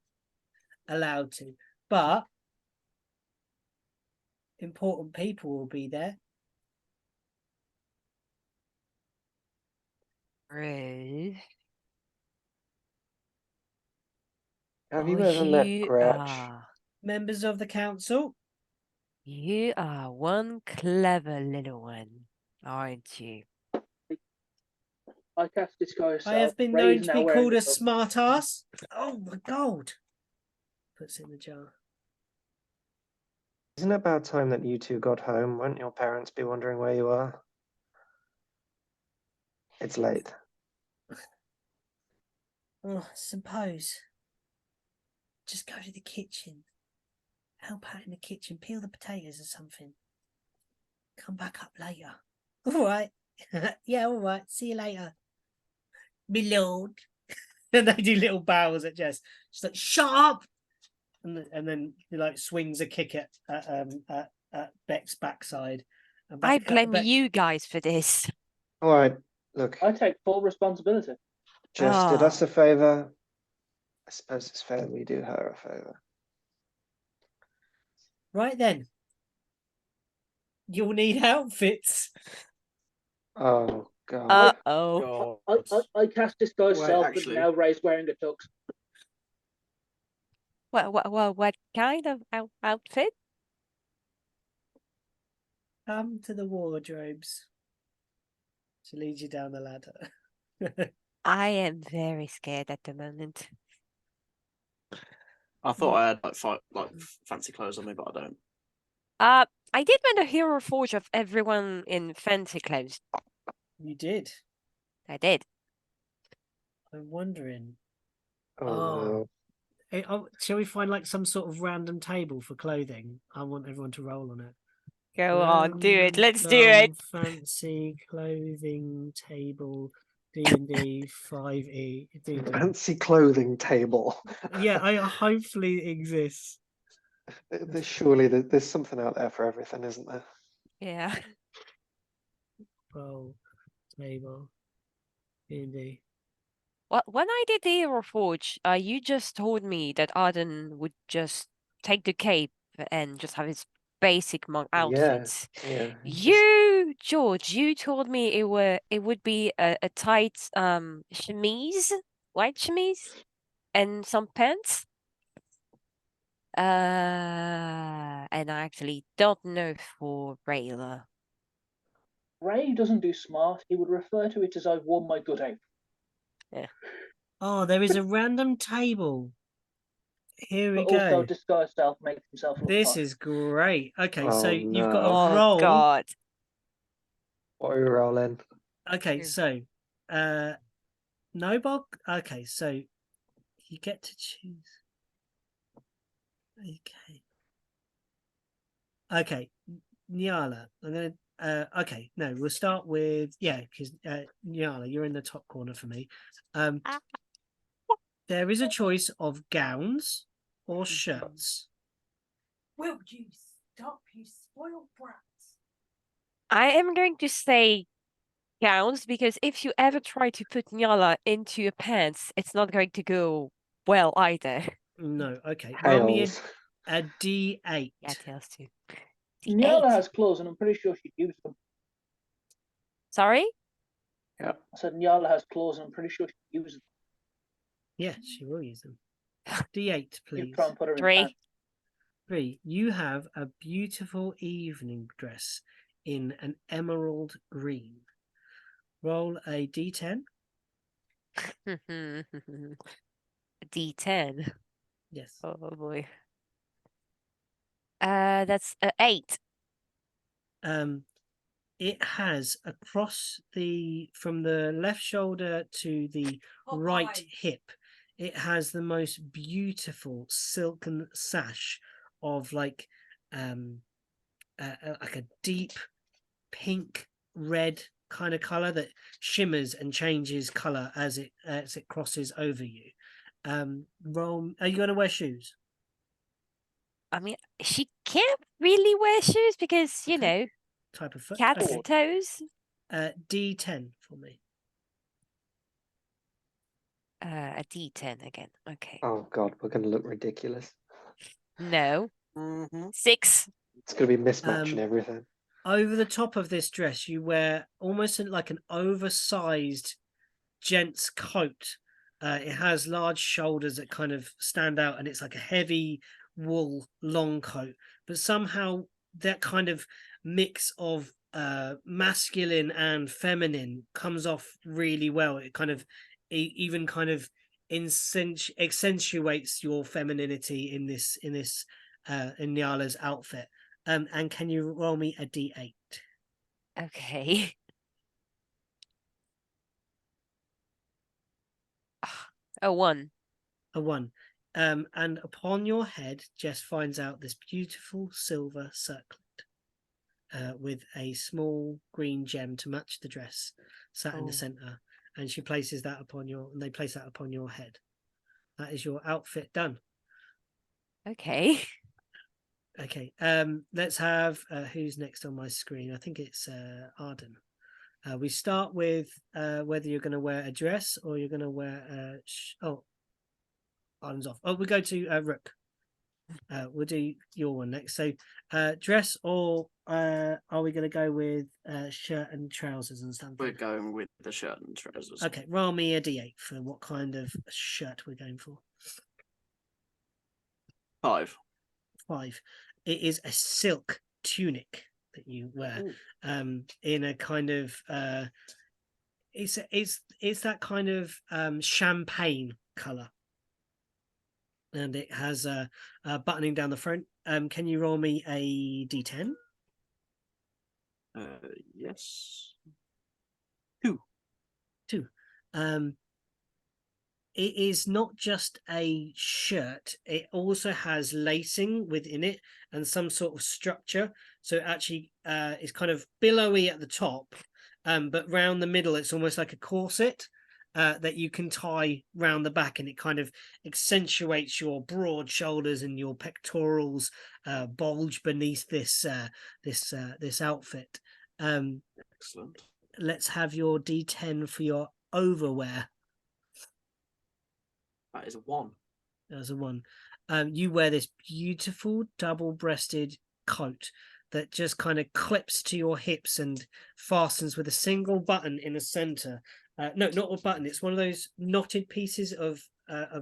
allowed to, but important people will be there. Ruth. Have you ever met You Gretch? are. Members of the council. You are one clever little one, aren't you? I cast disguise self. I have been known to be called a smart ass. Oh my god. Puts it in the jar. Isn't it about time that you two got home? Won't your parents be wondering where you are? It's late. Oh, suppose. Just go to the kitchen. Help out in the kitchen. Peel the potatoes or something. Come back up later. All right. Yeah, all right. See you later. My lord. And they do little bows at Jess. She's like, shut up. And then he like swings a kick at Beck's backside. And I blame you guys for this. All right, look. I take full responsibility. Jess did us a favor. I suppose it's fair we do her a favor. Right then. You'll need outfits. Oh god. Uh-oh. I cast disguise self, actually, but now Ray's wearing a tux. What kind of outfit? Come to the wardrobes. She leads you down the ladder. I am very scared at the moment. I thought I had like fancy clothes on me, but I don't. I did make a hero forge of everyone in fancy clothes. You did. I did. I'm wondering. Oh. Shall we find like some sort of random table for clothing? I want everyone to roll on it. Go on, do it. Let's do it. Fancy clothing table. D&D 5e. D&D. Fancy clothing table. Yeah, I hopefully it exists. There's something out there for everything, isn't there? Yeah. Roll table. D&D. Well, when I did the Hero Forge, you just told me that Arden would just take the cape and just have his basic monk outfits. Yeah. You, George, you told me it would be a tight chemise, white chemise, and some pants. And I actually don't know for Rayla. Ray doesn't do smart. He would refer to it as I've worn my good ape. Yeah. Oh, there is a random table. Here we But also go. disguise self makes himself look This fine. is great. Okay, Oh, so you've got no. a Oh roll. God. What are we rolling? Okay, Hmm. so Nobog. Okay, so you get to choose. Okay, Nyala. I'm gonna. Okay, no, we'll start with because Nyala, you're in the top corner for me. There is a choice of gowns or shirts. Will you stop, you spoiled brats? I am going to say gowns because if you ever try to put Nyala into your pants, it's not going to go well either. No, okay. Roll me Tails. a D8. Yeah, tails too. Nyala D8. has clothes, and I'm pretty sure she'd use them. Sorry? I said Nyala has clothes, and I'm pretty sure she'd use them. Yeah, she will use them. D8, You please. try and put her in 3. pants. 3. You have a beautiful evening dress in an emerald green. Roll a D10. D10. Yes. Oh boy. That's 8. It has across from the left shoulder to the right hip, it has the most beautiful silken sash of like a deep pink red kind of color that shimmers and changes color as it crosses over you. Roll. Are you going to wear shoes? I mean, she can't really wear shoes because, you know, Type of foot. cat's Okay. toes. D10 for me. A D10 again. Okay. Oh God, we're going to look ridiculous. No. Mm-hmm. 6. It's going to be mismatching everything. Over the top of this dress, you wear almost like an oversized gent's coat. It has large shoulders that kind of stand out, and it's like a heavy wool long coat. But somehow that kind of mix of masculine and feminine comes off really well. It kind of even kind of accentuates your femininity in Nyala's outfit. And can you roll me a D8? Okay. A 1. A 1. And upon your head, Jess finds out this beautiful silver circlet with a small green gem to match the dress sat in the center. And she places that and they place that upon your head. That is your outfit done. Okay. Okay. Let's have who's next on my screen. I think it's Arden. We start with whether you're going to wear a dress or you're going to wear Arden's off. Oh, we go to Rook. We'll do your one next. So dress or are we going to go with shirt and trousers and stuff? We're going with the shirt and trousers. Okay, roll me a D8 for what kind of shirt we're going for. 5. 5. It is a silk tunic that you wear. Ooh. In a kind of it's that kind of champagne color, and it has a buttoning down the front. Can you roll me a D10? Yes. 2. It is not just a shirt, it also has lacing within it and some sort of structure. So it actually is kind of billowy at the top, but round the middle, it's almost like a corset that you can tie round the back, and it kind of accentuates your broad shoulders, and your pectorals bulge beneath this outfit. Excellent. Let's have your D10 for your overwear. That is a 1. There's a 1. You wear this beautiful double-breasted coat that just kind of clips to your hips and fastens with a single button in the center. No, not a button. It's one of those knotted pieces of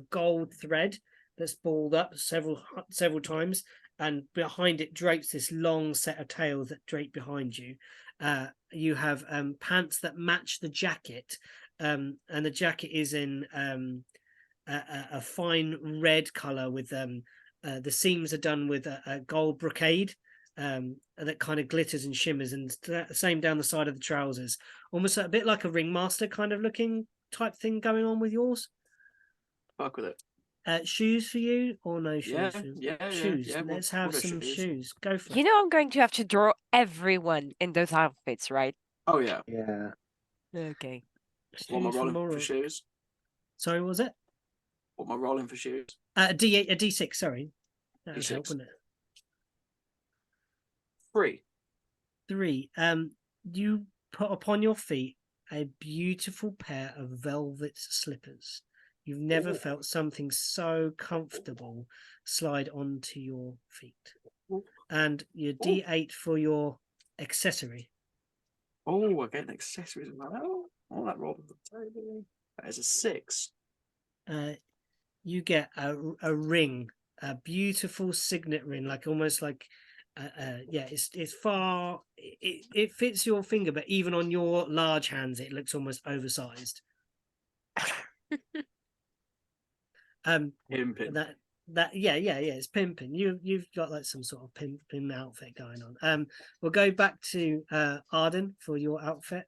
gold thread that's balled up several times, and behind it drapes this long set of tails that drape behind you. You have pants that match the jacket, and the jacket is in a fine red color with the seams are done with a gold brocade that kind of glitters and shimmers, and same down the side of the trousers, almost a bit like a ringmaster kind of looking type thing going on with yours. Fuck with it. Shoes for you or no shoes? Shoes. Let's have some shoes. Go for it. You know, I'm going to have to draw everyone in those outfits, right? Oh yeah. Yeah. Okay. What am I rolling for shoes? Sorry, what was it? What am I rolling for shoes? A D8, a D6. Sorry, that would D6. help, wouldn't it? 3. 3. You put upon your feet a beautiful pair of velvet slippers. You've never felt something so comfortable slide onto your feet. And your D8 for your accessory. Oh, I get an accessory as well. Oh, that roll on the table. That is a 6. You get a ring, a beautiful signet ring, like almost like it's far. It fits your finger, but even on your large hands, it looks almost oversized. Pimping. It's pimping. You've got like some sort of pimping outfit going on. We'll go back to Arden for your outfit.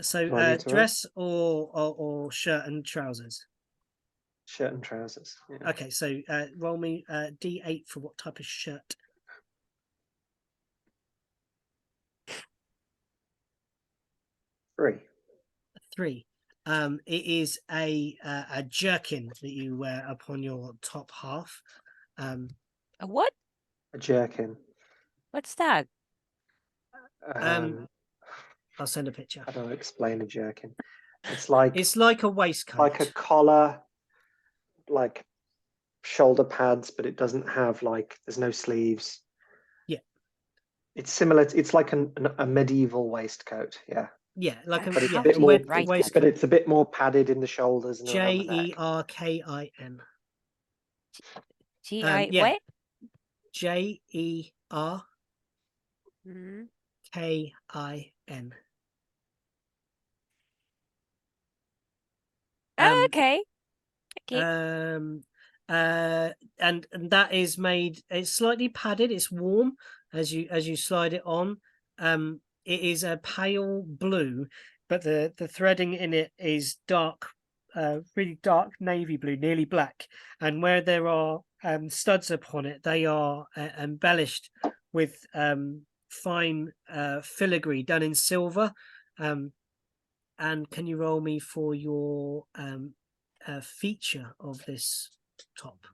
So dress or shirt and trousers. Shirt and trousers. Yeah. Okay, so roll me D8 for what type of shirt. 3. 3. It is a jerkin that you wear upon your top half. A what? A jerkin. What's that? I'll send a picture. How do I explain a jerkin? It's like a waistcoat, like a collar, like shoulder pads, but it doesn't have there's no sleeves. Yeah, it's similar. It's like a medieval waistcoat. Yeah. Yeah, like but it's a a bit more. waistcoat. But it's a bit more padded in the shoulders and around the neck. Jerkin. G-I yeah. what? Jerkin. Okay. And that is made. It's slightly padded. It's warm as you slide it on. It is a pale blue, but the threading in it is dark, really dark navy blue, nearly black. And where there are studs upon it, they are embellished with fine filigree done in silver. And can you roll me for your feature of this top?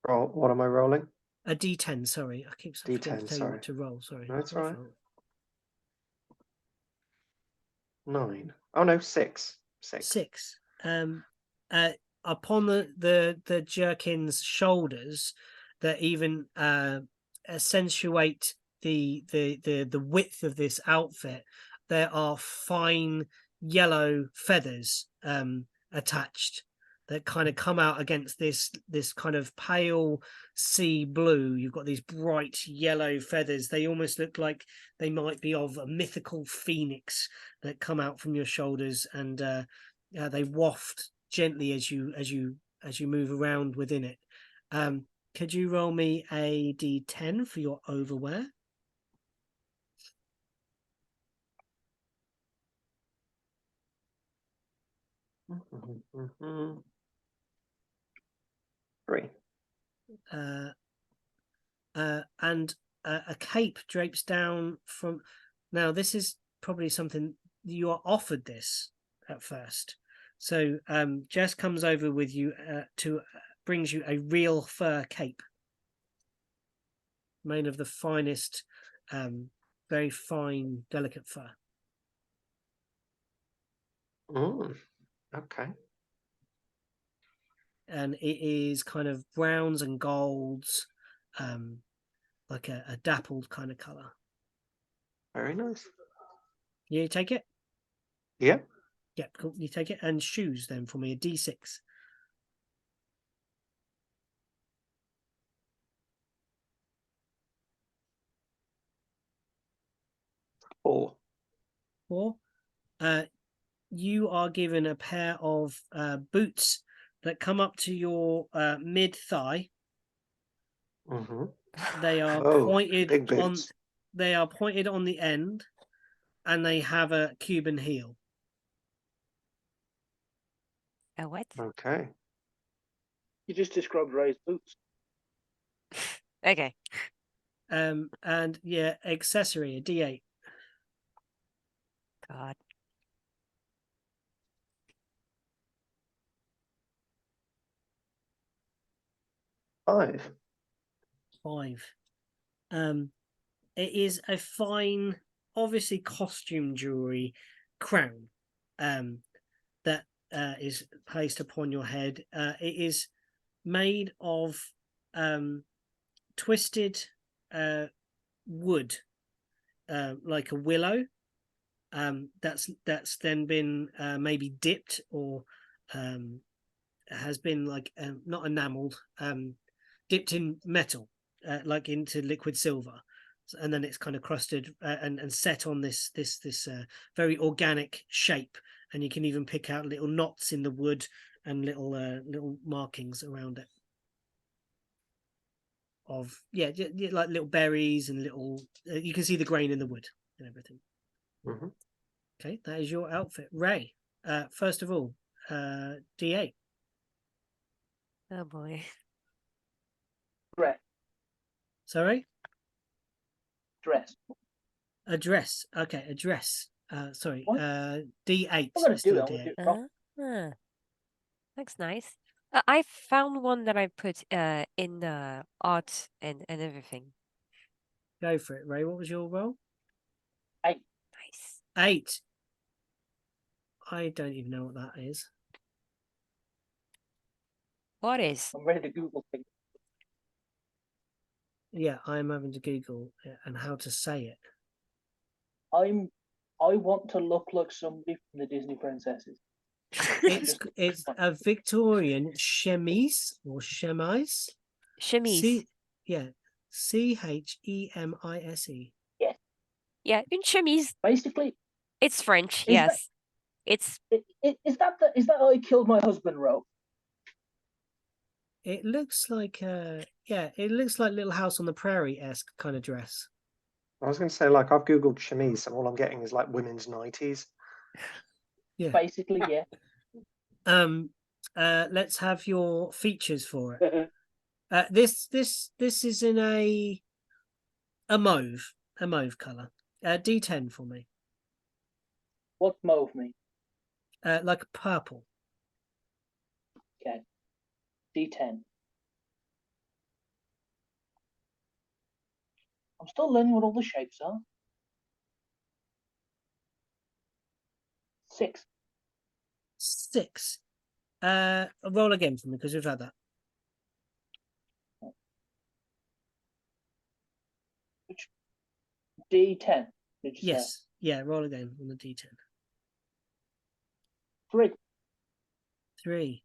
What am I rolling? A D10. Sorry, I keep forgetting to tell you what to roll. Sorry, no, that's right. 9. Oh no, 6. 6. Upon the jerkin's shoulders, that even accentuate the width of this outfit, there are fine yellow feathers attached that kind of come out against this kind of pale sea blue. You've got these bright yellow feathers. They almost look like they might be of a mythical phoenix that come out from your shoulders, and they waft gently as you move around within it. Could you roll me a D10 for your overwear? Mm-hmm. 3. And a cape drapes down from Now, this is probably something you are offered this at first. So Jess comes over with you brings you a real fur cape made of the finest, very fine, delicate fur. Okay. And it is kind of browns and golds, like a dappled kind of colour. Very nice. You take it? Yeah. Yeah, cool. You take it. And shoes then for me, a D6. 4. 4. You are given a pair of boots that come up to your mid-thigh. They are pointed big boots. They are pointed on the end, and they have a Cuban heel. A what? Okay. You just described Ray's boots. Okay. And yeah, accessory, a D8. God. Five. 5. It is a fine, obviously costume jewelry crown that is placed upon your head. It is made of twisted wood, like a willow. That's then been maybe dipped or has been like not enameled, dipped in metal, like into liquid silver, and then it's kind of crusted and set on this very organic shape. And you can even pick out little knots in the wood and little markings around it of like little berries and little you can see the grain in the wood and everything. Okay, that is your outfit. Ray, first of all, D8. Oh boy. Dress. Sorry? Dress. A dress. Okay, a dress. Sorry. What? D8. I'm gonna Still do a that. D8. Do it. Ah, that's nice. I found one that I put in art and everything. Go for it, Ray. What was your roll? 8. Nice. 8. I don't even know what that is. What is? I'm ready to Google things. Yeah, I'm having to Google it and how to say it. I want to look like somebody from the Disney princesses. It's a Victorian chemise or chemise. Chemise. Yeah, Chemise. Yeah. Yeah, une chemise. Basically, it's French. Is Yes, it's. Is that I killed my husband robe? It looks like it looks like Little House on the Prairie-esque kind of dress. I was going to say, like, I've googled chemise, and all I'm getting is like women's 90s. Yeah. Basically, yeah. Let's have your features for it. This is in a mauve color. D10 for me. What mauve mean? Like purple. Okay. D10. I'm still learning what all the shapes are. 6. 6. Roll again for me because we've had that. Which D10? Did you say? Yes. Yeah. Roll again on the D10. 3. 3.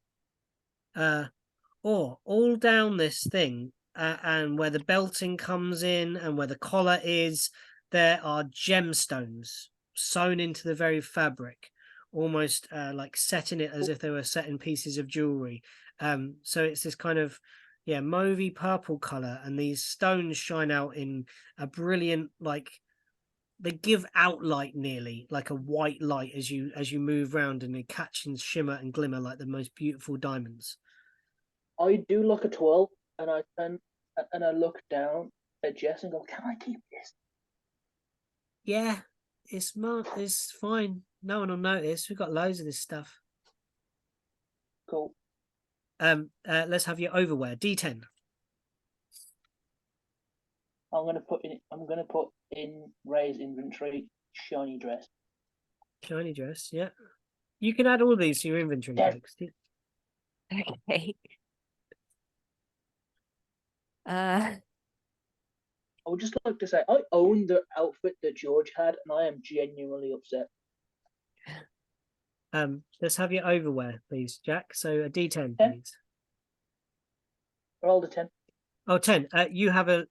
All down this thing, and where the belting comes in and where the collar is, there are gemstones sewn into the very fabric, almost like setting it as if they were setting pieces of jewelry. So it's this kind of mauvey purple color, and these stones shine out in a brilliant, like, they give out light, nearly like a white light as you move around, and they catch and shimmer and glimmer like the most beautiful diamonds. I do look at 12, and I turn and I look down at Jess and go, "Can I keep this?" Yeah, It's fine. No one will notice. We've got loads of this stuff. Cool. Let's have your overwear. D10. I'm gonna put in Ray's inventory shiny dress. Shiny dress, yeah. You can add all these to your inventory, Yeah. folks. Okay. I would just like to say I own the outfit that George had, and I am genuinely upset. Let's have your overwear, please, Jack. So a D10, 10. please. Roll the 10. Oh, 10. You have a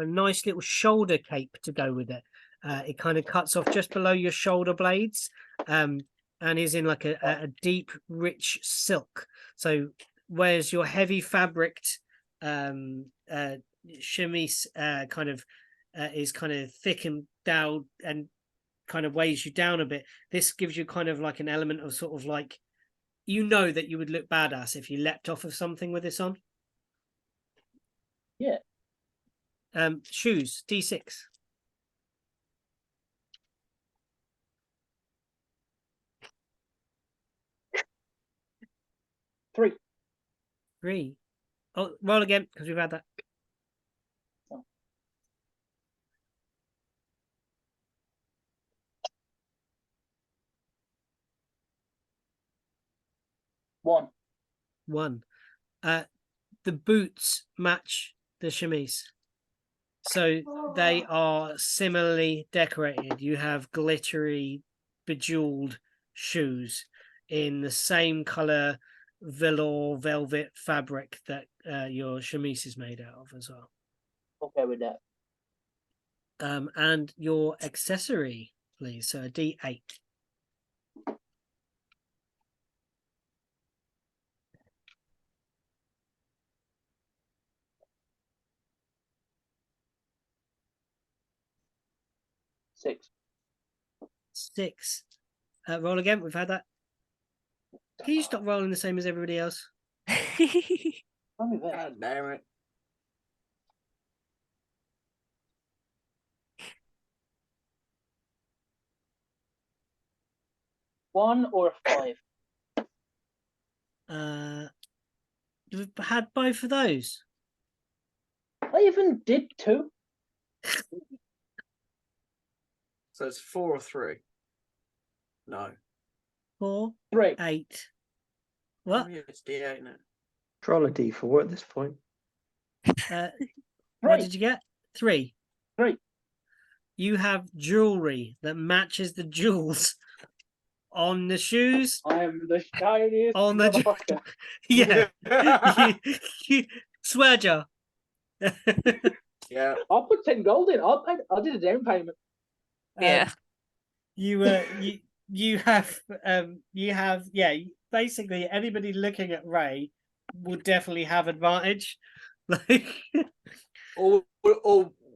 nice little shoulder cape to go with it. It kind of cuts off just below your shoulder blades, and is in like a deep, rich silk. So whereas your heavy fabriced chemise is kind of thick and down and kind of weighs you down a bit, this gives you kind of like an element of sort of like, you know, that you would look badass if you leapt off of something with this on. Yeah. Shoes, D6. 3. 3. Oh, roll again, because we've had that. Oh. 1. 1. The boots match the chemise. So they are similarly decorated. You have glittery, bejeweled shoes in the same color velour velvet fabric that your chemise is made out of as well. Okay with that. And your accessory, please. So a D8. 6. 6. Roll again. We've had that. Can you stop rolling the same as everybody else? Tell me that. God damn it. 1 or a 5. We've had both of those. I even did 2. So it's 4 or 3. No. 4, 3. 8. What? Oh, yeah, it's D8 now. Roll a D4 at this point. What did you get? 3. 3. You have jewelry that matches the jewels on the shoes. I am the shiniest On the motherfucker. Yeah. Swear jar. Yeah. I'll put 10 gold in. I did a down payment. Yeah. You have basically anybody looking at Ray would definitely have advantage. Like Or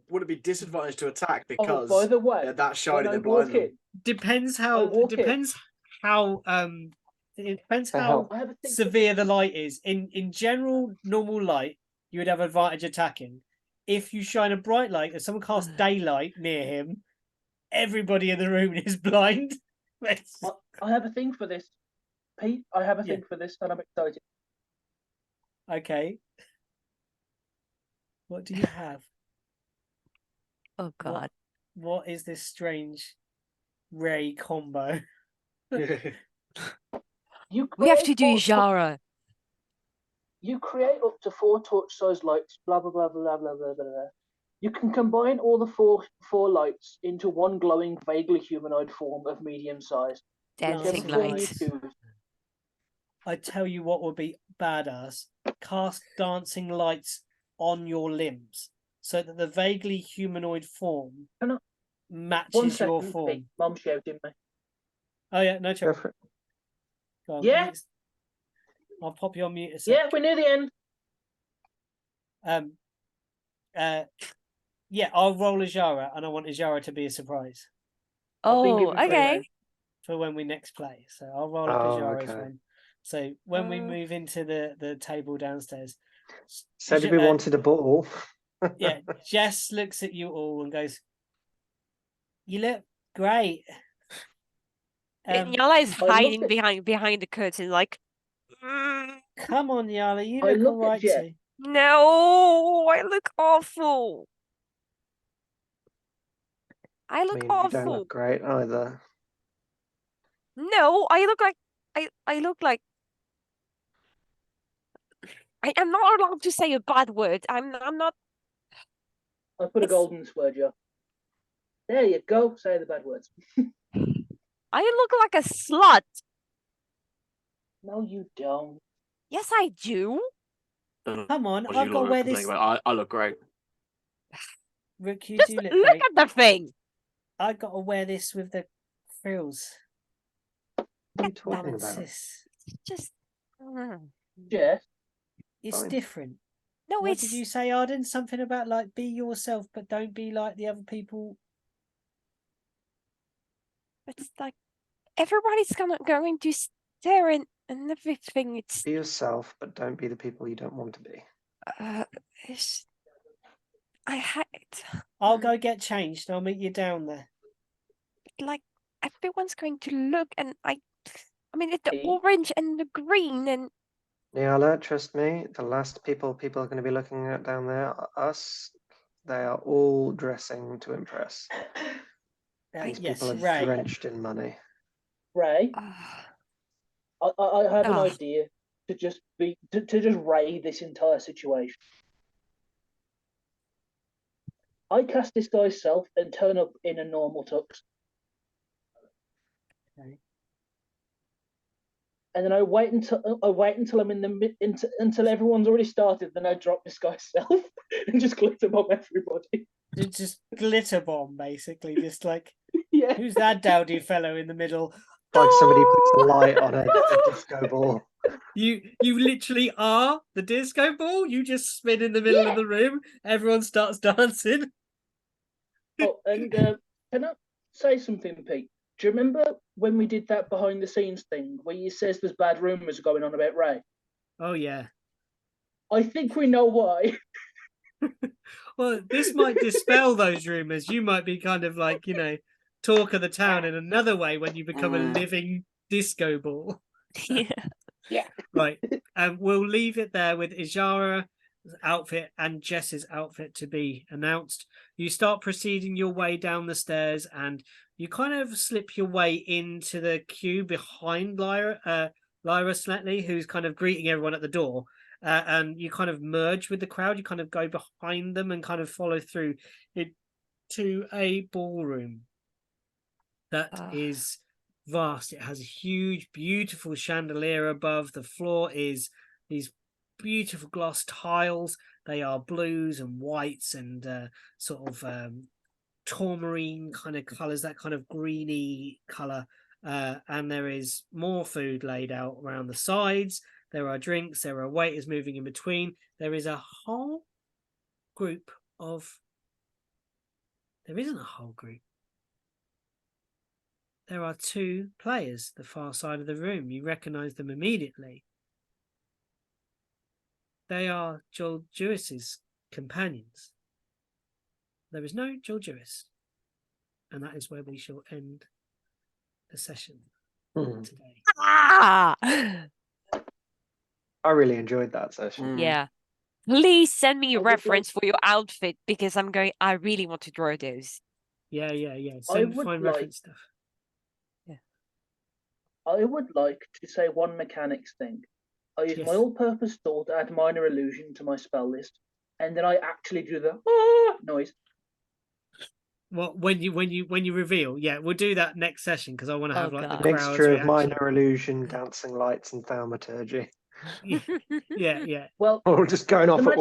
would it be disadvantaged to attack because by the way, they're that shiny when I they're walk blind them? depends I how walk in. it depends They how help. I have a thing. severe the light is. In general normal light, you would have advantage attacking. If you shine a bright light and someone casts daylight near him, everybody in the room is blind. I have a thing for this, Pete. I have a thing for this, and I'm excited. Okay. What do you have? Oh God. What is this strange Ray combo? We have to do Jara. You create up to 4 torch-sized lights. Blah blah blah blah blah blah blah. You can combine all the four lights into one glowing, vaguely humanoid form of medium size. Dancing Whichever form lights. you choose. I tell you what would be badass. Cast dancing lights on your limbs so that the vaguely humanoid form matches your form. Pete. Mum's shouting me. Oh yeah, no Go trouble. for it. Go on, Yeah. I'll pop you on mute a sec. Yeah, we're near the end. Yeah, I'll roll Ajara, and I want Ajara to be a surprise I've been Oh, given free okay. rein. for when we next play. So I'll roll up Oh, Ajara's okay. one. So when we move into the table downstairs, Said we wanted a ball. yeah, Jess looks at you all and goes, "You look Great. Nyala is I look hiding at- behind the curtain, like. Come on, Nyala, you I look look all at right Jet. too. No, I look awful. I I look mean, you don't awful. look great either. No, I look like I look like I am not allowed to say a bad word. I'm not. I put a It's- golden word, yeah. There you go. Say the bad words. I look like a slut. No, you don't. Yes, I do. Come on, What I've you got to lot wear complaining this. about? I look great. Rook, you Just do look look great. at the thing. I got to wear this with the frills. What are you Mum talking and about? sis. Just. Jess, It's Fine. different. No, What it's did you say, Arden? Something about like be yourself, but don't be like the other people. it's like everybody's going to stare and everything. It's Be yourself, but don't be the people you don't want to be. it's, I hate I'll go get changed. I'll meet you down there. like everyone's going to look, and I mean it's the Pete? orange and the green and Niala, trust me, the last people are going to be looking at down there are us. They are all dressing to impress. These Yes, people are Ray. drenched in money. Ray, I have an Ah. idea to just ray this entire situation. I cast disguise self and turn up in a normal tux. Okay. And then I wait until I'm in the until everyone's already started. Then I drop disguise self and just glitter bomb everybody. Just glitter bomb, basically. Just like, Yeah. who's that dowdy fellow in the middle? Like somebody puts a light on a disco ball. You literally are the disco ball. You just spin in the middle Yeah. of the room. Everyone starts dancing. Oh, and can I say something, Pete? Do you remember when we did that behind the scenes thing where you says there's bad rumours going on about Ray? Oh yeah. I think we know why. Well, this might dispel those rumors. You might be kind of like, talk of the town in another way when you become a living disco ball. yeah. Yeah. Right. And we'll leave it there with Ijara's outfit and Jess's outfit to be announced. You start proceeding your way down the stairs and you kind of slip your way into the queue behind Lyra Sletley, who's kind of greeting everyone at the door. And you kind of merge with the crowd. You kind of go behind them and kind of follow through to a ballroom that is vast. It has a huge, beautiful chandelier above. The floor is these beautiful glass tiles. They are blues and whites and sort of tourmaline kind of colors, that kind of greeny color. And there is more food laid out around the sides. There are drinks. There are waiters moving in between. There is a whole group of... There isn't a whole group. There are two players the far side of the room. You recognize them immediately. They are Joel Jewis's companions. There is no Joel Jewis. And that is where we shall end the session today. Ah! I really enjoyed that session. Yeah. Please send me a I would reference for your outfit because I really want to draw those. Yeah. would Find like- reference stuff. I would like to say one mechanics thing. I use Yes. my all-purpose tool to add minor illusion to my spell list, and then I actually do the noise. Well, when you reveal, yeah, we'll do that next session because I want to have Oh, like the God. crowd's Mixture of reaction. minor illusion, dancing lights, and thaumaturgy. Yeah. Well, All just going off the at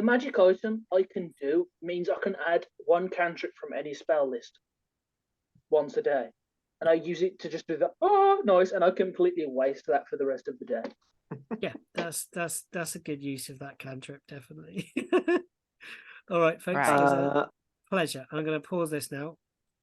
magic once. item I can do means I can add one cantrip from any spell list once a day, and I use it to just do the noise, and I completely waste that for the rest of the day. Yeah, that's a good use of that cantrip, definitely. All right, folks, Right. it was a pleasure. I'm going to pause this now.